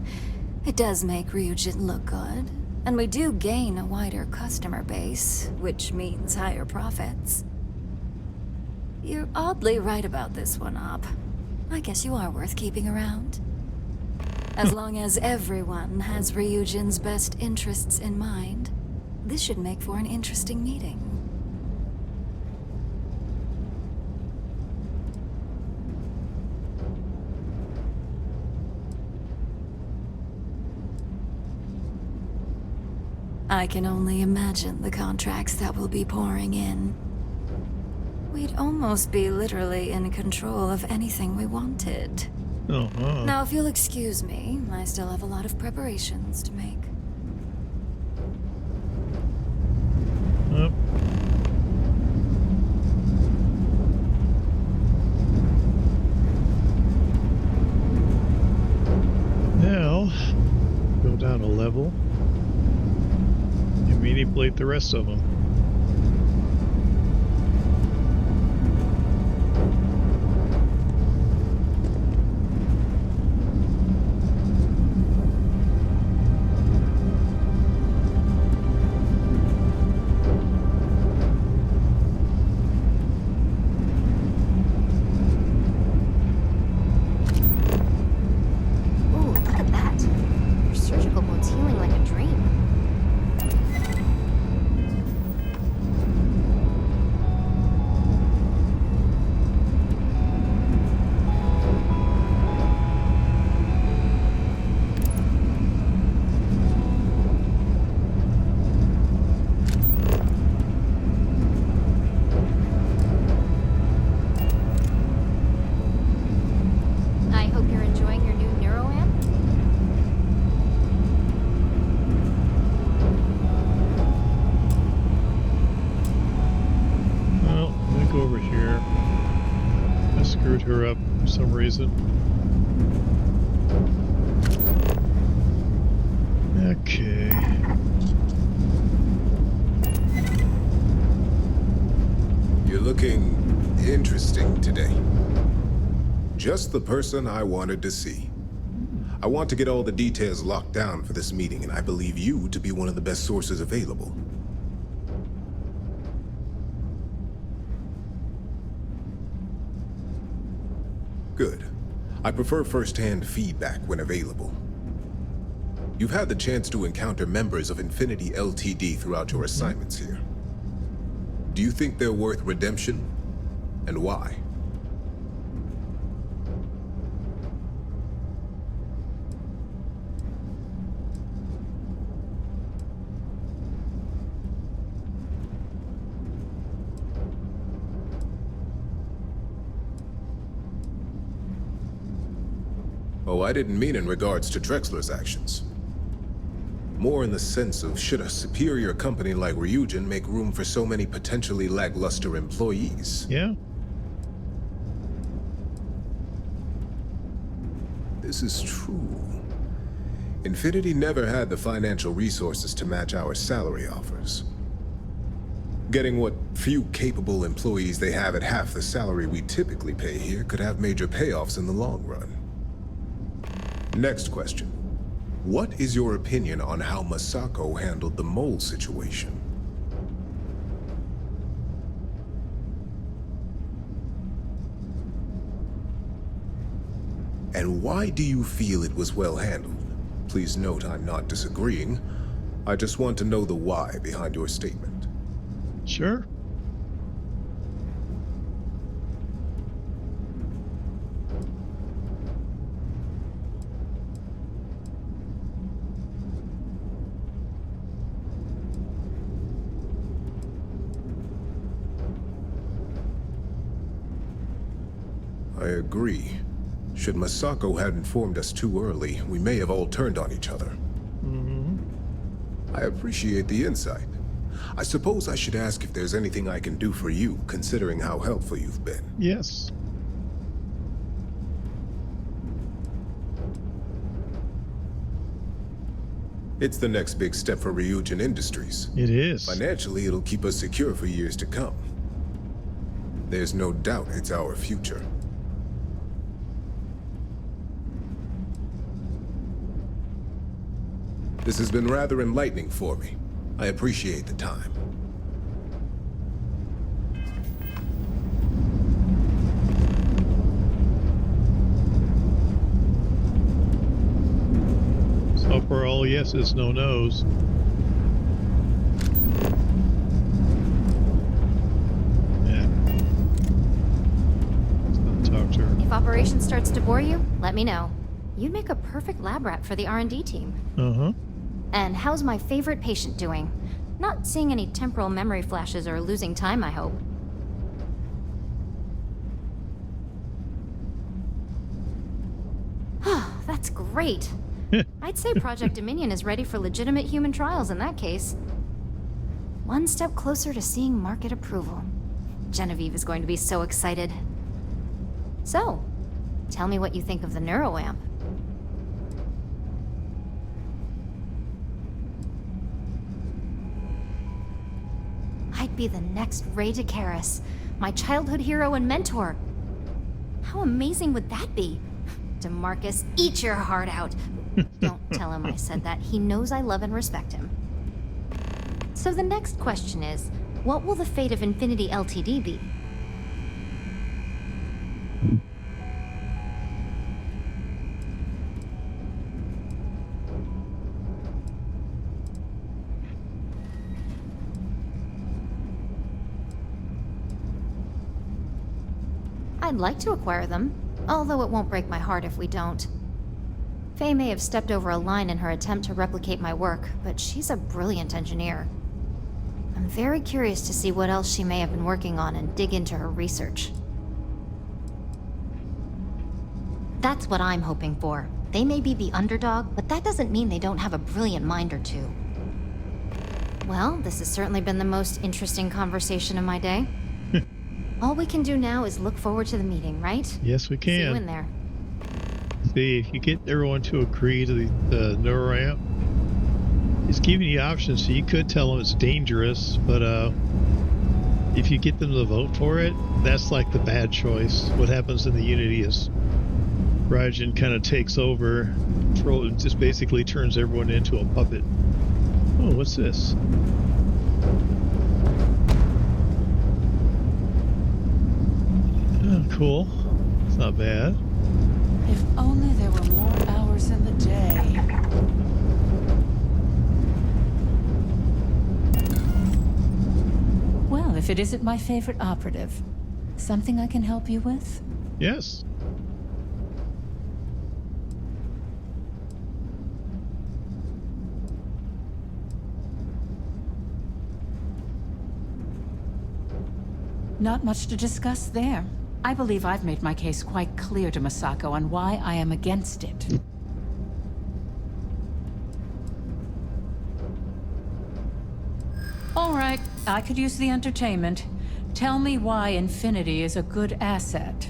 it does make Ryujin look good, and we do gain a wider customer base, which means higher profits. You're oddly right about this one, Op. I guess you are worth keeping around. As long as everyone has Ryujin's best interests in mind, this should make for an interesting meeting. I can only imagine the contracts that will be pouring in. We'd almost be literally in control of anything we wanted. Now, if you'll excuse me, I still have a lot of preparations to make. level and manipulate the rest of them. Her up for some reason. Okay. You're looking interesting today. Just the person I wanted to see. I want to get all the details locked down for this meeting, and I believe you to be one of the best sources available. Good. I prefer first-hand feedback when available. You've had the chance to encounter members of Infinity LTD throughout your assignments here. Do you think they're worth redemption? And why? Oh, I didn't mean in regards to Drexler's actions. More in the sense of, should a superior company like Ryujin make room for so many potentially lackluster employees? Yeah. This is true. Infinity never had the financial resources to match our salary offers. Getting what few capable employees they have at half the salary we typically pay here could have major payoffs in the long run. Next question. What is your opinion on how Masako handled the mole situation? And why do you feel it was well handled? Please note I'm not disagreeing. I just want to know the why behind your statement. Sure. I agree. Should Masako had informed us too early, we may have all turned on each other. I appreciate the insight. I suppose I should ask if there's anything I can do for you, considering how helpful you've been. Yes. It's the next big step for Ryujin Industries. It is. Financially, it'll keep us secure for years to come. There's no doubt it's our future. This has been rather enlightening for me. I appreciate the time. So far, all yeses, no nos. Yeah. Let's not talk to her. If operation starts to bore you, let me know. You'd make a perfect lab rat for the R&D team. Uh-huh. And how's my favorite patient doing? Not seeing any temporal memory flashes or losing time, I hope. That's great. I'd say Project Dominion is ready for legitimate human trials in that case. One step closer to seeing market approval. Genevieve is going to be so excited. So, tell me what you think of the neuroamp. be the next Ray DeCaris, my childhood hero and mentor. How amazing would that be? DeMarcus, eat your heart out. Don't tell him I said that. He knows I love and respect him. So the next question is, what will the fate of Infinity LTD be? I'd like to acquire them, although it won't break my heart if we don't. Faye may have stepped over a line in her attempt to replicate my work, but she's a brilliant engineer. I'm very curious to see what else she may have been working on and dig into her research. That's what I'm hoping for. They may be the underdog, but that doesn't mean they don't have a brilliant mind or two. Well, this has certainly been the most interesting conversation of my day. All we can do now is look forward to the meeting, right? Yes, we can. See you in there. See, if you get everyone to agree to the NeuroAmp, it's giving you options, so you could tell them it's dangerous, but if you get them to vote for it, that's like the bad choice. What happens in the Unity is Ryujin kind of takes over, just basically turns everyone into a puppet. Oh, what's this? Oh, cool. It's not bad. If only there were more hours in the day. Well, if it isn't my favorite operative, something I can help you with? Yes. Not much to discuss there. I believe I've made my case quite clear to Masako on why I am against it. All right, I could use the entertainment. Tell me why Infinity is a good asset.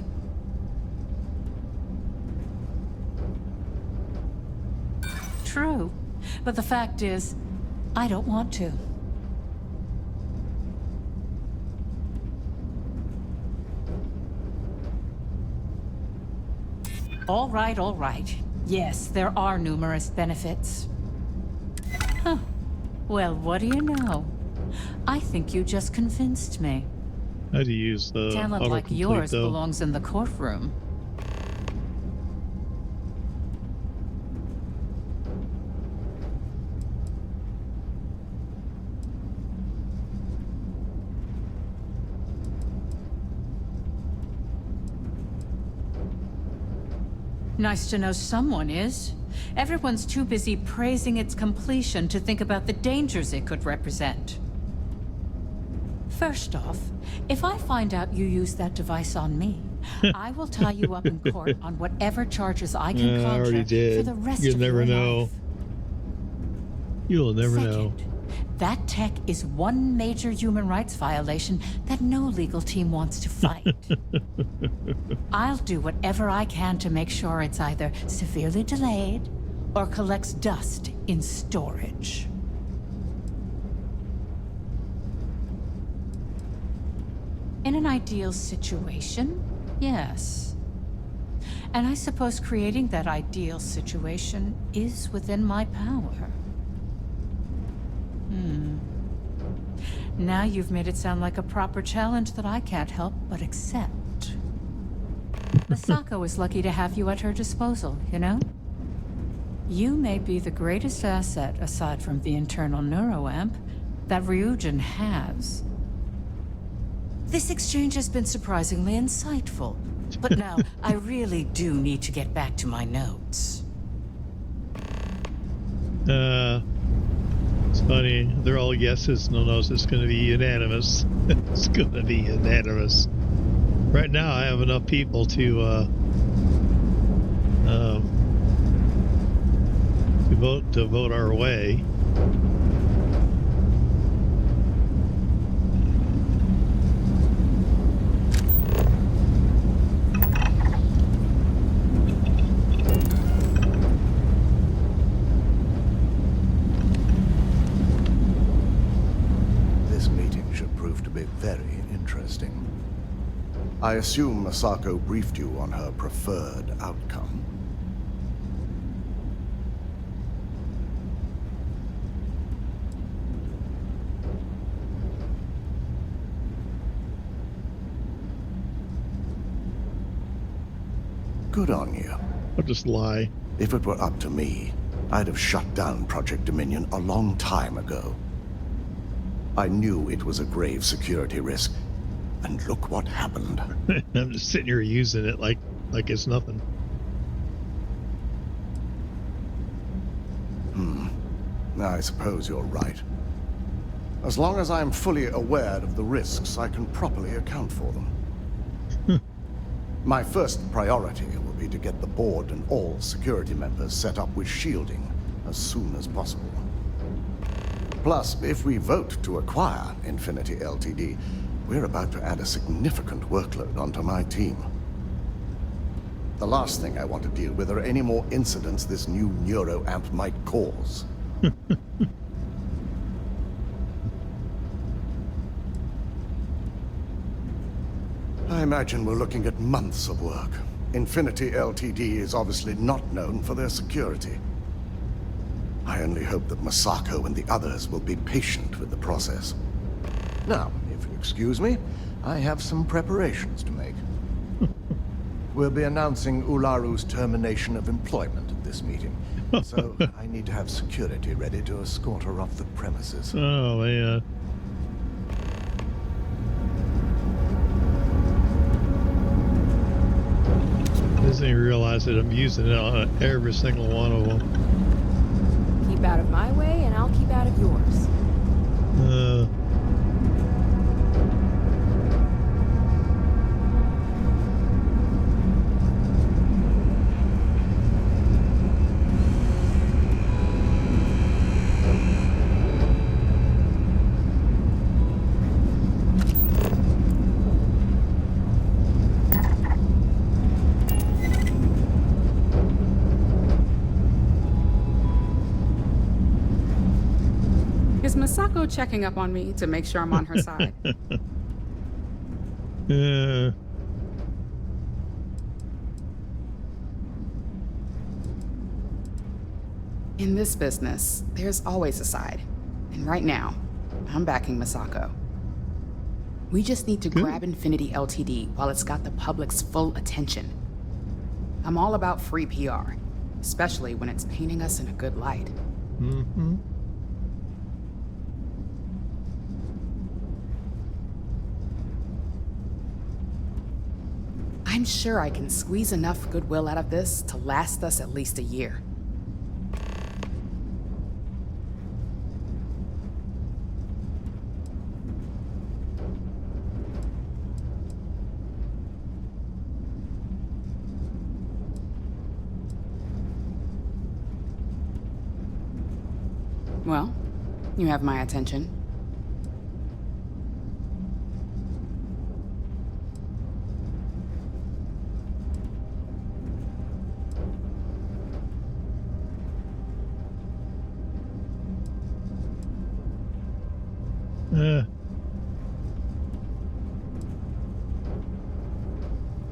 True, but the fact is, I don't want to. All right. Yes, there are numerous benefits. Huh. Well, what do you know? I think you just convinced me. How do you use the talent like yours belongs in the courtroom. Nice to know someone is. Everyone's too busy praising its completion to think about the dangers it could represent. First off, if I find out you used that device on me, I will tie you up in court on whatever charges I can conjure for the rest of your life. You'll never know. That tech is one major human rights violation that no legal team wants to fight. I'll do whatever I can to make sure it's either severely delayed or collects dust in storage. In an ideal situation, yes. And I suppose creating that ideal situation is within my power. Now you've made it sound like a proper challenge that I can't help but accept. Masako is lucky to have you at her disposal, you know? You may be the greatest asset, aside from the internal NeuroAmp, that Ryujin has. This exchange has been surprisingly insightful, but now I really do need to get back to my notes. It's funny. They're all yeses. No, it's going to be unanimous. It's going to be unanimous. Right now, I have enough people to vote our way. I assume Masako briefed you on her preferred outcome. Good on you. I'll just lie. If it were up to me, I'd have shut down Project Dominion a long time ago. I knew it was a grave security risk, and look what happened. I'm just sitting here using it like it's nothing. I suppose you're right. As long as I'm fully aware of the risks, I can properly account for them. My first priority will be to get the board and all security members set up with shielding as soon as possible. Plus, if we vote to acquire Infinity LTD, we're about to add a significant workload onto my team. The last thing I want to deal with are any more incidents this new neuroamp might cause. I imagine we're looking at months of work. Infinity LTD is obviously not known for their security. I only hope that Masako and the others will be patient with the process. Now, if you excuse me, I have some preparations to make. We'll be announcing Ularu's termination of employment at this meeting, so I need to have security ready to escort her off the premises. Oh, man. Doesn't even realize that I'm using it on every single one of them. Keep out of my way, and I'll keep out of yours. Is Masako checking up on me to make sure I'm on her side? In this business, there's always a side. And right now, I'm backing Masako. We just need to grab Infinity LTD while it's got the public's full attention. I'm all about free PR, especially when it's painting us in a good light. Mm-hmm. I'm sure I can squeeze enough goodwill out of this to last us at least a year. Well, you have my attention.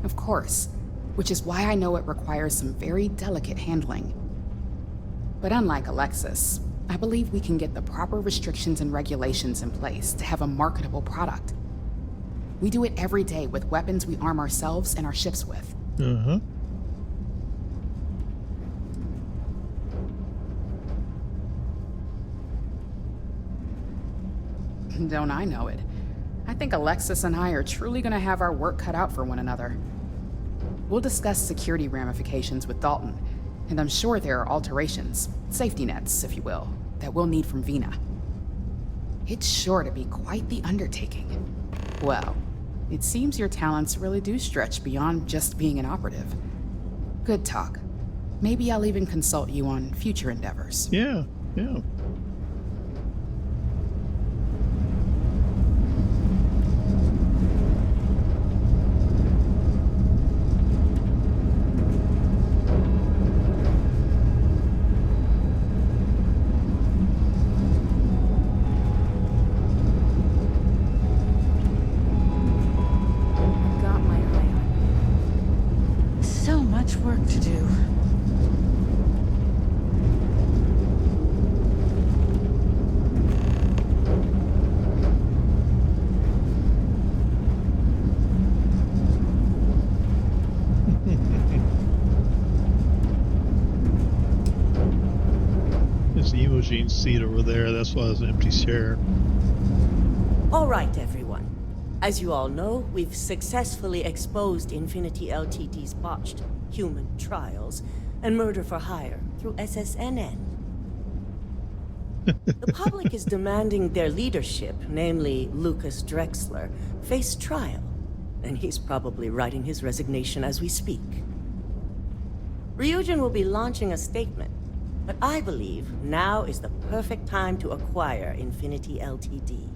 Of course, which is why I know it requires some very delicate handling. But unlike Alexis, I believe we can get the proper restrictions and regulations in place to have a marketable product. We do it every day with weapons we arm ourselves and our ships with. Uh-huh. Don't I know it? I think Alexis and I are truly going to have our work cut out for one another. We'll discuss security ramifications with Dalton, and I'm sure there are alterations, safety nets, if you will, that we'll need from Vina. It's sure to be quite the undertaking. Well, it seems your talents really do stretch beyond just being an operative. Good talk. Maybe I'll even consult you on future endeavors. Yeah. Got my much work to do. There's Imogene's seat over there. That's why there's an empty chair. All right, everyone. As you all know, we've successfully exposed Infinity LTD's botched human trials and murder for hire through SSNN. The public is demanding their leadership, namely Lucas Drexler, face trial, and he's probably writing his resignation as we speak. Ryujin will be launching a statement, but I believe now is the perfect time to acquire Infinity LTD.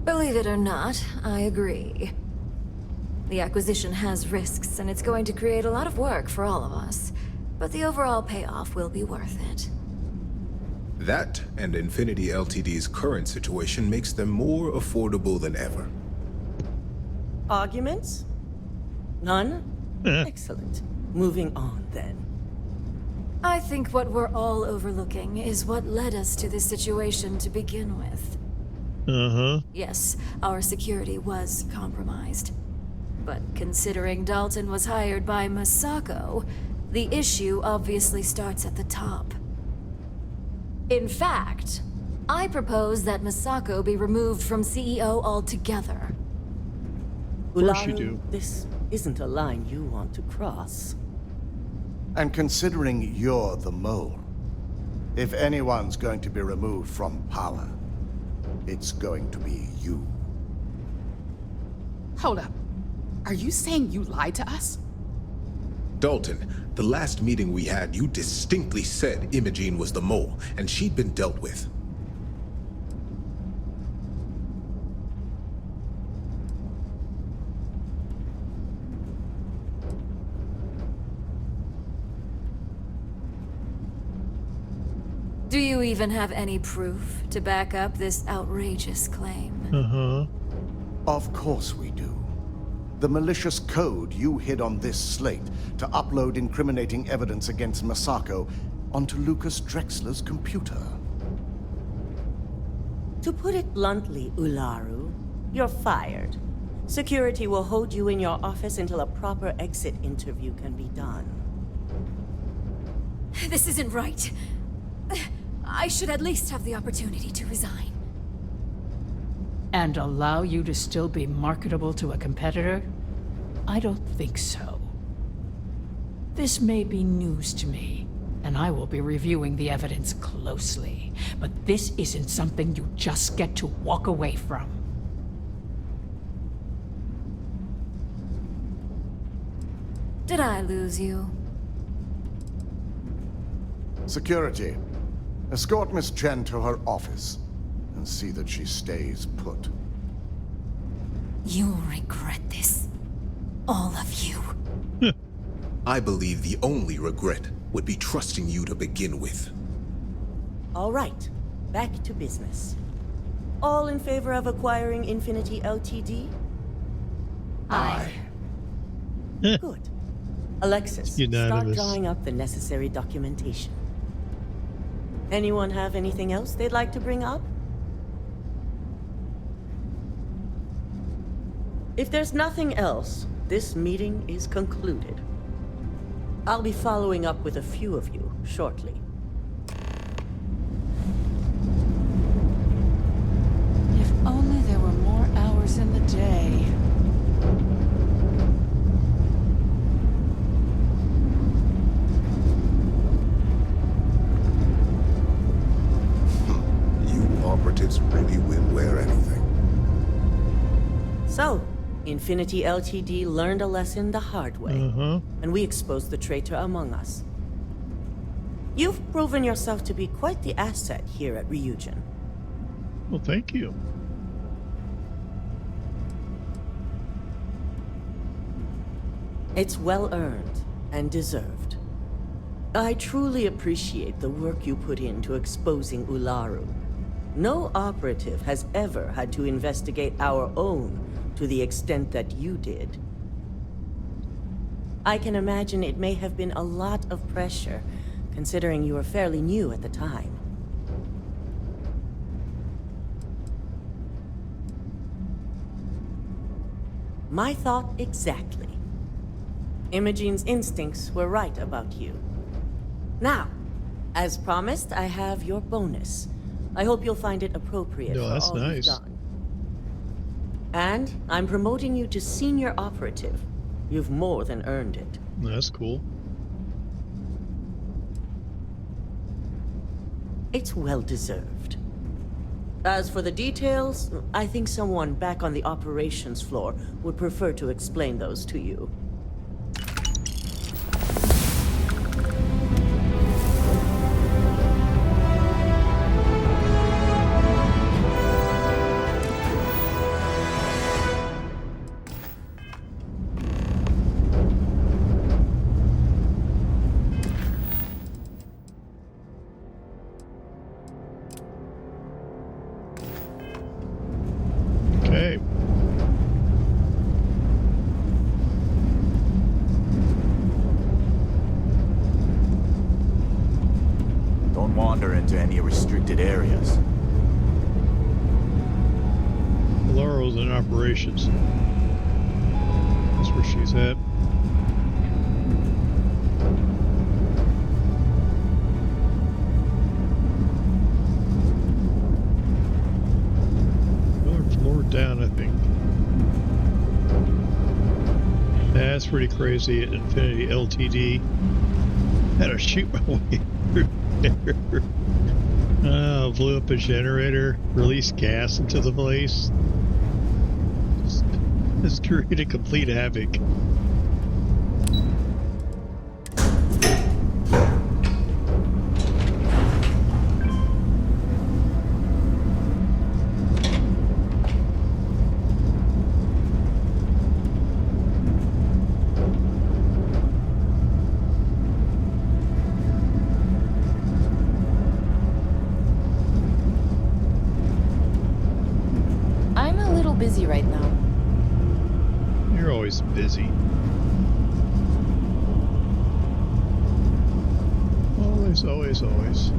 Believe it or not, I agree. The acquisition has risks, and it's going to create a lot of work for all of us. But the overall payoff will be worth it. That and Infinity LTD's current situation makes them more affordable than ever. Arguments? None? Excellent. Moving on, then. I think what we're all overlooking is what led us to this situation to begin with. Yes, our security was compromised. But considering Dalton was hired by Masako, the issue obviously starts at the top. In fact, I propose that Masako be removed from CEO altogether. Of course you do. This isn't a line you want to cross. And considering you're the mole, if anyone's going to be removed from power, it's going to be you. Hold up. Are you saying you lied to us? Dalton, the last meeting we had, you distinctly said Imogene was the mole, and she'd been dealt with. Do you even have any proof to back up this outrageous claim? Of course we do. The malicious code you hid on this slate to upload incriminating evidence against Masako onto Lucas Drexler's computer. To put it bluntly, Ularu, you're fired. Security will hold you in your office until a proper exit interview can be done. This isn't right. I should at least have the opportunity to resign. And allow you to still be marketable to a competitor? I don't think so. This may be news to me, and I will be reviewing the evidence closely. But this isn't something you just get to walk away from. Did I lose you? Security, escort Miss Chen to her office and see that she stays put. You'll regret this. All of you. I believe the only regret would be trusting you to begin with. All right, back to business. All in favor of acquiring Infinity LTD? Aye. Good. Alexis, start Unanimous. drawing up the necessary documentation. Anyone have anything else they'd like to bring up? If there's nothing else, this meeting is concluded. I'll be following up with a few of you shortly. If only there were more hours in the day. You operatives really will wear anything. So, Infinity LTD learned a lesson the hard way, and we exposed the traitor among us. You've proven yourself to be quite the asset here at Ryujin. Well, thank you. It's well earned and deserved. I truly appreciate the work you put into exposing Ularu. No operative has ever had to investigate our own to the extent that you did. I can imagine it may have been a lot of pressure, considering you were fairly new at the time. My thought exactly. Imogene's instincts were right about you. Now, as promised, I have your bonus. I hope you'll find it appropriate for that's all nice. you've done. And I'm promoting you to senior operative. You've more than earned it. That's cool. It's well deserved. As for the details, I think someone back on the operations floor would prefer to explain those to you. Okay. Don't wander into any restricted areas. Laurel's in operations. That's where she's at. Another floor down, I think. That's pretty crazy at Infinity LTD. Had to shoot my way through there. Blew up a generator, released gas into the place. Just created complete havoc. I'm a little busy right now. You're always busy. Always, always, always.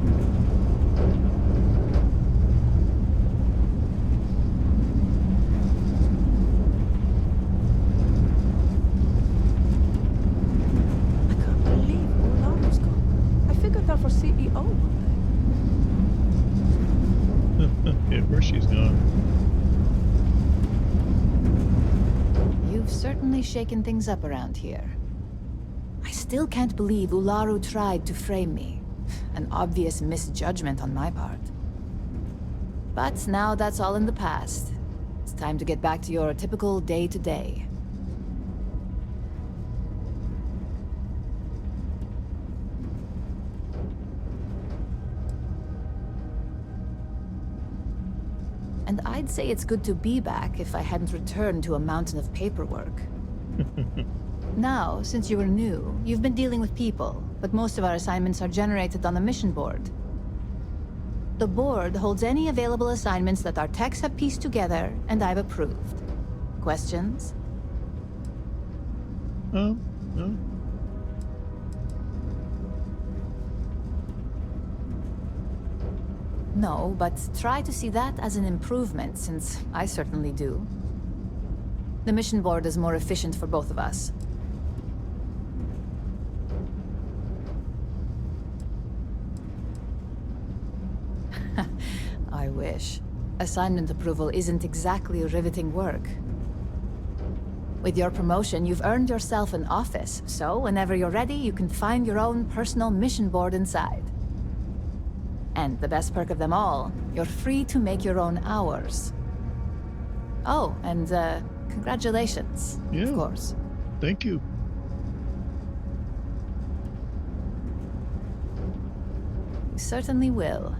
I can't believe Ularu's gone. I figured that for CEO one Yeah, where she's gone. You've certainly shaken things up around here. I still can't believe Ularu tried to frame me. An obvious misjudgment on my part. But now that's all in the past. It's time to get back to your typical day-to-day. And I'd say it's good to be back if I hadn't returned to a mountain of paperwork. Now, since you were new, you've been dealing with people, but most of our assignments are generated on the mission board. The board holds any available assignments that our techs have pieced together, and I've approved. Questions? No. No, but try to see that as an improvement, since I certainly do. The mission board is more efficient for both of us. I wish. Assignment approval isn't exactly riveting work. With your promotion, you've earned yourself an office, so whenever you're ready, you can find your own personal mission board inside. And the best perk of them all, you're free to make your own hours. Oh, and congratulations, of course. Thank you. You certainly will.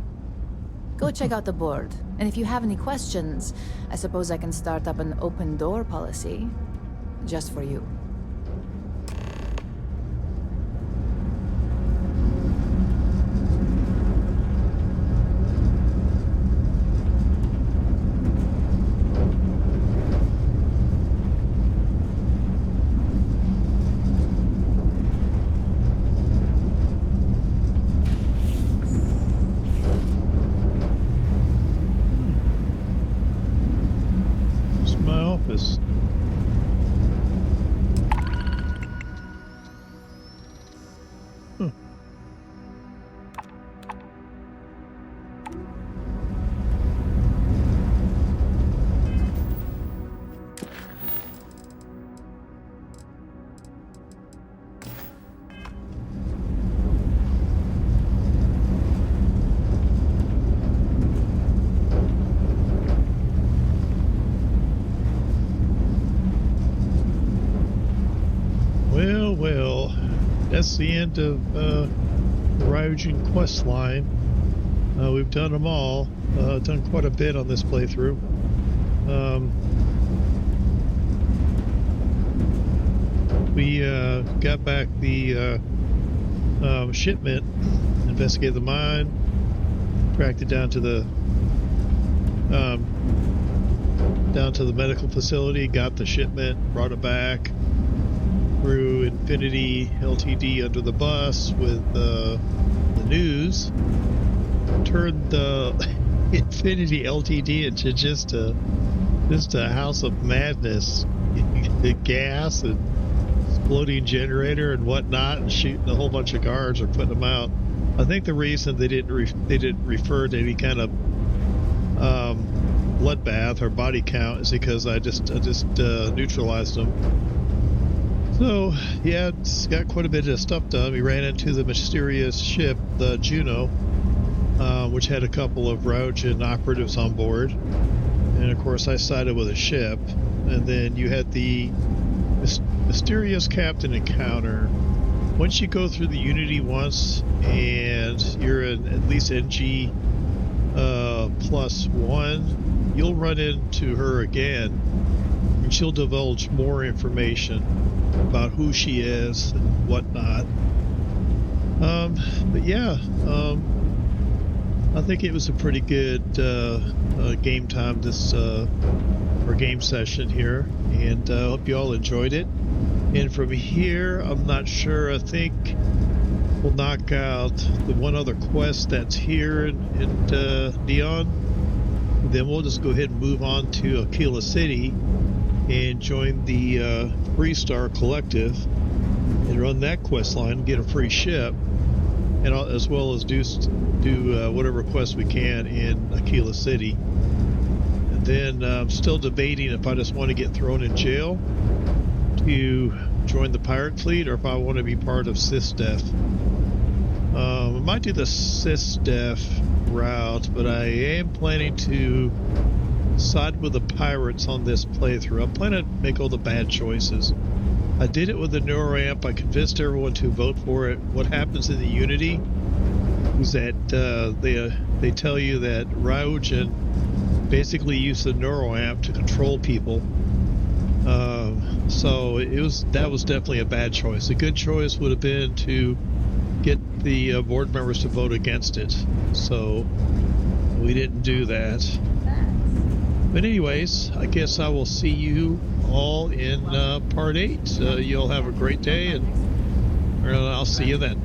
Go check out the board, and if you have any questions, I suppose I can start up an open door policy. Just for you. that's the end of the Ryujin quest line. We've done them all. Done quite a bit on this playthrough. We got back the shipment, investigated the mine, tracked it down to the medical facility, got the shipment, brought it back, threw Infinity LTD under the bus with the news, turned the Infinity LTD into just a house of madness, gas and exploding generator and whatnot, and shooting a whole bunch of guards or putting them out. I think the reason they didn't refer to any kind of bloodbath or body count is because I just neutralized them. So yeah, it's got quite a bit of stuff done. We ran into the mysterious ship, the Juno, which had a couple of Ryujin operatives on board, and of course I sided with a ship. And then you had the mysterious captain encounter. Once you go through the Unity once and you're in at least NG +1, you'll run into her again, and she'll divulge more information about who she is and whatnot. But yeah, I think it was a pretty good game time or game session here, and I hope you all enjoyed it. And from here, I'm not sure. I think we'll knock out the one other quest that's here in Neon. Then we'll just go ahead and move on to Aquila City and join the Freestar Collective and run that quest line, get a free ship, and as well as do whatever quests we can in Aquila City. And then I'm still debating if I just want to get thrown in jail to join the pirate fleet, or if I want to be part of SysDef. I might do the SysDef route, but I am planning to side with the pirates on this playthrough. I'm planning to make all the bad choices. I did it with the NeuroAmp. I convinced everyone to vote for it. What happens in the Unity is that they tell you that Ryujin basically used the NeuroAmp to control people. So that was definitely a bad choice. A good choice would have been to get the board members to vote against it. So we didn't do that. But anyways, I guess I will see you all in part 8. You all have a great day, and I'll see you then.